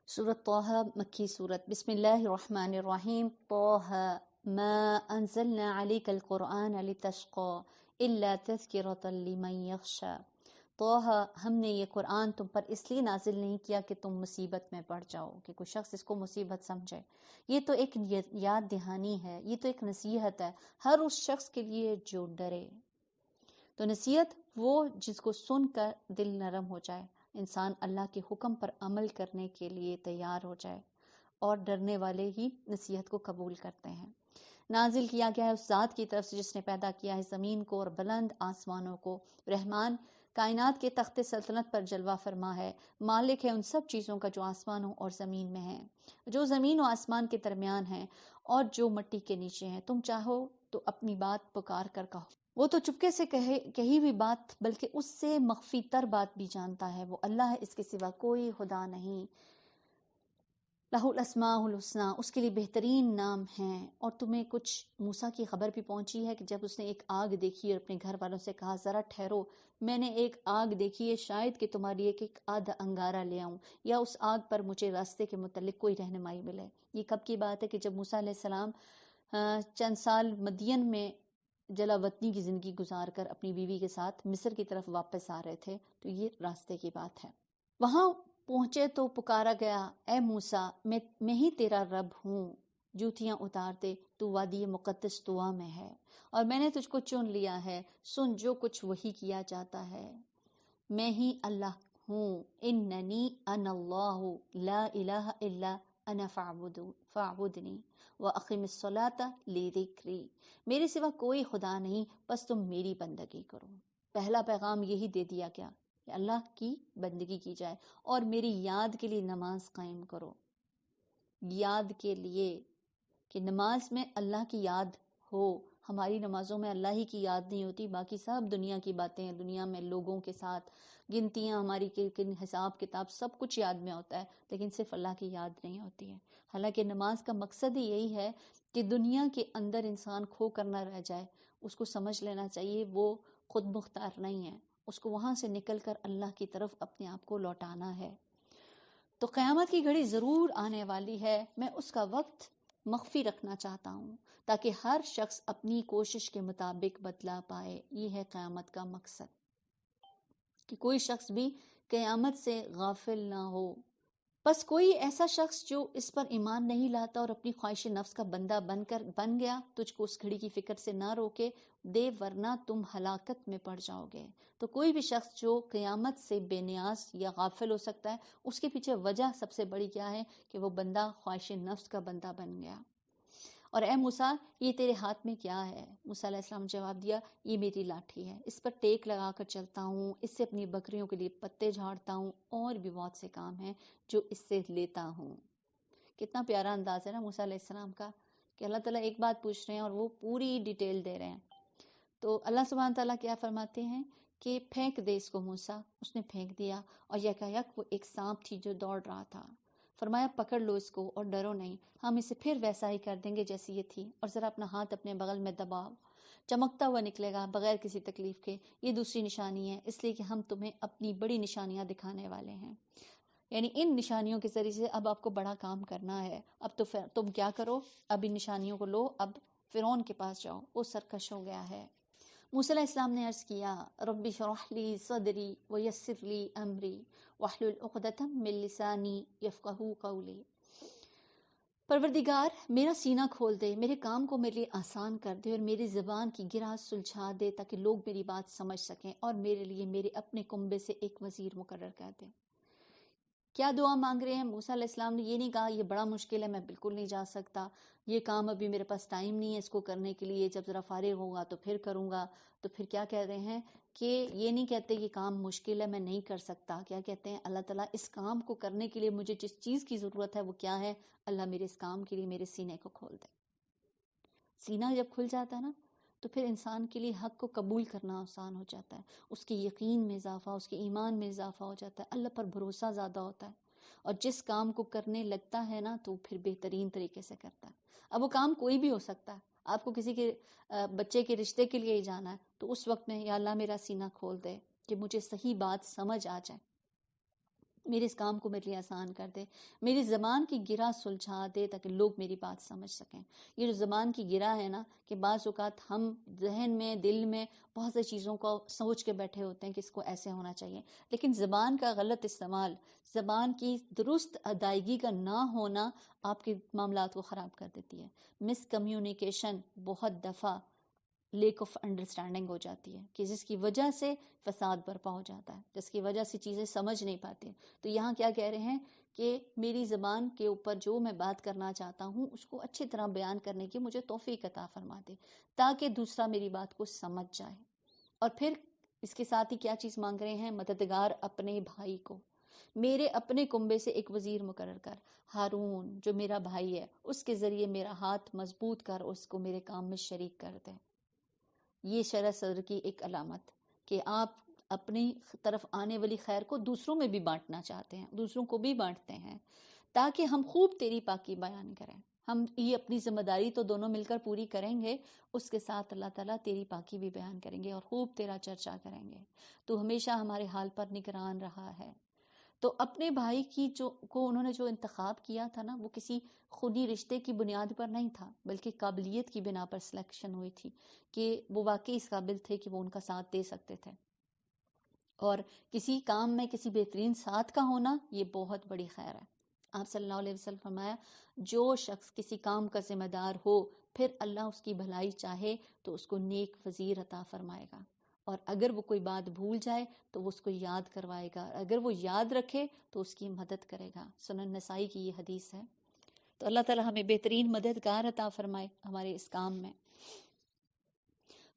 سورۃ طٰہٰ مکی سورت۔ بسم اللہ الرحمن الرحیم۔ طٰہٰ ما انزلنا علیک القرآن لتشقى الا تذکرۃ لمن یخشی۔ طٰہٰ ہم نے یہ قرآن تم پر اس لیے نازل نہیں کیا کہ تم مصیبت میں پڑ جاؤ، کہ کوئی شخص اس کو مصیبت سمجھے۔ یہ تو ایک یاد دہانی ہے، یہ تو ایک نصیحت ہے ہر اس شخص کے لیے جو ڈرے۔ تو نصیحت وہ جس کو سن کر دل نرم ہو جائے، انسان اللہ کے حکم پر عمل کرنے کے لیے تیار ہو جائے، اور ڈرنے والے ہی نصیحت کو قبول کرتے ہیں۔ نازل کیا گیا ہے اس ذات کی طرف سے جس نے پیدا کیا ہے زمین کو اور بلند آسمانوں کو۔ رحمان کائنات کے تخت سلطنت پر جلوہ فرما ہے، مالک ہے ان سب چیزوں کا جو آسمانوں اور زمین میں ہیں، جو زمین و آسمان کے درمیان ہیں اور جو مٹی کے نیچے ہیں۔ تم چاہو تو اپنی بات پکار کر کہو، وہ تو چپکے سے کہی ہوئی بات بلکہ اس سے مخفی تر بات بھی جانتا ہے۔ وہ اللہ ہے، اس کے سوا کوئی خدا نہیں۔ لہ الاسماء الحسنی، اس کے لیے بہترین نام ہیں۔ اور تمہیں کچھ موسیٰ کی خبر بھی پہنچی ہے کہ جب اس نے ایک آگ دیکھی اور اپنے گھر والوں سے کہا ذرا ٹھہرو، میں نے ایک آگ دیکھی ہے، شاید کہ تمہاری ایک آدھا انگارہ لے آؤں یا اس آگ پر مجھے راستے کے متعلق کوئی رہنمائی ملے۔ یہ کب کی بات ہے کہ جب موسیٰ علیہ السلام چند سال مدین میں جلا وطنی کی زندگی گزار کر اپنی بیوی کے ساتھ مصر کی طرف واپس آ رہے تھے، تو یہ راستے کی بات ہے۔ وہاں پہنچے تو پکارا گیا اے موسیٰ میں ہی تیرا رب ہوں، جوتیاں اتار دے، تو وادی مقدس طویٰ میں ہے اور میں نے تجھ کو چن لیا ہے، سن جو کچھ وہی کیا جاتا ہے، میں ہی اللہ ہوں، اننی انا اللہ لا الہ الا انا فاعبدنی واقم الصلاۃ لذکری۔ میرے سوا کوئی خدا نہیں، بس تم میری بندگی کرو۔ پہلا پیغام یہی دے دیا گیا کہ اللہ کی بندگی کی جائے اور میری یاد کے لیے نماز قائم کرو۔ یاد کے لیے کہ نماز میں اللہ کی یاد ہو۔ ہماری نمازوں میں اللہ ہی کی یاد نہیں ہوتی، باقی سب دنیا کی باتیں ہیں، دنیا میں لوگوں کے ساتھ گنتیاں، ہماری حساب کتاب سب کچھ یاد میں ہوتا ہے، لیکن صرف اللہ کی یاد نہیں ہوتی ہے۔ حالانکہ نماز کا مقصد ہی یہی ہے کہ دنیا کے اندر انسان کھو کر نہ رہ جائے۔ اس کو سمجھ لینا چاہیے وہ خود مختار نہیں ہے، اس کو وہاں سے نکل کر اللہ کی طرف اپنے آپ کو لوٹانا ہے۔ تو قیامت کی گھڑی ضرور آنے والی ہے، میں اس کا وقت مخفی رکھنا چاہتا ہوں تاکہ ہر شخص اپنی کوشش کے مطابق بدلہ پائے۔ یہ ہے قیامت کا مقصد، کہ کوئی شخص بھی قیامت سے غافل نہ ہو۔ بس کوئی ایسا شخص جو اس پر ایمان نہیں لاتا اور اپنی خواہش نفس کا بندہ بن گیا، تجھ کو اس گھڑی کی فکر سے نہ روکے دے، ورنہ تم ہلاکت میں پڑ جاؤ گے۔ تو کوئی بھی شخص جو قیامت سے بے نیاز یا غافل ہو سکتا ہے، اس کے پیچھے وجہ سب سے بڑی کیا ہے کہ وہ بندہ خواہش نفس کا بندہ بن گیا۔ اور اے موسیٰ یہ تیرے ہاتھ میں کیا ہے؟ موسیٰ علیہ السلام نے جواب دیا یہ میری لاٹھی ہے، اس پر ٹیک لگا کر چلتا ہوں، اس سے اپنی بکریوں کے لیے پتے جھاڑتا ہوں، اور بھی بہت سے کام ہیں جو اس سے لیتا ہوں۔ کتنا پیارا انداز ہے نا موسیٰ علیہ السلام کا، کہ اللہ تعالیٰ ایک بات پوچھ رہے ہیں اور وہ پوری ڈیٹیل دے رہے ہیں۔ تو اللہ سبحانہ تعالیٰ کیا فرماتے ہیں کہ پھینک دے اس کو موسیٰ۔ اس نے پھینک دیا اور یکایک وہ ایک سانپ تھی جو دوڑ رہا تھا۔ فرمایا پکڑ لو اس کو اور ڈرو نہیں، ہم اسے پھر ویسا ہی کر دیں گے جیسی یہ تھی، اور ذرا اپنا ہاتھ اپنے بغل میں دباؤ، چمکتا ہوا نکلے گا بغیر کسی تکلیف کے۔ یہ دوسری نشانی ہے، اس لیے کہ ہم تمہیں اپنی بڑی نشانیاں دکھانے والے ہیں۔ یعنی ان نشانیوں کے ذریعے سے اب آپ کو بڑا کام کرنا ہے۔ اب تو تم کیا کرو، اب ان نشانیوں کو لو، اب فرعون کے پاس جاؤ، وہ سرکش ہو گیا ہے۔ موسیٰ علیہ السلام نے عرض کیا رب اشرح لی صدری ویسر لی امری واحلل عقدۃ من لسانی یفقہوا قولی۔ پروردگار میرا سینہ کھول دے، میرے کام کو میرے لیے آسان کر دے، اور میری زبان کی گرہ سلجھا دے تاکہ لوگ میری بات سمجھ سکیں، اور میرے لیے میرے اپنے کنبے سے ایک وزیر مقرر کر دے۔ کیا دعا مانگ رہے ہیں موسیٰ علیہ السلام نے؟ یہ نہیں کہا یہ بڑا مشکل ہے، میں بالکل نہیں جا سکتا، یہ کام ابھی میرے پاس ٹائم نہیں ہے اس کو کرنے کے لیے، جب ذرا فارغ ہوگا تو پھر کروں گا۔ تو پھر کیا کہہ رہے ہیں کہ یہ نہیں کہتے یہ کام مشکل ہے میں نہیں کر سکتا، کیا کہتے ہیں اللہ تعالیٰ اس کام کو کرنے کے لیے مجھے جس چیز کی ضرورت ہے وہ کیا ہے، اللہ میرے اس کام کے لیے میرے سینے کو کھول دے۔ سینہ جب کھل جاتا ہے نا تو پھر انسان کے لیے حق کو قبول کرنا آسان ہو جاتا ہے، اس کے یقین میں اضافہ، اس کے ایمان میں اضافہ ہو جاتا ہے، اللہ پر بھروسہ زیادہ ہوتا ہے، اور جس کام کو کرنے لگتا ہے نا تو پھر بہترین طریقے سے کرتا ہے۔ اب وہ کام کوئی بھی ہو سکتا ہے، آپ کو کسی کے بچے کے رشتے کے لیے ہی جانا ہے تو اس وقت میں یا اللہ میرا سینہ کھول دے کہ مجھے صحیح بات سمجھ آ جائے، میرے اس کام کو میرے لیے آسان کر دے، میری زبان کی گرہ سلجھا دے تاکہ لوگ میری بات سمجھ سکیں۔ یہ جو زبان کی گرہ ہے نا، کہ بعض اوقات ہم ذہن میں دل میں بہت سی چیزوں کو سوچ کے بیٹھے ہوتے ہیں کہ اس کو ایسے ہونا چاہیے، لیکن زبان کا غلط استعمال، زبان کی درست ادائیگی کا نہ ہونا آپ کے معاملات کو خراب کر دیتی ہے۔ مس کمیونیکیشن بہت دفعہ لیک آف انڈرسٹینڈنگ ہو جاتی ہے کہ جس کی وجہ سے فساد برپا ہو جاتا ہے، جس کی وجہ سے چیزیں سمجھ نہیں پاتے۔ تو یہاں کیا کہہ رہے ہیں کہ میری زبان کے اوپر جو میں بات کرنا چاہتا ہوں اس کو اچھی طرح بیان کرنے کی مجھے توفیق عطا فرما دے تاکہ دوسرا میری بات کو سمجھ جائے۔ اور پھر اس کے ساتھ ہی کیا چیز مانگ رہے ہیں؟ مددگار اپنے بھائی کو، میرے اپنے کنبے سے ایک وزیر مقرر کر، ہارون جو میرا بھائی ہے اس کے ذریعے میرا ہاتھ مضبوط کر، اس کو میرے کام میں شریک کر دے۔ یہ شرح صدر کی ایک علامت کہ آپ اپنی طرف آنے والی خیر کو دوسروں میں بھی بانٹنا چاہتے ہیں، دوسروں کو بھی بانٹتے ہیں تاکہ ہم خوب تیری پاکی بیان کریں۔ ہم یہ اپنی ذمہ داری تو دونوں مل کر پوری کریں گے، اس کے ساتھ اللہ تعالیٰ تیری پاکی بھی بیان کریں گے اور خوب تیرا چرچا کریں گے۔ تو ہمیشہ ہمارے حال پر نگران رہا ہے۔ تو اپنے بھائی کی کو انہوں نے جو انتخاب کیا تھا نا، وہ کسی خونی رشتے کی بنیاد پر نہیں تھا بلکہ قابلیت کی بنا پر سلیکشن ہوئی تھی کہ وہ واقعی اس قابل تھے کہ وہ ان کا ساتھ دے سکتے تھے۔ اور کسی کام میں کسی بہترین ساتھ کا ہونا یہ بہت بڑی خیر ہے۔ آپ صلی اللہ علیہ وسلم فرمایا جو شخص کسی کام کا ذمہ دار ہو پھر اللہ اس کی بھلائی چاہے تو اس کو نیک وزیر عطا فرمائے گا، اور اگر وہ کوئی بات بھول جائے تو وہ اس کو یاد کروائے گا، اگر وہ یاد رکھے تو اس کی مدد کرے گا۔ سنن نسائی کی یہ حدیث ہے۔ تو اللہ تعالیٰ ہمیں بہترین مددگار عطا فرمائے ہمارے اس کام میں۔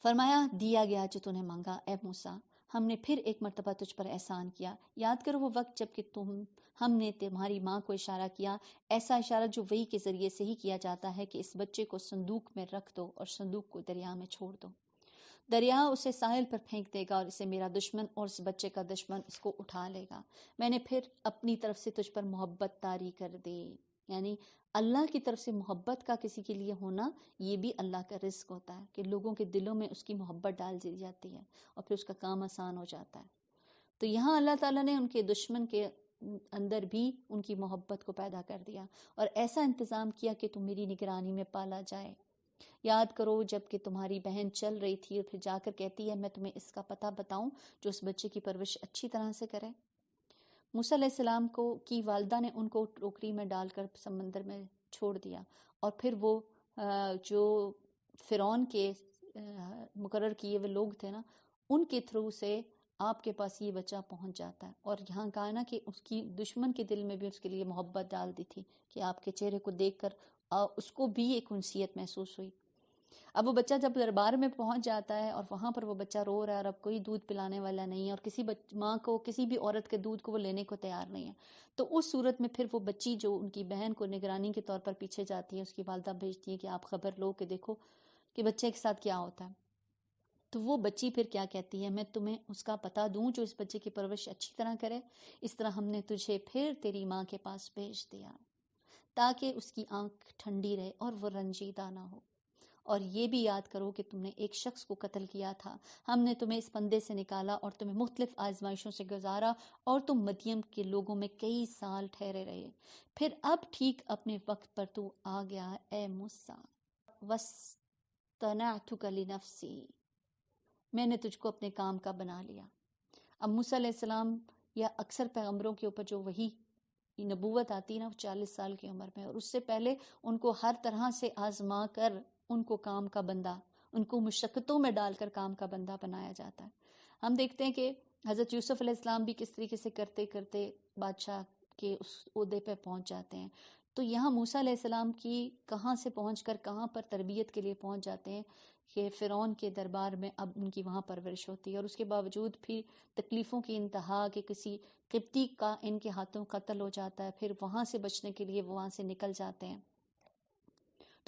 فرمایا دیا گیا جو تو نے مانگا اے موسیٰ، ہم نے پھر ایک مرتبہ تجھ پر احسان کیا، یاد کرو وہ وقت جب کہ ہم نے تمہاری ماں کو اشارہ کیا، ایسا اشارہ جو وحی کے ذریعے سے ہی کیا جاتا ہے کہ اس بچے کو صندوق میں رکھ دو اور صندوق کو دریا میں چھوڑ دو، دریا اسے ساحل پر پھینک دے گا اور اسے میرا دشمن اور اس بچے کا دشمن اس کو اٹھا لے گا۔ میں نے پھر اپنی طرف سے تجھ پر محبت طاری کر دی، یعنی اللہ کی طرف سے محبت کا کسی کے لیے ہونا یہ بھی اللہ کا رزق ہوتا ہے کہ لوگوں کے دلوں میں اس کی محبت ڈال دی جاتی ہے اور پھر اس کا کام آسان ہو جاتا ہے۔ تو یہاں اللہ تعالیٰ نے ان کے دشمن کے اندر بھی ان کی محبت کو پیدا کر دیا اور ایسا انتظام کیا کہ تم میری نگرانی میں پالا جائے۔ یاد کرو جب کہ تمہاری بہن چل رہی تھی اور پھر جا کر کہتی ہے میں تمہیں اس کا پتہ بتاؤں جو اس بچے کی پرورش اچھی طرح سے کرے۔ موسیٰ علیہ السلام کی والدہ نے ان کو ٹوکری میں ڈال کر سمندر میں چھوڑ دیا، اور پھر وہ جو فرعون کے مقرر کیے ہوئے لوگ تھے نا، ان کے تھرو سے آپ کے پاس یہ بچہ پہنچ جاتا ہے۔ اور یہاں کہا نا کہ اس کی دشمن کے دل میں بھی اس کے لیے محبت ڈال دی تھی کہ آپ کے چہرے کو دیکھ کر اس کو بھی ایک انسیت محسوس ہوئی۔ اب وہ بچہ جب دربار میں پہنچ جاتا ہے اور وہاں پر وہ بچہ رو رہا ہے اور اب کوئی دودھ پلانے والا نہیں ہے اور کسی ماں کو کسی بھی عورت کے دودھ کو وہ لینے کو تیار نہیں ہے، تو اس صورت میں پھر وہ بچی جو ان کی بہن کو نگرانی کے طور پر پیچھے جاتی ہے، اس کی والدہ بھیجتی ہے کہ آپ خبر لو کہ دیکھو کہ بچے کے ساتھ کیا ہوتا ہے۔ تو وہ بچی پھر کیا کہتی ہے، میں تمہیں اس کا پتہ دوں جو اس بچے کی پرورش اچھی طرح کرے، اس طرح ہم نے تجھے پھر تیری ماں کے پاس بھیج دیا تاکہ اس کی آنکھ ٹھنڈی رہے اور وہ رنجیدہ نہ ہو۔ اور یہ بھی یاد کرو کہ تم نے ایک شخص کو قتل کیا تھا، ہم نے تمہیں اس پندے سے نکالا اور تمہیں مختلف آزمائشوں سے گزارا اور تم مدین کے لوگوں میں کئی سال ٹھہرے رہے، پھر اب ٹھیک اپنے وقت پر تو آ گیا اے موسیٰ، وَاصْطَنَعْتُكَ لِنَفْسِي، میں نے تجھ کو اپنے کام کا بنا لیا۔ اب موسیٰ علیہ السلام یا اکثر پیغمبروں کے اوپر جو وحی نبوت آتی ہے نا، وہ 40 سال کی عمر میں، اور اس سے پہلے ان کو ہر طرح سے آزما کر ان کو کام کا بندہ، ان کو مشقتوں میں ڈال کر کام کا بندہ بنایا جاتا ہے۔ ہم دیکھتے ہیں کہ حضرت یوسف علیہ السلام بھی کس طریقے سے کرتے کرتے بادشاہ کے اس عہدے پہ پہنچ جاتے ہیں۔ تو یہاں موسیٰ علیہ السلام کی کہاں سے پہنچ کر کہاں پر تربیت کے لیے پہنچ جاتے ہیں کہ فرعون کے دربار میں اب ان کی وہاں پرورش ہوتی ہے، اور اس کے باوجود پھر تکلیفوں کی انتہا کہ کسی قبطی کا ان کے ہاتھوں قتل ہو جاتا ہے، پھر وہاں سے بچنے کے لیے وہ وہاں سے نکل جاتے ہیں۔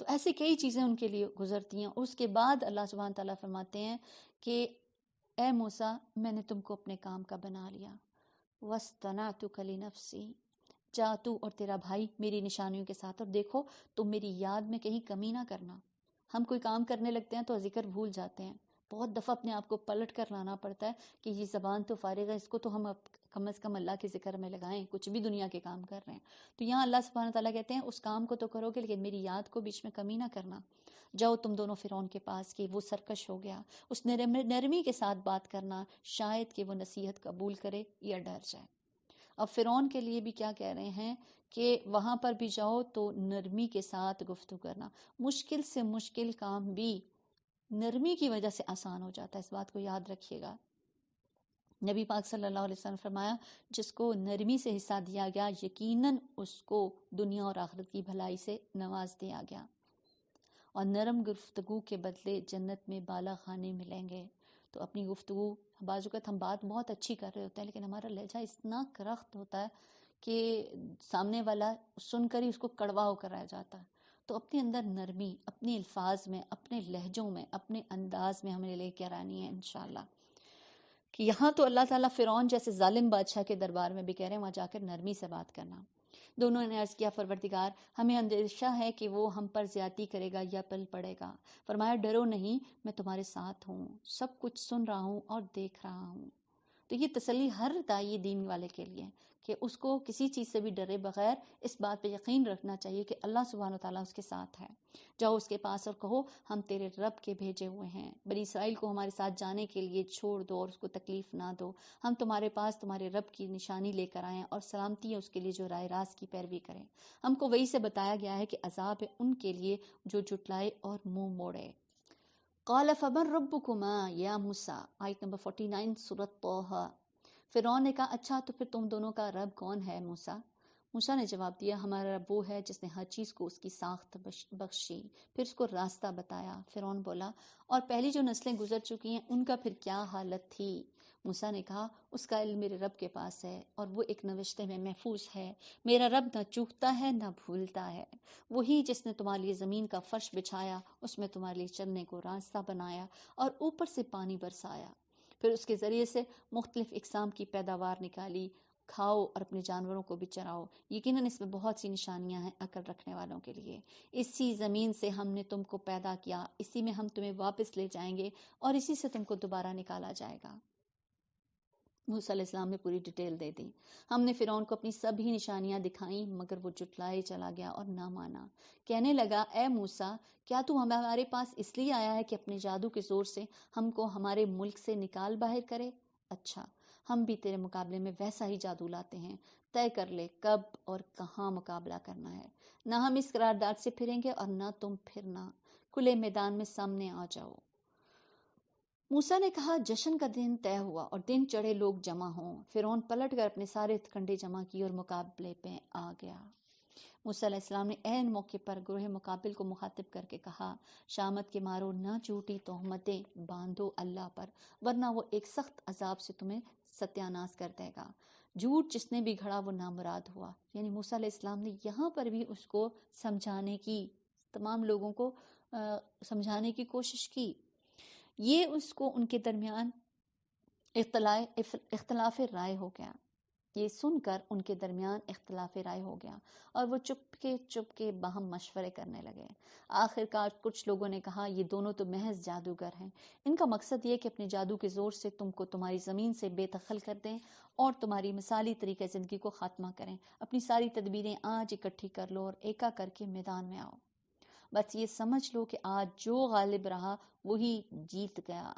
تو ایسے کئی چیزیں ان کے لیے گزرتی ہیں. اس کے بعد اللہ سبحانہ تعالیٰ فرماتے ہیں کہ اے موسیٰ میں نے تم کو اپنے کام کا بنا لیا. وَاسْتَنَعْتُكَ لِنَفْسِي، جا تو اور تیرا بھائی میری نشانیوں کے ساتھ، اور دیکھو تم میری یاد میں کہیں کمی نہ کرنا. ہم کوئی کام کرنے لگتے ہیں تو ذکر بھول جاتے ہیں. بہت دفعہ اپنے آپ کو پلٹ کر لانا پڑتا ہے کہ یہ زبان تو فارغ ہے، اس کو تو ہم کم از کم اللہ کے ذکر میں لگائیں، کچھ بھی دنیا کے کام کر رہے ہیں. تو یہاں اللہ سبحانہ تعالیٰ کہتے ہیں اس کام کو تو کرو گے لیکن میری یاد کو بیچ میں کمی نہ کرنا. جاؤ تم دونوں فرعون کے پاس، کہ وہ سرکش ہو گیا، اس نرمی کے ساتھ بات کرنا، شاید کہ وہ نصیحت قبول کرے یا ڈر جائے. اب فرعون کے لیے بھی کیا کہہ رہے ہیں کہ وہاں پر بھی جاؤ تو نرمی کے ساتھ گفتگو کرنا. مشکل سے مشکل کام بھی نرمی کی وجہ سے آسان ہو جاتا ہے، اس بات کو یاد رکھیے گا. نبی پاک صلی اللہ علیہ وسلم فرمایا جس کو نرمی سے حصہ دیا گیا یقیناً اس کو دنیا اور آخرت کی بھلائی سے نواز دیا گیا. اور نرم گفتگو کے بدلے جنت میں بالا خانے ملیں گے. تو اپنی گفتگو، بعض اوقات ہم بات بہت اچھی کر رہے ہوتے ہیں لیکن ہمارا لہجہ اتنا کرخت ہوتا ہے کہ سامنے والا سن کر ہی اس کو کڑوا ہو کر رہ جاتا ہے. تو اپنے اندر نرمی اپنے الفاظ میں، اپنے لہجوں میں، اپنے انداز میں ہمیں لے کر آنی ہے انشاءاللہ. کہ یہاں تو اللہ تعالیٰ فرعون جیسے ظالم بادشاہ کے دربار میں بھی کہہ رہے ہیں وہاں جا کر نرمی سے بات کرنا. دونوں نے عرض کیا پروردگار ہمیں اندیشہ ہے کہ وہ ہم پر زیادتی کرے گا یا پل پڑے گا. فرمایا ڈرو نہیں، میں تمہارے ساتھ ہوں، سب کچھ سن رہا ہوں اور دیکھ رہا ہوں. تو یہ تسلی ہر داعی دین والے کے لیے کہ اس کو کسی چیز سے بھی ڈرے بغیر اس بات پہ یقین رکھنا چاہیے کہ اللہ سبحانہ و تعالیٰ اس کے ساتھ ہے. جاؤ اس کے پاس اور کہو ہم تیرے رب کے بھیجے ہوئے ہیں، بنی اسرائیل کو ہمارے ساتھ جانے کے لیے چھوڑ دو اور اس کو تکلیف نہ دو. ہم تمہارے پاس تمہارے رب کی نشانی لے کر آئیں اور سلامتی ہے اس کے لیے جو رائے راست کی پیروی کریں. ہم کو وہی سے بتایا گیا ہے کہ عذاب ہے ان کے لیے جو جھٹلائے اور منہ موڑے. قال فمن ربکما یا موسیٰ، آیت نمبر 49 سورۃ طٰہٰ. فرعون نے کہا اچھا تو پھر تم دونوں کا رب کون ہے موسیٰ؟ موسیٰ نے جواب دیا ہمارا رب وہ ہے جس نے ہر چیز کو اس کی ساخت بخشی، پھر اس کو راستہ بتایا. فرعون بولا اور پہلی جو نسلیں گزر چکی ہیں ان کا پھر کیا حالت تھی؟ موسیٰ نے کہا اس کا علم میرے رب کے پاس ہے اور وہ ایک نوشتے میں محفوظ ہے. میرا رب نہ چوکتا ہے نہ بھولتا ہے. وہی جس نے تمہارے لیے زمین کا فرش بچھایا، اس میں تمہارے لیے چلنے کو راستہ بنایا اور اوپر سے پانی برسایا، پھر اس کے ذریعے سے مختلف اقسام کی پیداوار نکالی. کھاؤ اور اپنے جانوروں کو بھی چراؤ، یقیناً اس میں بہت سی نشانیاں ہیں عقل رکھنے والوں کے لیے. اسی زمین سے ہم نے تم کو پیدا کیا، اسی میں ہم تمہیں واپس لے جائیں گے اور اسی سے تم کو دوبارہ نکالا جائے گا. موسیٰ علیہ السلام نے پوری ڈیٹیل دے دی. ہم نے فرعون کو اپنی سبھی نشانیاں دکھائیں مگر وہ جھٹلائے چلا گیا اور نہ مانا. کہنے لگا اے موسیٰ کیا تو ہمارے پاس اس لیے آیا ہے کہ اپنے جادو کے زور سے ہم کو ہمارے ملک سے نکال باہر کرے؟ اچھا ہم بھی تیرے مقابلے میں ویسا ہی جادو لاتے ہیں، طے کر لے کب اور کہاں مقابلہ کرنا ہے. نہ ہم اس قرارداد سے پھریں گے اور نہ تم پھرنا. کھلے میدان میں سامنے آ جاؤ. موسیٰ نے کہا جشن کا دن طے ہوا اور دن چڑھے لوگ جمع ہوں. فرعون پلٹ کر اپنے سارے کنڈے جمع کیے اور مقابلے پہ آ گیا. موسیٰ علیہ السلام نے عین موقع پر گروہ مقابل کو مخاطب کر کے کہا شامت کے مارو نہ جھوٹی تہمتیں باندھو اللہ پر، ورنہ وہ ایک سخت عذاب سے تمہیں ستیاناش کر دے گا. جھوٹ جس نے بھی گھڑا وہ نامراد ہوا. یعنی موسیٰ علیہ السلام نے یہاں پر بھی اس کو سمجھانے کی، تمام لوگوں کو سمجھانے کی کوشش کی. یہ اس کو ان کے درمیان اختلاف رائے ہو گیا. یہ سن کر ان کے درمیان اختلاف رائے ہو گیا اور وہ چپ کے باہم مشورے کرنے لگے. آخر کار کچھ لوگوں نے کہا یہ دونوں تو محض جادوگر ہیں، ان کا مقصد یہ کہ اپنے جادو کے زور سے تم کو تمہاری زمین سے بے دخل کر دیں اور تمہاری مثالی طریقے زندگی کو خاتمہ کریں. اپنی ساری تدبیریں آج اکٹھی کر لو اور ایکا کر کے میدان میں آؤ. بس یہ سمجھ لو کہ آج جو غالب رہا وہی جیت گیا.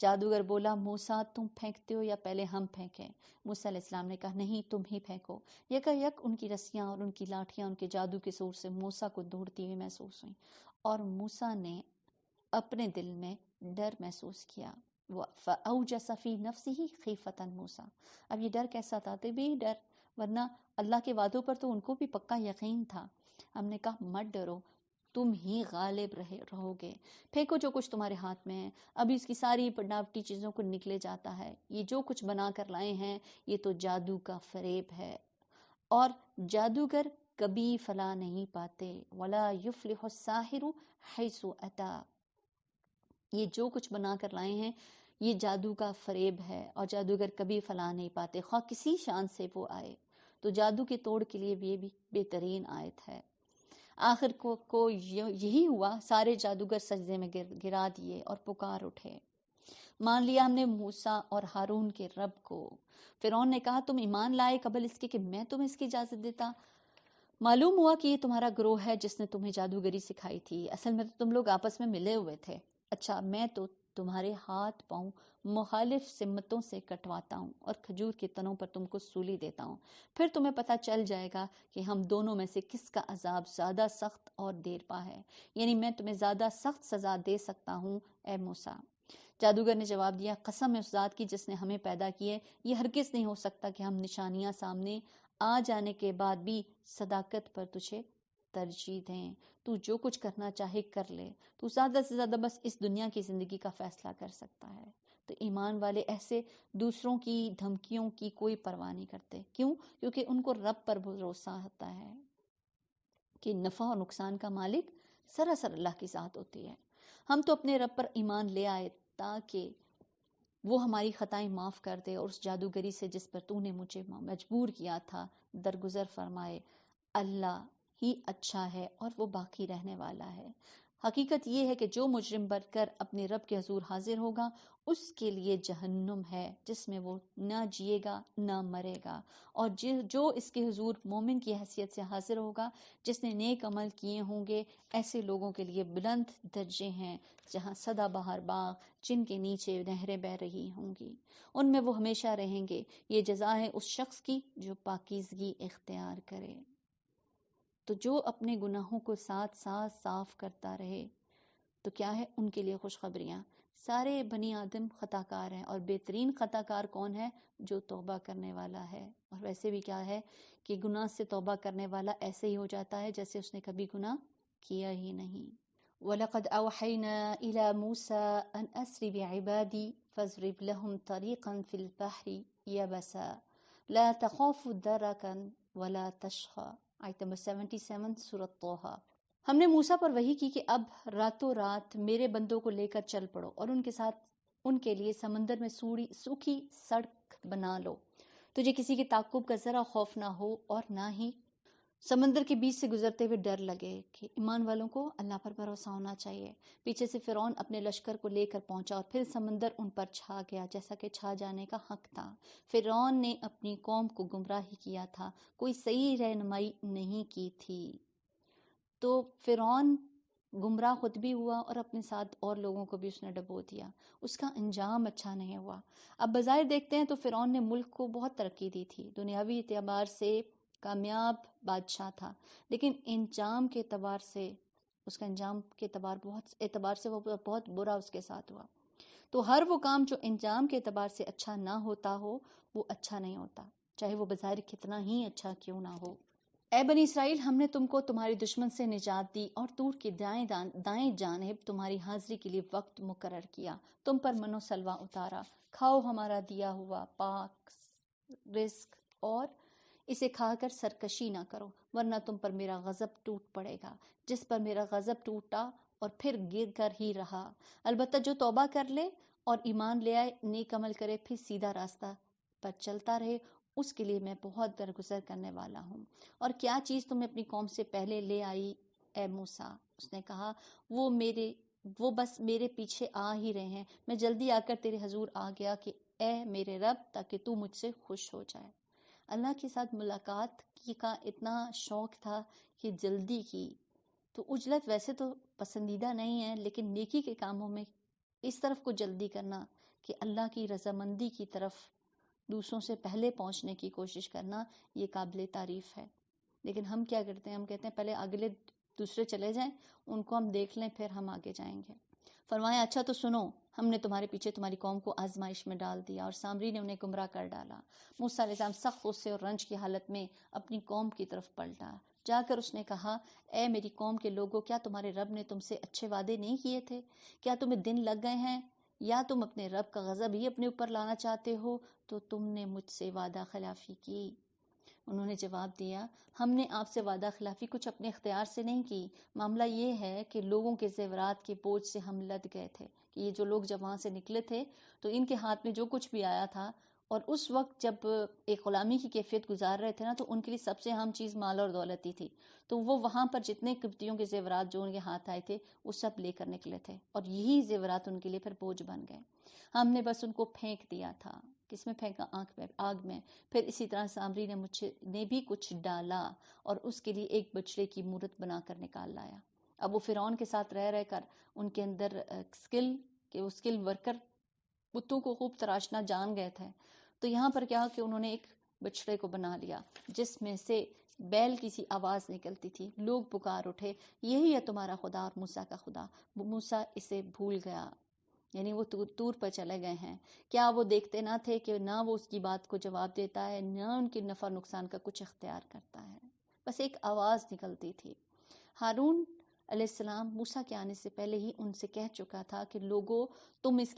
جادوگر بولا موسیٰ تم پھینکتے ہو یا پہلے ہم پھینکیں؟ موسیٰ علیہ السلام نے کہا نہیں تم ہی پھینکو. یک ان کی رسیاں اور ان کی لاٹھیاں ان کے جادو کے زور سے موسیٰ کو دوڑتی ہوئی محسوس ہوئیں اور موسیٰ نے اپنے دل میں ڈر محسوس کیا. فَأَوْجَسَ فِي نَفْسِهِ خِیفَةً موسیٰ. اب یہ ڈر کیسا تھا؟ طبعی ڈر، ورنہ اللہ کے وعدوں پر تو ان کو بھی پکا یقین تھا. ہم نے کہا مت ڈرو، تم ہی غالب رہو گے. پھینکو جو کچھ تمہارے ہاتھ میں ہے. ابھی اس کی ساری بناوٹی چیزوں کو نکلے جاتا ہے. یہ جو کچھ بنا کر لائے ہیں یہ تو جادو کا فریب ہے اور جادوگر کبھی فلاح نہیں پاتے. ولا یفلح الساحر حیث اتی. یہ جو کچھ بنا کر لائے ہیں یہ جادو کا فریب ہے، اور جادوگر کبھی فلاح نہیں پاتے خواہ کسی شان سے وہ آئے. تو جادو کے توڑ کے لیے بھی یہ بھی بہترین آیت ہے. آخر کو یہی ہوا، سارے جادوگر سجدے میں گرا دیے اور پکار اٹھے. مان لیا ہم نے موسیٰ اور ہارون کے رب کو. فرعون نے کہا تم ایمان لائے قبل اس کے کہ میں تمہیں اس کی اجازت دیتا؟ معلوم ہوا کہ یہ تمہارا گروہ ہے جس نے تمہیں جادوگری سکھائی تھی. اصل میں تو تم لوگ آپس میں ملے ہوئے تھے. اچھا، میں تو تمہارے ہاتھ پاؤں مخالف سمتوں سے کٹواتا ہوں اور کھجور کے تنوں پر تم کو سولی دیتا ہوں. پھر تمہیں پتہ چل جائے گا کہ ہم دونوں میں سے کس کا عذاب زیادہ سخت اور دیر پا ہے. یعنی میں تمہیں زیادہ سخت سزا دے سکتا ہوں اے موسیٰ. جادوگر نے جواب دیا قسم ہے اس ذات کی جس نے ہمیں پیدا کیے، یہ ہرگز نہیں ہو سکتا کہ ہم نشانیاں سامنے آ جانے کے بعد بھی صداقت پر تجھے ترجیح دیں. تو جو کچھ کرنا چاہے کر لے، تو زیادہ سے زیادہ بس اس دنیا کی زندگی کا فیصلہ کر سکتا ہے. تو ایمان والے ایسے دوسروں کی دھمکیوں کی کوئی پرواہ نہیں کرتے. کیوں؟ کیونکہ ان کو رب پر بھروسہ ہوتا ہے کہ نفع اور نقصان کا مالک سراسر اللہ کی ذات ہوتی ہے. ہم تو اپنے رب پر ایمان لے آئے تاکہ وہ ہماری خطائیں معاف کر دے اور اس جادوگری سے جس پر تو نے مجھے مجبور کیا تھا درگزر فرمائے. اللہ ہی اچھا ہے اور وہ باقی رہنے والا ہے. حقیقت یہ ہے کہ جو مجرم بن کر اپنے رب کے حضور حاضر ہوگا اس کے لیے جہنم ہے جس میں وہ نہ جیے گا نہ مرے گا، اور جو اس کے حضور مومن کی حیثیت سے حاضر ہوگا جس نے نیک عمل کیے ہوں گے، ایسے لوگوں کے لیے بلند درجے ہیں جہاں سدا بہار باغ جن کے نیچے نہریں بہہ رہی ہوں گی، ان میں وہ ہمیشہ رہیں گے. یہ جزا ہے اس شخص کی جو پاکیزگی اختیار کرے. تو جو اپنے گناہوں کو ساتھ ساتھ صاف کرتا رہے تو کیا ہے ان کے لیے خوشخبریاں. سارے بنی آدم خطا کار ہیں، اور بہترین خطا کار کون ہے؟ جو توبہ کرنے والا ہے. اور ویسے بھی کیا ہے کہ گناہ سے توبہ کرنے والا ایسے ہی ہو جاتا ہے جیسے اس نے کبھی گناہ کیا ہی نہیں. وَلَقَدْ أَوْحَيْنَا إِلَى مُوسَىٰ أَنْ أَسْرِ بِعِبَادِي فَاضْرِبْ لَهُمْ طَرِيقًا فِي الْبَحْرِ يَبَسًا لَا تَخَافُ دَرَكًا وَلَا تَشْقَىٰ. آیت نمبر 77 سورۃ طٰہٰ. ہم نے موسیٰ پر وحی کی کہ اب راتوں رات میرے بندوں کو لے کر چل پڑو اور ان کے ساتھ ان کے لیے سمندر میں سوکھی سڑک بنا لو. تجھے کسی کے تعقب کا ذرا خوف نہ ہو اور نہ ہی سمندر کے بیچ سے گزرتے ہوئے ڈر لگے. کہ ایمان والوں کو اللہ پر بھروسہ ہونا چاہیے. پیچھے سے فرعون اپنے لشکر کو لے کر پہنچا اور پھر سمندر ان پر چھا گیا جیسا کہ چھا جانے کا حق تھا. فرعون نے اپنی قوم کو گمراہ کیا تھا، کوئی صحیح رہنمائی نہیں کی تھی. تو فرعون گمراہ خود بھی ہوا اور اپنے ساتھ اور لوگوں کو بھی اس نے ڈبو دیا. اس کا انجام اچھا نہیں ہوا. اب بظاہر دیکھتے ہیں تو فرعون نے ملک کو بہت ترقی دی تھی، دنیاوی اعتبار سے کامیاب بادشاہ تھا، لیکن انجام کے اعتبار سے اس کا انجام کے اعتبار سے وہ بہت برا اس کے ساتھ ہوا. تو ہر وہ کام جو انجام کے اعتبار سے اچھا نہ ہوتا ہو وہ اچھا نہیں ہوتا، چاہے وہ بظاہر کتنا ہی اچھا کیوں نہ ہو. اے بنی اسرائیل، ہم نے تم کو تمہاری دشمن سے نجات دی اور طور کی دائیں جانب تمہاری حاضری کے لیے وقت مقرر کیا. تم پر من و سلوہ اتارا. کھاؤ ہمارا دیا ہوا پاک رزق اور اسے کھا کر سرکشی نہ کرو، ورنہ تم پر میرا غضب ٹوٹ پڑے گا. جس پر میرا غضب ٹوٹا اور پھر گر کر ہی رہا. البتہ جو توبہ کر لے اور ایمان لے آئے، نیک عمل کرے، پھر سیدھا راستہ پر چلتا رہے، اس کے لیے میں بہت درگزر کرنے والا ہوں. اور کیا چیز تم اپنی قوم سے پہلے لے آئی اے موسیٰ؟ اس نے کہا وہ بس میرے پیچھے آ ہی رہے ہیں. میں جلدی آ کر تیرے حضور آ گیا کہ اے میرے رب، تاکہ تو مجھ سے خوش ہو جائے. اللہ کے ساتھ ملاقات کا اتنا شوق تھا کہ جلدی کی. تو عجلت ویسے تو پسندیدہ نہیں ہے، لیکن نیکی کے کاموں میں اس طرف کو جلدی کرنا کہ اللہ کی رضامندی کی طرف دوسروں سے پہلے پہنچنے کی کوشش کرنا، یہ قابل تعریف ہے. لیکن ہم کیا کرتے ہیں؟ ہم کہتے ہیں پہلے اگلے دوسرے چلے جائیں، ان کو ہم دیکھ لیں، پھر ہم آگے جائیں گے. فرمایا اچھا تو سنو، ہم نے تمہارے پیچھے تمہاری قوم کو آزمائش میں ڈال دیا اور سامری نے انہیں گمراہ کر ڈالا. موسیٰ علیہ السلام سخت غصے اور رنج کی حالت میں اپنی قوم کی طرف پلٹا. جا کر اس نے کہا اے میری قوم کے لوگوں، کیا تمہارے رب نے تم سے اچھے وعدے نہیں کیے تھے؟ کیا تمہیں دن لگ گئے ہیں، یا تم اپنے رب کا غضب ہی اپنے اوپر لانا چاہتے ہو؟ تو تم نے مجھ سے وعدہ خلافی کی. انہوں نے جواب دیا ہم نے آپ سے وعدہ خلافی کچھ اپنے اختیار سے نہیں کی، معاملہ یہ ہے کہ لوگوں کے زیورات کے بوجھ سے ہم لد گئے تھے، کہ یہ جو لوگ جب وہاں سے نکلے تھے تو ان کے ہاتھ میں جو کچھ بھی آیا تھا، اور اس وقت جب ایک غلامی کی کیفیت گزار رہے تھے نا، تو ان کے لیے سب سے اہم چیز مال اور دولت ہی تھی، تو وہ وہاں پر جتنے قبطیوں کے زیورات جو ان کے ہاتھ آئے تھے وہ سب لے کر نکلے تھے، اور یہی زیورات ان کے لیے پھر بوجھ بن گئے۔ ہم نے بس ان کو پھینک دیا تھا۔ کس میں پھینکا؟ آگ میں۔ پھر اسی طرح سامری نے بھی کچھ ڈالا اور اس کے لیے ایک بچڑے کی مورت بنا کر نکال لایا۔ اب وہ فرعون کے ساتھ رہ کر ان کے اندر اسکل ورکر بتوں کو خوب تراشنا جان گئے تھے، تو یہاں پر کیا کہ انہوں نے ایک بچڑے کو بنا لیا جس میں سے بیل کی سی آواز نکلتی تھی، لوگ پکار اٹھے یہی ہے تمہارا خدا اور موسیٰ کا خدا۔ موسیٰ اسے بھول گیا، یعنی وہ طور پر چلے گئے ہیں۔ کیا وہ دیکھتے نہ تھے کہ نہ وہ اس کی بات کو جواب دیتا ہے، نہ ان کے نفع نقصان کا کچھ اختیار کرتا ہے، بس ایک آواز نکلتی تھی۔ ہارون علیہ السلام موسیٰ کے آنے سے پہلے ہی ان سے کہہ چکا تھا کہ لوگوں تم اس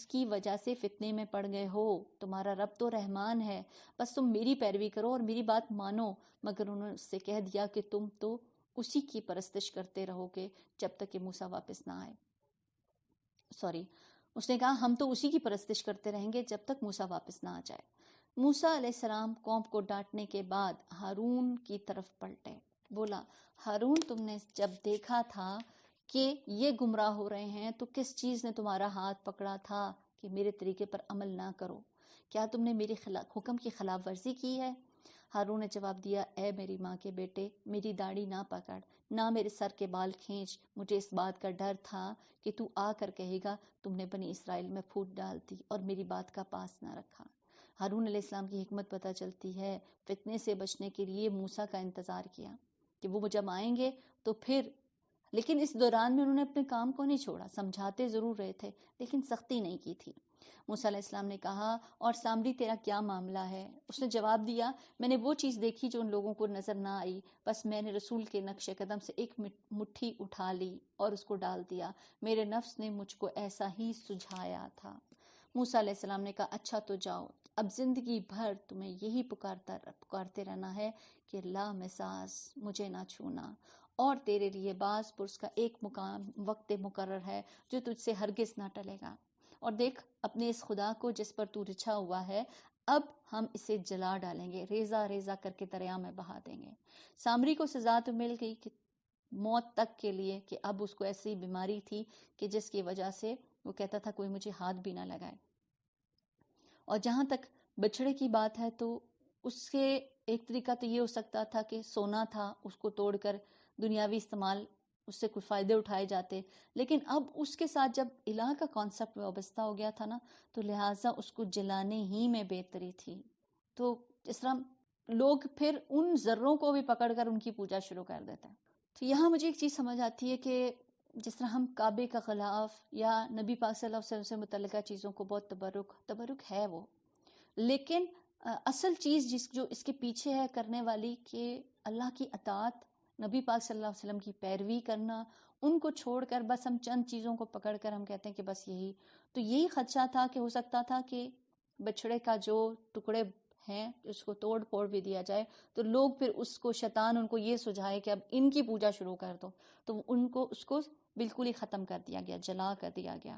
کی وجہ سے فتنے میں پڑ گئے ہو، تمہارا رب تو رحمان ہے، بس تم میری پیروی کرو اور میری بات مانو۔ مگر انہوں نے اس سے کہہ دیا کہ تم تو اسی کی پرستش کرتے رہو گے جب تک کہ موسیٰ واپس نہ آئے۔ اس نے کہا ہم تو اسی کی پرستش کرتے رہیں گے جب تک موسیٰ واپس نہ آ جائے۔ موسیٰ علیہ السلام قوم کو ڈانٹنے کے بعد ہارون کی طرف پلٹے، بولا ہارون تم نے جب دیکھا تھا کہ یہ گمراہ ہو رہے ہیں تو کس چیز نے تمہارا ہاتھ پکڑا تھا کہ میرے طریقے پر عمل نہ کرو؟ کیا تم نے میرے حکم کی خلاف ورزی کی ہے؟ ہارون نے جواب دیا اے میری ماں کے بیٹے، میری داڑھی نہ پکڑ، نہ میرے سر کے بال کھینچ، مجھے اس بات کا ڈر تھا کہ تو آ کر کہے گا تم نے بنی اسرائیل میں پھوٹ ڈال دی اور میری بات کا پاس نہ رکھا۔ ہارون علیہ السلام کی حکمت پتہ چلتی ہے، فتنے سے بچنے کے لیے موسیٰ کا انتظار کیا کہ وہ جب آئیں گے تو پھر، لیکن اس دوران میں انہوں نے اپنے کام کو نہیں چھوڑا، سمجھاتے ضرور رہے تھے لیکن سختی نہیں کی تھی۔ موسیٰ علیہ السلام نے کہا اور سامری تیرا کیا معاملہ ہے؟ اس نے جواب دیا میں نے وہ چیز دیکھی جو ان لوگوں کو نظر نہ آئی، بس میں نے رسول کے نقش قدم سے ایک مٹھی اٹھا لی اور اس کو ڈال دیا، میرے نفس نے مجھ کو ایسا ہی سجھایا تھا۔ موسیٰ علیہ السلام نے کہا اچھا تو جاؤ، اب زندگی بھر تمہیں یہی پکارتے رہنا ہے کہ لا مساس، مجھے نہ چھونا، اور تیرے لیے بعض پرس کا ایک وقت مقرر ہے جو تجھ سے ہرگز نہ ٹلے گا، اور دیکھ اپنے اس خدا کو جس پر تو رچھا ہوا ہے، اب ہم اسے جلا ڈالیں گے، ریزہ ریزہ کر کے دریا میں بہا دیں گے۔ سامری کو سزا تو مل گئی کہ موت تک کے لیے، کہ اب اس کو ایسی بیماری تھی کہ جس کی وجہ سے وہ کہتا تھا کوئی مجھے ہاتھ بھی نہ لگائے۔ اور جہاں تک بچڑے کی بات ہے تو اس کے ایک طریقہ تو یہ ہو سکتا تھا کہ سونا تھا، اس کو توڑ کر دنیاوی استعمال اس سے کوئی فائدے اٹھائے جاتے، لیکن اب اس کے ساتھ جب الہ کا کانسیپٹ وابستہ ہو گیا تھا نا، تو لہٰذا اس کو جلانے ہی میں بہتری تھی۔ تو اس طرح لوگ پھر ان ذروں کو بھی پکڑ کر ان کی پوجا شروع کر دیتے ہیں۔ تو یہاں مجھے ایک چیز سمجھ آتی ہے کہ جس طرح ہم کعبے کا غلاف یا نبی پاک صلی اللہ علیہ وسلم سے متعلقہ چیزوں کو بہت تبرک ہے وہ، لیکن اصل چیز جو اس کے پیچھے ہے کرنے والی، کہ اللہ کی اطاعت، نبی پاک صلی اللہ علیہ وسلم کی پیروی کرنا، ان کو چھوڑ کر بس ہم چند چیزوں کو پکڑ کر ہم کہتے ہیں کہ بس یہی، تو یہی خدشہ تھا کہ ہو سکتا تھا کہ بچڑے کا جو ٹکڑے ہیں اس کو توڑ پھوڑ بھی دیا جائے تو لوگ پھر اس کو، شیطان ان کو یہ سجھائے کہ اب ان کی پوجا شروع کر دو، تو اس کو بالکل ہی ختم کر دیا گیا، جلا کر دیا گیا۔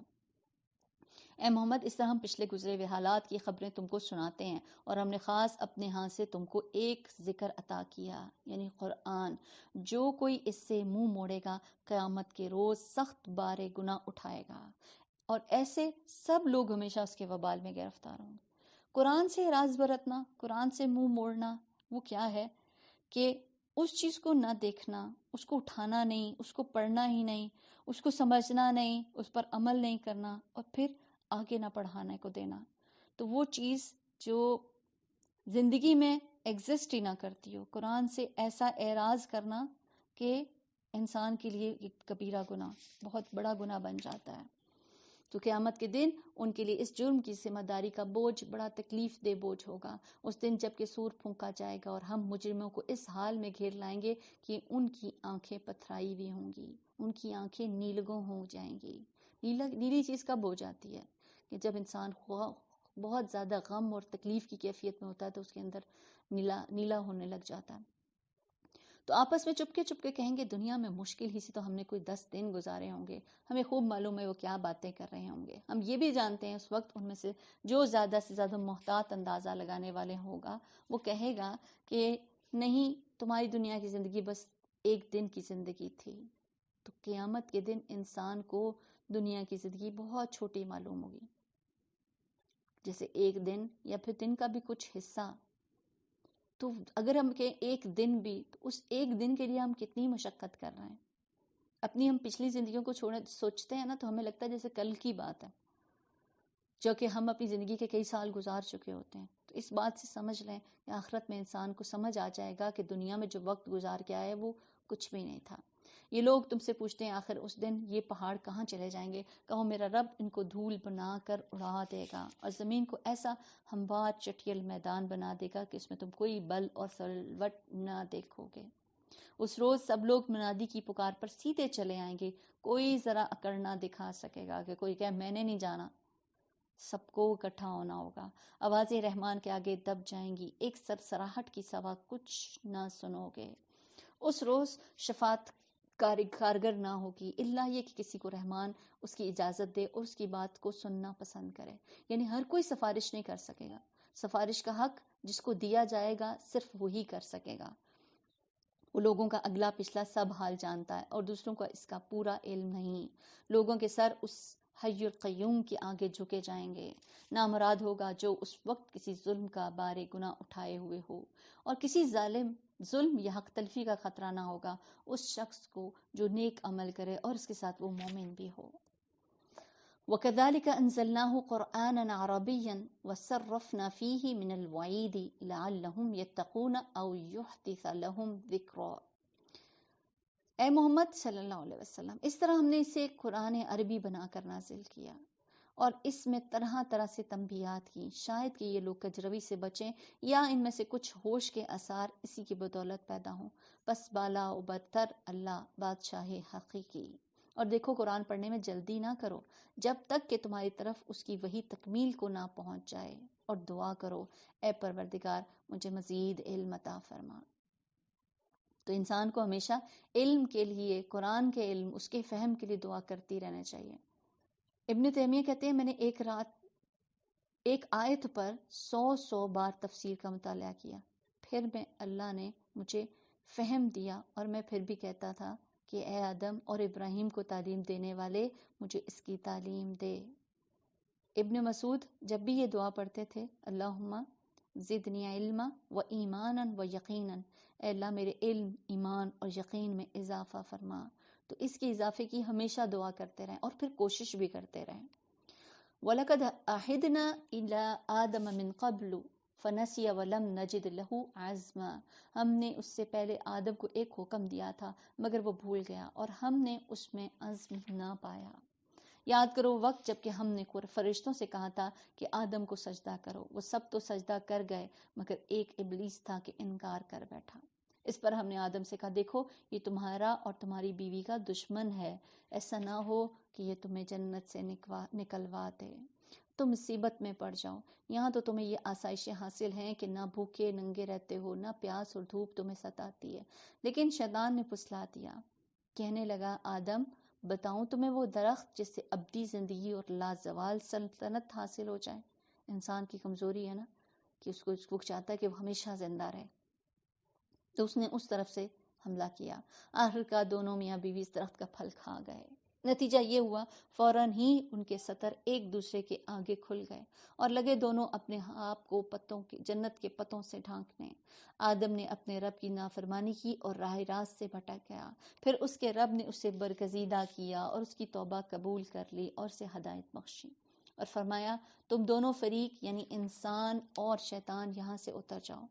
اے محمد اس طرح ہم پچھلے گزرے ہوئے حالات کی خبریں تم کو سناتے ہیں، اور ہم نے خاص اپنے ہاں سے تم کو ایک ذکر عطا کیا، یعنی قرآن، جو کوئی اس سے منہ موڑے گا قیامت کے روز سخت بار گناہ اٹھائے گا، اور ایسے سب لوگ ہمیشہ اس کے وبال میں گرفتار ہوں گے۔ قرآن سے اعراض برتنا، قرآن سے منہ موڑنا، وہ کیا ہے کہ اس چیز کو نہ دیکھنا، اس کو اٹھانا نہیں، اس کو پڑھنا ہی نہیں، اس کو سمجھنا نہیں، اس پر عمل نہیں کرنا، اور پھر آگے نہ پڑھانے کو دینا۔ تو وہ چیز جو زندگی میں ایگزسٹ ہی نہ کرتی ہو، قرآن سے ایسا اعراض کرنا کہ انسان کے لیے ایک کبیرہ گناہ، بہت بڑا گناہ بن جاتا ہے۔ تو قیامت کے دن ان کے لیے اس جرم کی ذمہ داری کا بوجھ بڑا تکلیف دہ بوجھ ہوگا، اس دن جب کہ سور پھونکا جائے گا اور ہم مجرموں کو اس حال میں گھیر لائیں گے کہ ان کی آنکھیں پتھرائی ہوئی ہوں گی، ان کی آنکھیں نیلگوں ہو جائیں گی۔ نیلی چیز کب ہو جاتی ہے؟ کہ جب انسان بہت زیادہ غم اور تکلیف کی کیفیت میں ہوتا ہے تو اس کے اندر نیلا نیلا ہونے لگ جاتا ہے. تو آپس میں چپکے چپکے کہیں گے دنیا میں مشکل ہی سے تو ہم نے کوئی 10 دن گزارے ہوں گے. ہمیں خوب معلوم ہے وہ کیا باتیں کر رہے ہوں گے. ہم یہ بھی جانتے ہیں اس وقت ان میں سے جو زیادہ سے زیادہ محتاط اندازہ لگانے والے ہوگا وہ کہے گا کہ نہیں، تمہاری دنیا کی زندگی بس ایک دن کی زندگی تھی. تو قیامت کے دن انسان کو دنیا کی زندگی بہت چھوٹی معلوم ہوگی، جیسے ایک دن یا پھر دن کا بھی کچھ حصہ. تو اگر ہم کہ ایک دن بھی، تو اس ایک دن کے لیے ہم کتنی مشقت کر رہے ہیں. اپنی ہم پچھلی زندگیوں کو چھوڑنے سوچتے ہیں نا تو ہمیں لگتا ہے جیسے کل کی بات ہے، جو کہ ہم اپنی زندگی کے کئی سال گزار چکے ہوتے ہیں. تو اس بات سے سمجھ لیں کہ آخرت میں انسان کو سمجھ آ جائے گا کہ دنیا میں جو وقت گزار کے آئے وہ کچھ بھی نہیں تھا. یہ لوگ تم سے پوچھتے ہیں آخر اس دن یہ پہاڑ کہاں چلے جائیں گے؟ کہو میرا رب ان کو دھول بنا کر اڑا دے گا اور زمین کو ایسا ہموار چٹیل میدان بنا دے گا کہ اس میں تم کوئی بل اور سلوٹ نہ دیکھو گے. اس روز سب لوگ منادی کی پکار پر سیدھے چلے آئیں گے. کوئی ذرا اکڑ نہ دکھا سکے گا کہ کوئی کہ میں نے نہیں جانا. سب کو اکٹھا ہونا ہوگا. آوازیں رحمان کے آگے دب جائیں گی. ایک سرسراہٹ کی سوا کچھ نہ سنو گے. اس روز شفاعت کارگر نہ ہوگی الا یہ کہ کسی کو رحمان اس کی اجازت دے اور اس کی بات کو سننا پسند کرے. یعنی ہر کوئی سفارش نہیں کر سکے گا. سفارش کا حق جس کو دیا جائے گا صرف وہی کر سکے گا. وہ لوگوں کا اگلا پچھلا سب حال جانتا ہے اور دوسروں کا اس کا پورا علم نہیں. لوگوں کے سر اس حی القیوم کے آگے جھکے جائیں گے. نامراد ہوگا جو اس وقت کسی ظلم کا بار گناہ اٹھائے ہوئے ہو، اور کسی ظلم یا حق تلفی کا خطرہ نہ ہوگا اس شخص کو جو نیک عمل کرے اور اس کے ساتھ وہ مومن بھی ہو. وَكَذَلِكَ أَنزَلْنَاهُ قُرْآنًا عَرَبِيًّا وَصَرَّفْنَا فِيهِ مِنَ الْوَعِيدِ لَعَلَّهُمْ يَتَّقُونَ أَوْ يُحْدِثَ لَهُمْ ذِكْرًا. اے محمد صلی اللہ علیہ وسلم، اس طرح ہم نے اسے قرآن عربی بنا کر نازل کیا اور اس میں طرح طرح سے تنبیہات کی، شاید کہ یہ لوگ کجروی سے بچیں یا ان میں سے کچھ ہوش کے آثار اسی کی بدولت پیدا ہوں. پس بالا و بدتر اللہ بادشاہ حقیقی. اور دیکھو قرآن پڑھنے میں جلدی نہ کرو جب تک کہ تمہاری طرف اس کی وہی تکمیل کو نہ پہنچ جائے، اور دعا کرو اے پروردگار مجھے مزید علم عطا فرما. تو انسان کو ہمیشہ علم کے لیے، قرآن کے علم، اس کے فہم کے لیے دعا کرتی رہنا چاہیے. ابن تیمیہ کہتے ہیں میں نے ایک رات ایک آیت پر 100 بار تفسیر کا مطالعہ کیا، پھر میں اللہ نے مجھے فہم دیا اور میں پھر بھی کہتا تھا کہ اے آدم اور ابراہیم کو تعلیم دینے والے مجھے اس کی تعلیم دے. ابن مسعود جب بھی یہ دعا پڑھتے تھے اللہم زدنی علما و ایمانا و یقینا، اے اللہ میرے علم، ایمان اور یقین میں اضافہ فرما. تو اس کے اضافے کی ہمیشہ دعا کرتے رہیں اور پھر کوشش بھی کرتے رہیں. وَلَقَدْ أَعْهِدْنَا إِلَىٰ آدَمَ مِن قَبْلُ فَنَسِيَ وَلَمْ نَجِدْ لَهُ عَزْمًا. ہم نے اس سے پہلے آدم کو ایک حکم دیا تھا مگر وہ بھول گیا اور ہم نے اس میں عزم نہ پایا. یاد کرو وقت جب کہ ہم نے فرشتوں سے کہا تھا کہ آدم کو سجدہ کرو، وہ سب تو سجدہ کر گئے مگر ایک ابلیس تھا کہ انکار کر بیٹھا. اس پر ہم نے آدم سے کہا دیکھو یہ تمہارا اور تمہاری بیوی کا دشمن ہے، ایسا نہ ہو کہ یہ تمہیں جنت سے نکلوا دے، تم مصیبت میں پڑ جاؤ. یہاں تو تمہیں یہ آسائشیں حاصل ہیں کہ نہ بھوکے ننگے رہتے ہو، نہ پیاس اور دھوپ تمہیں ستاتی ہے. لیکن شیطان نے پھسلا دیا، کہنے لگا آدم بتاؤں تمہیں وہ درخت جس سے ابدی زندگی اور لازوال سلطنت حاصل ہو جائے. انسان کی کمزوری ہے نا کہ اس کو چاہتا ہے کہ وہ ہمیشہ زندہ رہے. تو اس نے اس طرف سے حملہ کیا. آخر کا دونوں میاں بیوی اس درخت کا پھل کھا گئے. نتیجہ یہ ہوا فوراً ہی ان کے سطر ایک دوسرے کے آگے کھل گئے اور لگے دونوں اپنے آپ کو پتوں کے جنت کے پتوں سے ڈھانکنے. آدم نے اپنے رب کی نافرمانی کی اور راہ راست سے بھٹک گیا. پھر اس کے رب نے اسے برگزیدہ کیا اور اس کی توبہ قبول کر لی اور اسے ہدایت بخشی اور فرمایا تم دونوں فریق یعنی انسان اور شیطان یہاں سے اتر جاؤ،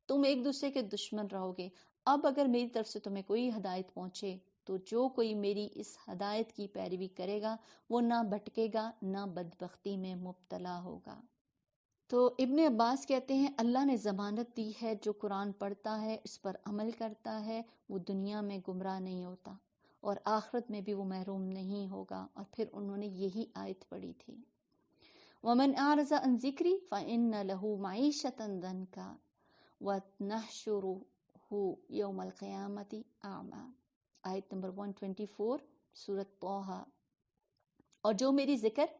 تم ایک دوسرے کے دشمن رہو گے. اب اگر میری طرف سے تمہیں کوئی ہدایت پہنچے تو جو کوئی میری اس ہدایت کی پیروی کرے گا وہ نہ بھٹکے گا نہ بدبختی میں مبتلا ہوگا. تو ابن عباس کہتے ہیں اللہ نے ضمانت دی ہے جو قرآن پڑھتا ہے اس پر عمل کرتا ہے وہ دنیا میں گمراہ نہیں ہوتا اور آخرت میں بھی وہ محروم نہیں ہوگا. اور پھر انہوں نے یہی آیت پڑھی تھی وَمَنْ أَعْرَضَ عَنْ ذِكْرِي فَإِنَّ لَهُ مَعِيشَةً ضَنْكًا وَنَحْشُرُهُ يَوْمَ الْقِيَامَةِ أَعْمَى. آیت نمبر 124 سورۃ طٰہٰ. اور جو میری ذکر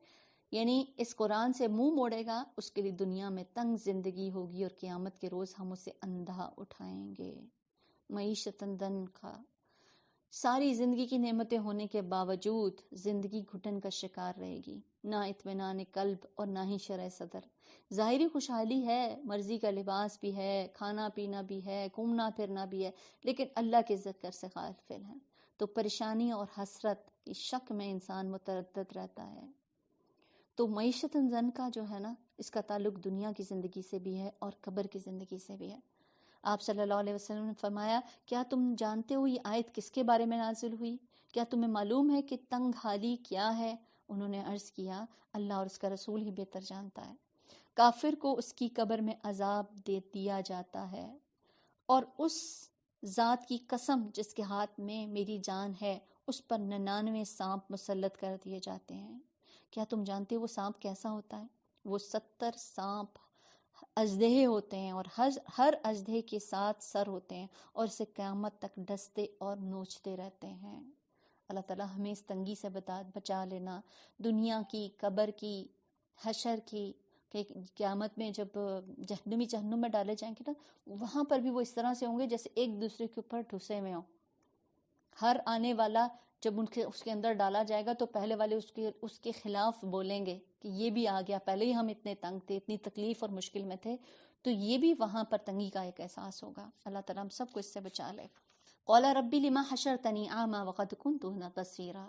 یعنی اس قرآن سے منہ موڑے گا اس کے لیے دنیا میں تنگ زندگی ہوگی اور قیامت کے روز ہم اسے اندھا اٹھائیں گے. معیشتاً ضنکا، ساری زندگی کی نعمتیں ہونے کے باوجود زندگی گھٹن کا شکار رہے گی، نہ اطمینان قلب اور نہ ہی شرح صدر. ظاہری خوشحالی ہے، مرضی کا لباس بھی ہے، کھانا پینا بھی ہے، گھومنا پھرنا بھی ہے، لیکن اللہ کے ذکر سے غافل ہے تو پریشانی اور حسرت کی شک میں انسان متردد رہتا ہے. تو معیشت زن کا جو ہے نا، اس کا تعلق دنیا کی زندگی سے بھی ہے اور قبر کی زندگی سے بھی ہے. آپ صلی اللہ علیہ وسلم نے فرمایا، کیا تم جانتے ہو یہ آیت کس کے بارے میں نازل ہوئی؟ کیا تمہیں معلوم ہے کہ تنگ حالی کیا ہے؟ انہوں نے عرض کیا، اللہ اور اس کا رسول ہی بہتر جانتا ہے. کافر کو اس کی قبر میں عذاب دے دیا جاتا ہے، اور اس ذات کی قسم جس کے ہاتھ میں میری جان ہے، اس پر 99 سانپ مسلط کر دیے جاتے ہیں. کیا تم جانتے ہو وہ سانپ کیسا ہوتا ہے؟ وہ 70 سانپ اژدہے ہوتے ہیں، اور ہر اژدہے کے 7 سر ہوتے ہیں، اور اسے قیامت تک ڈستے اور نوچتے رہتے ہیں. اللہ تعالیٰ ہمیں اس تنگی سے بچا لینا، دنیا کی، قبر کی، حشر کی، کہ قیامت میں جب جہنم میں ڈالے جائیں گے نا، وہاں پر بھی وہ اس طرح سے ہوں گے جیسے ایک دوسرے کے اوپر ٹھسے ہوئے ہوں. ہر آنے والا جب اس کے اندر ڈالا جائے گا تو پہلے والے اس کے خلاف بولیں گے کہ یہ بھی آ گیا، پہلے ہی ہم اتنے تنگ تھے، اتنی تکلیف اور مشکل میں تھے. تو یہ بھی وہاں پر تنگی کا ایک احساس ہوگا. اللہ تعالیٰ ہم سب کو اس سے بچا لے. قال ربی لما حشرتنی اعمی وقد کنت بصیرا.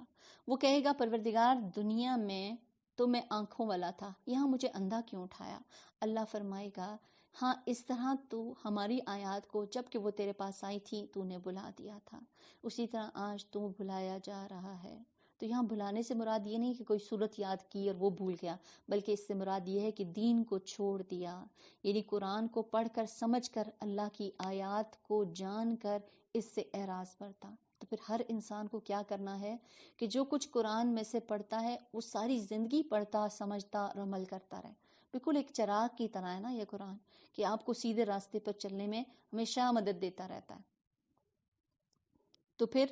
وہ کہے گا، پروردگار دنیا میں تو میں آنکھوں والا تھا، یہاں مجھے اندھا کیوں اٹھایا؟ اللہ فرمائے گا، ہاں اس طرح تو ہماری آیات کو جب کہ وہ تیرے پاس آئی تھی تو نے بھلا دیا تھا، اسی طرح آج تو بھلایا جا رہا ہے. تو یہاں بھلانے سے مراد یہ نہیں کہ کوئی صورت یاد کی اور وہ بھول گیا، بلکہ اس سے مراد یہ ہے کہ دین کو چھوڑ دیا، یعنی قرآن کو پڑھ کر سمجھ کر اللہ کی آیات کو جان کر اس سے اعراض برتا. تو پھر ہر انسان کو کیا کرنا ہے کہ جو کچھ قرآن میں سے پڑھتا ہے وہ ساری زندگی پڑھتا، سمجھتا اور عمل کرتا رہے. بالکل ایک چراغ کی طرح ہے نا یہ قرآن، کہ آپ کو سیدھے راستے پر چلنے میں ہمیشہ مدد دیتا رہتا ہے. تو پھر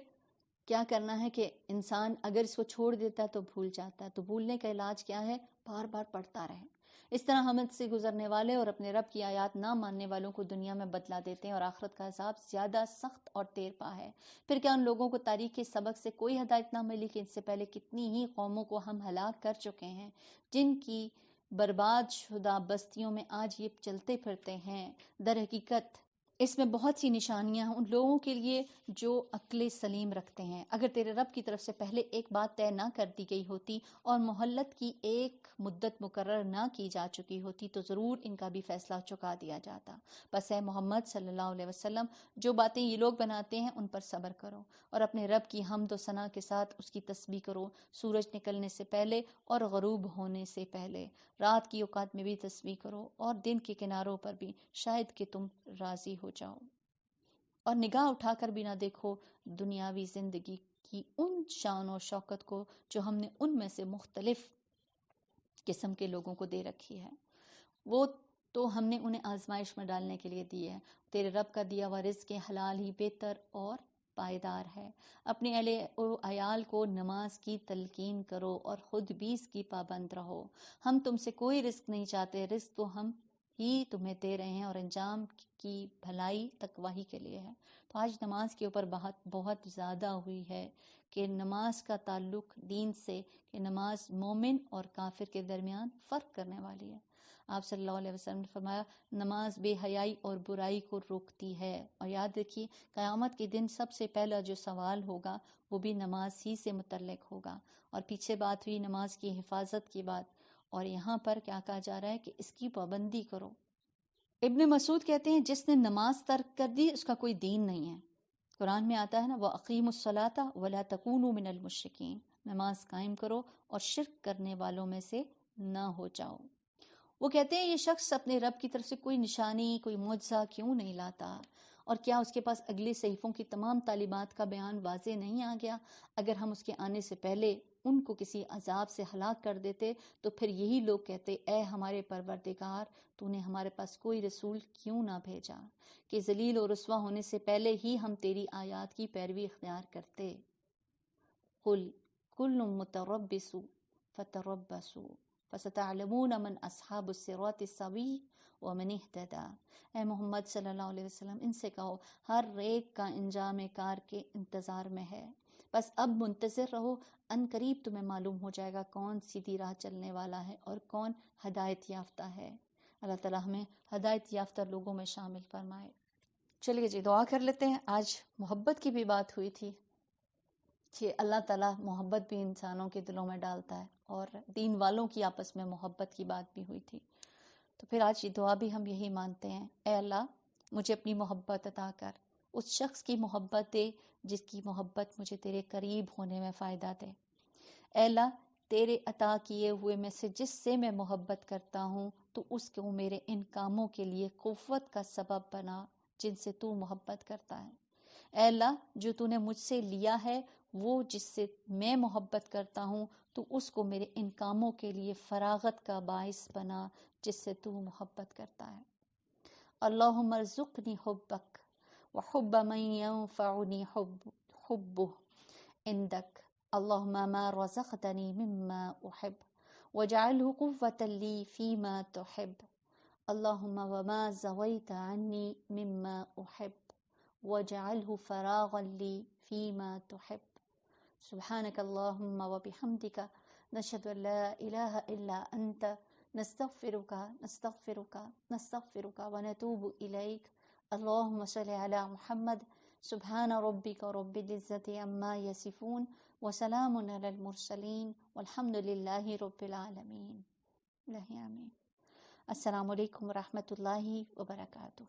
کیا کرنا ہے کہ انسان اگر اس کو چھوڑ دیتا ہے تو بھول جاتا ہے. تو بھولنے کا علاج کیا ہے؟ بار بار پڑھتا رہے. اس طرح ہم سے گزرنے والے اور اپنے رب کی آیات نہ ماننے والوں کو دنیا میں بدلا دیتے ہیں، اور آخرت کا عذاب زیادہ سخت اور دیر پا ہے. پھر کیا ان لوگوں کو تاریخ کے سبق سے کوئی ہدایت نہ ملی کہ ان سے پہلے کتنی ہی قوموں کو ہم ہلاک کر چکے ہیں، جن کی برباد شدہ بستیوں میں آج یہ چلتے پھرتے ہیں. در حقیقت اس میں بہت سی نشانیاں ہیں ان لوگوں کے لیے جو عقل سلیم رکھتے ہیں. اگر تیرے رب کی طرف سے پہلے ایک بات طے نہ کر دی گئی ہوتی اور مہلت کی ایک مدت مقرر نہ کی جا چکی ہوتی تو ضرور ان کا بھی فیصلہ چکا دیا جاتا. بس اے محمد صلی اللہ علیہ وسلم، جو باتیں یہ لوگ بناتے ہیں ان پر صبر کرو، اور اپنے رب کی حمد و ثنا کے ساتھ اس کی تسبیح کرو، سورج نکلنے سے پہلے اور غروب ہونے سے پہلے. رات کی اوقات میں بھی تسبیح کرو اور دن کے کناروں پر بھی، شاید کہ تم راضی ہو جاؤ. اور نگاہ اٹھا کر بھی نہ دیکھو دنیاوی زندگی کی ان شان و شوکت کو جو ہم نے ان میں سے مختلف قسم کے لوگوں کو دے رکھی ہے. وہ تو ہم نے انہیں آزمائش میں ڈالنے کے لیے دی ہے. تیرے رب کا دیا ہوا رزق حلال ہی بہتر اور پائیدار ہے. اپنے اہل و عیال کو نماز کی تلقین کرو اور خود بھی اس کی پابند رہو. ہم تم سے کوئی رزق نہیں چاہتے، رزق تو ہم ہی تمہیں دے رہے ہیں، اور انجام کی بھلائی تقوی ہی کے لیے ہے. تو آج نماز کے اوپر بہت زیادہ ہوئی ہے کہ نماز کا تعلق دین سے، کہ نماز مومن اور کافر کے درمیان فرق کرنے والی ہے. آپ صلی اللہ علیہ وسلم نے فرمایا، نماز بے حیائی اور برائی کو روکتی ہے. اور یاد رکھیے قیامت کے دن سب سے پہلا جو سوال ہوگا وہ بھی نماز ہی سے متعلق ہوگا. اور پیچھے بات ہوئی نماز کی حفاظت کی بات، اور یہاں پر کیا کہا جا رہا ہے کہ اس کی پابندی کرو. ابن مسعود کہتے ہیں جس نے نماز ترک کر دی اس کا کوئی دین نہیں ہے. قرآن میں آتا ہے نا، وَأَقِیمُوا الصَّلَاةَ وَلَا تَکُونُوا مِنَ الْمُشْرِکِینَ، نماز قائم کرو اور شرک کرنے والوں میں سے نہ ہو جاؤ. وہ کہتے ہیں یہ شخص اپنے رب کی طرف سے کوئی نشانی، کوئی معجزہ کیوں نہیں لاتا؟ اور کیا اس کے پاس اگلے صحیفوں کی تمام تعلیمات کا بیان واضح نہیں آ گیا؟ اگر ہم اس کے آنے سے پہلے ان کو کسی عذاب سے ہلاک کر دیتے تو پھر یہی لوگ کہتے اے ہمارے پروردگار تو نے ہمارے پاس کوئی رسول کیوں نہ بھیجا کہ ذلیل و رسوا ہونے سے پہلے ہی ہم تیری آیات کی پیروی اختیار کرتے۔ قل کل متربص فتربصوا فستعلمون من اصحاب الصراط السوی ومن اهتدى۔ اے محمد صلی اللہ علیہ وسلم ان سے کہو ہر ایک کا انجام کار کے انتظار میں ہے، بس اب منتظر رہو، ان قریب تمہیں معلوم ہو جائے گا کون سیدھی راہ چلنے والا ہے اور کون ہدایت یافتہ ہے۔ اللہ تعالیٰ ہمیں ہدایت یافتہ لوگوں میں شامل فرمائے۔ چلیے جی دعا کر لیتے ہیں۔ آج محبت کی بھی بات ہوئی تھی کہ اللہ تعالیٰ محبت بھی انسانوں کے دلوں میں ڈالتا ہے، اور دین والوں کی آپس میں محبت کی بات بھی ہوئی تھی، تو پھر آج یہ دعا بھی ہم یہی مانتے ہیں، اے اللہ مجھے اپنی محبت عطا کر، اس شخص کی محبت دے جس کی محبت مجھے تیرے قریب ہونے میں فائدہ دے۔ اے اللہ تیرے عطا کیے ہوئے میں سے جس سے میں محبت کرتا ہوں تو اس کو میرے ان کاموں کے لیے قوت کا سبب بنا جن سے تو محبت کرتا ہے۔ اے اللہ جو تو نے مجھ سے لیا ہے وہ جس سے میں محبت کرتا ہوں تو اس کو میرے ان کاموں کے لیے فراغت کا باعث بنا جس سے تو محبت کرتا ہے۔ اللہم ارزقنی حبک وحب من ينفعنی حبه عندک، اللہم ما رزقتنی مما احب واجعله قوة لی فیما تحب، اللہم وما زویت عنی مما احب واجعله فراغا لی فیما تحب، سبحانک اللہم وبحمدک نشہد ان لا الہ الا انت نستغفرک نستغفرک نستغفرک ونتوب الیک، اللہم صل علی محمد، سبحان ربک رب العزت عما یصفون وسلام علی المرسلین والحمد للہ رب العالمین۔ آمین۔ السلام علیکم ورحمۃ اللہ وبرکاتہ۔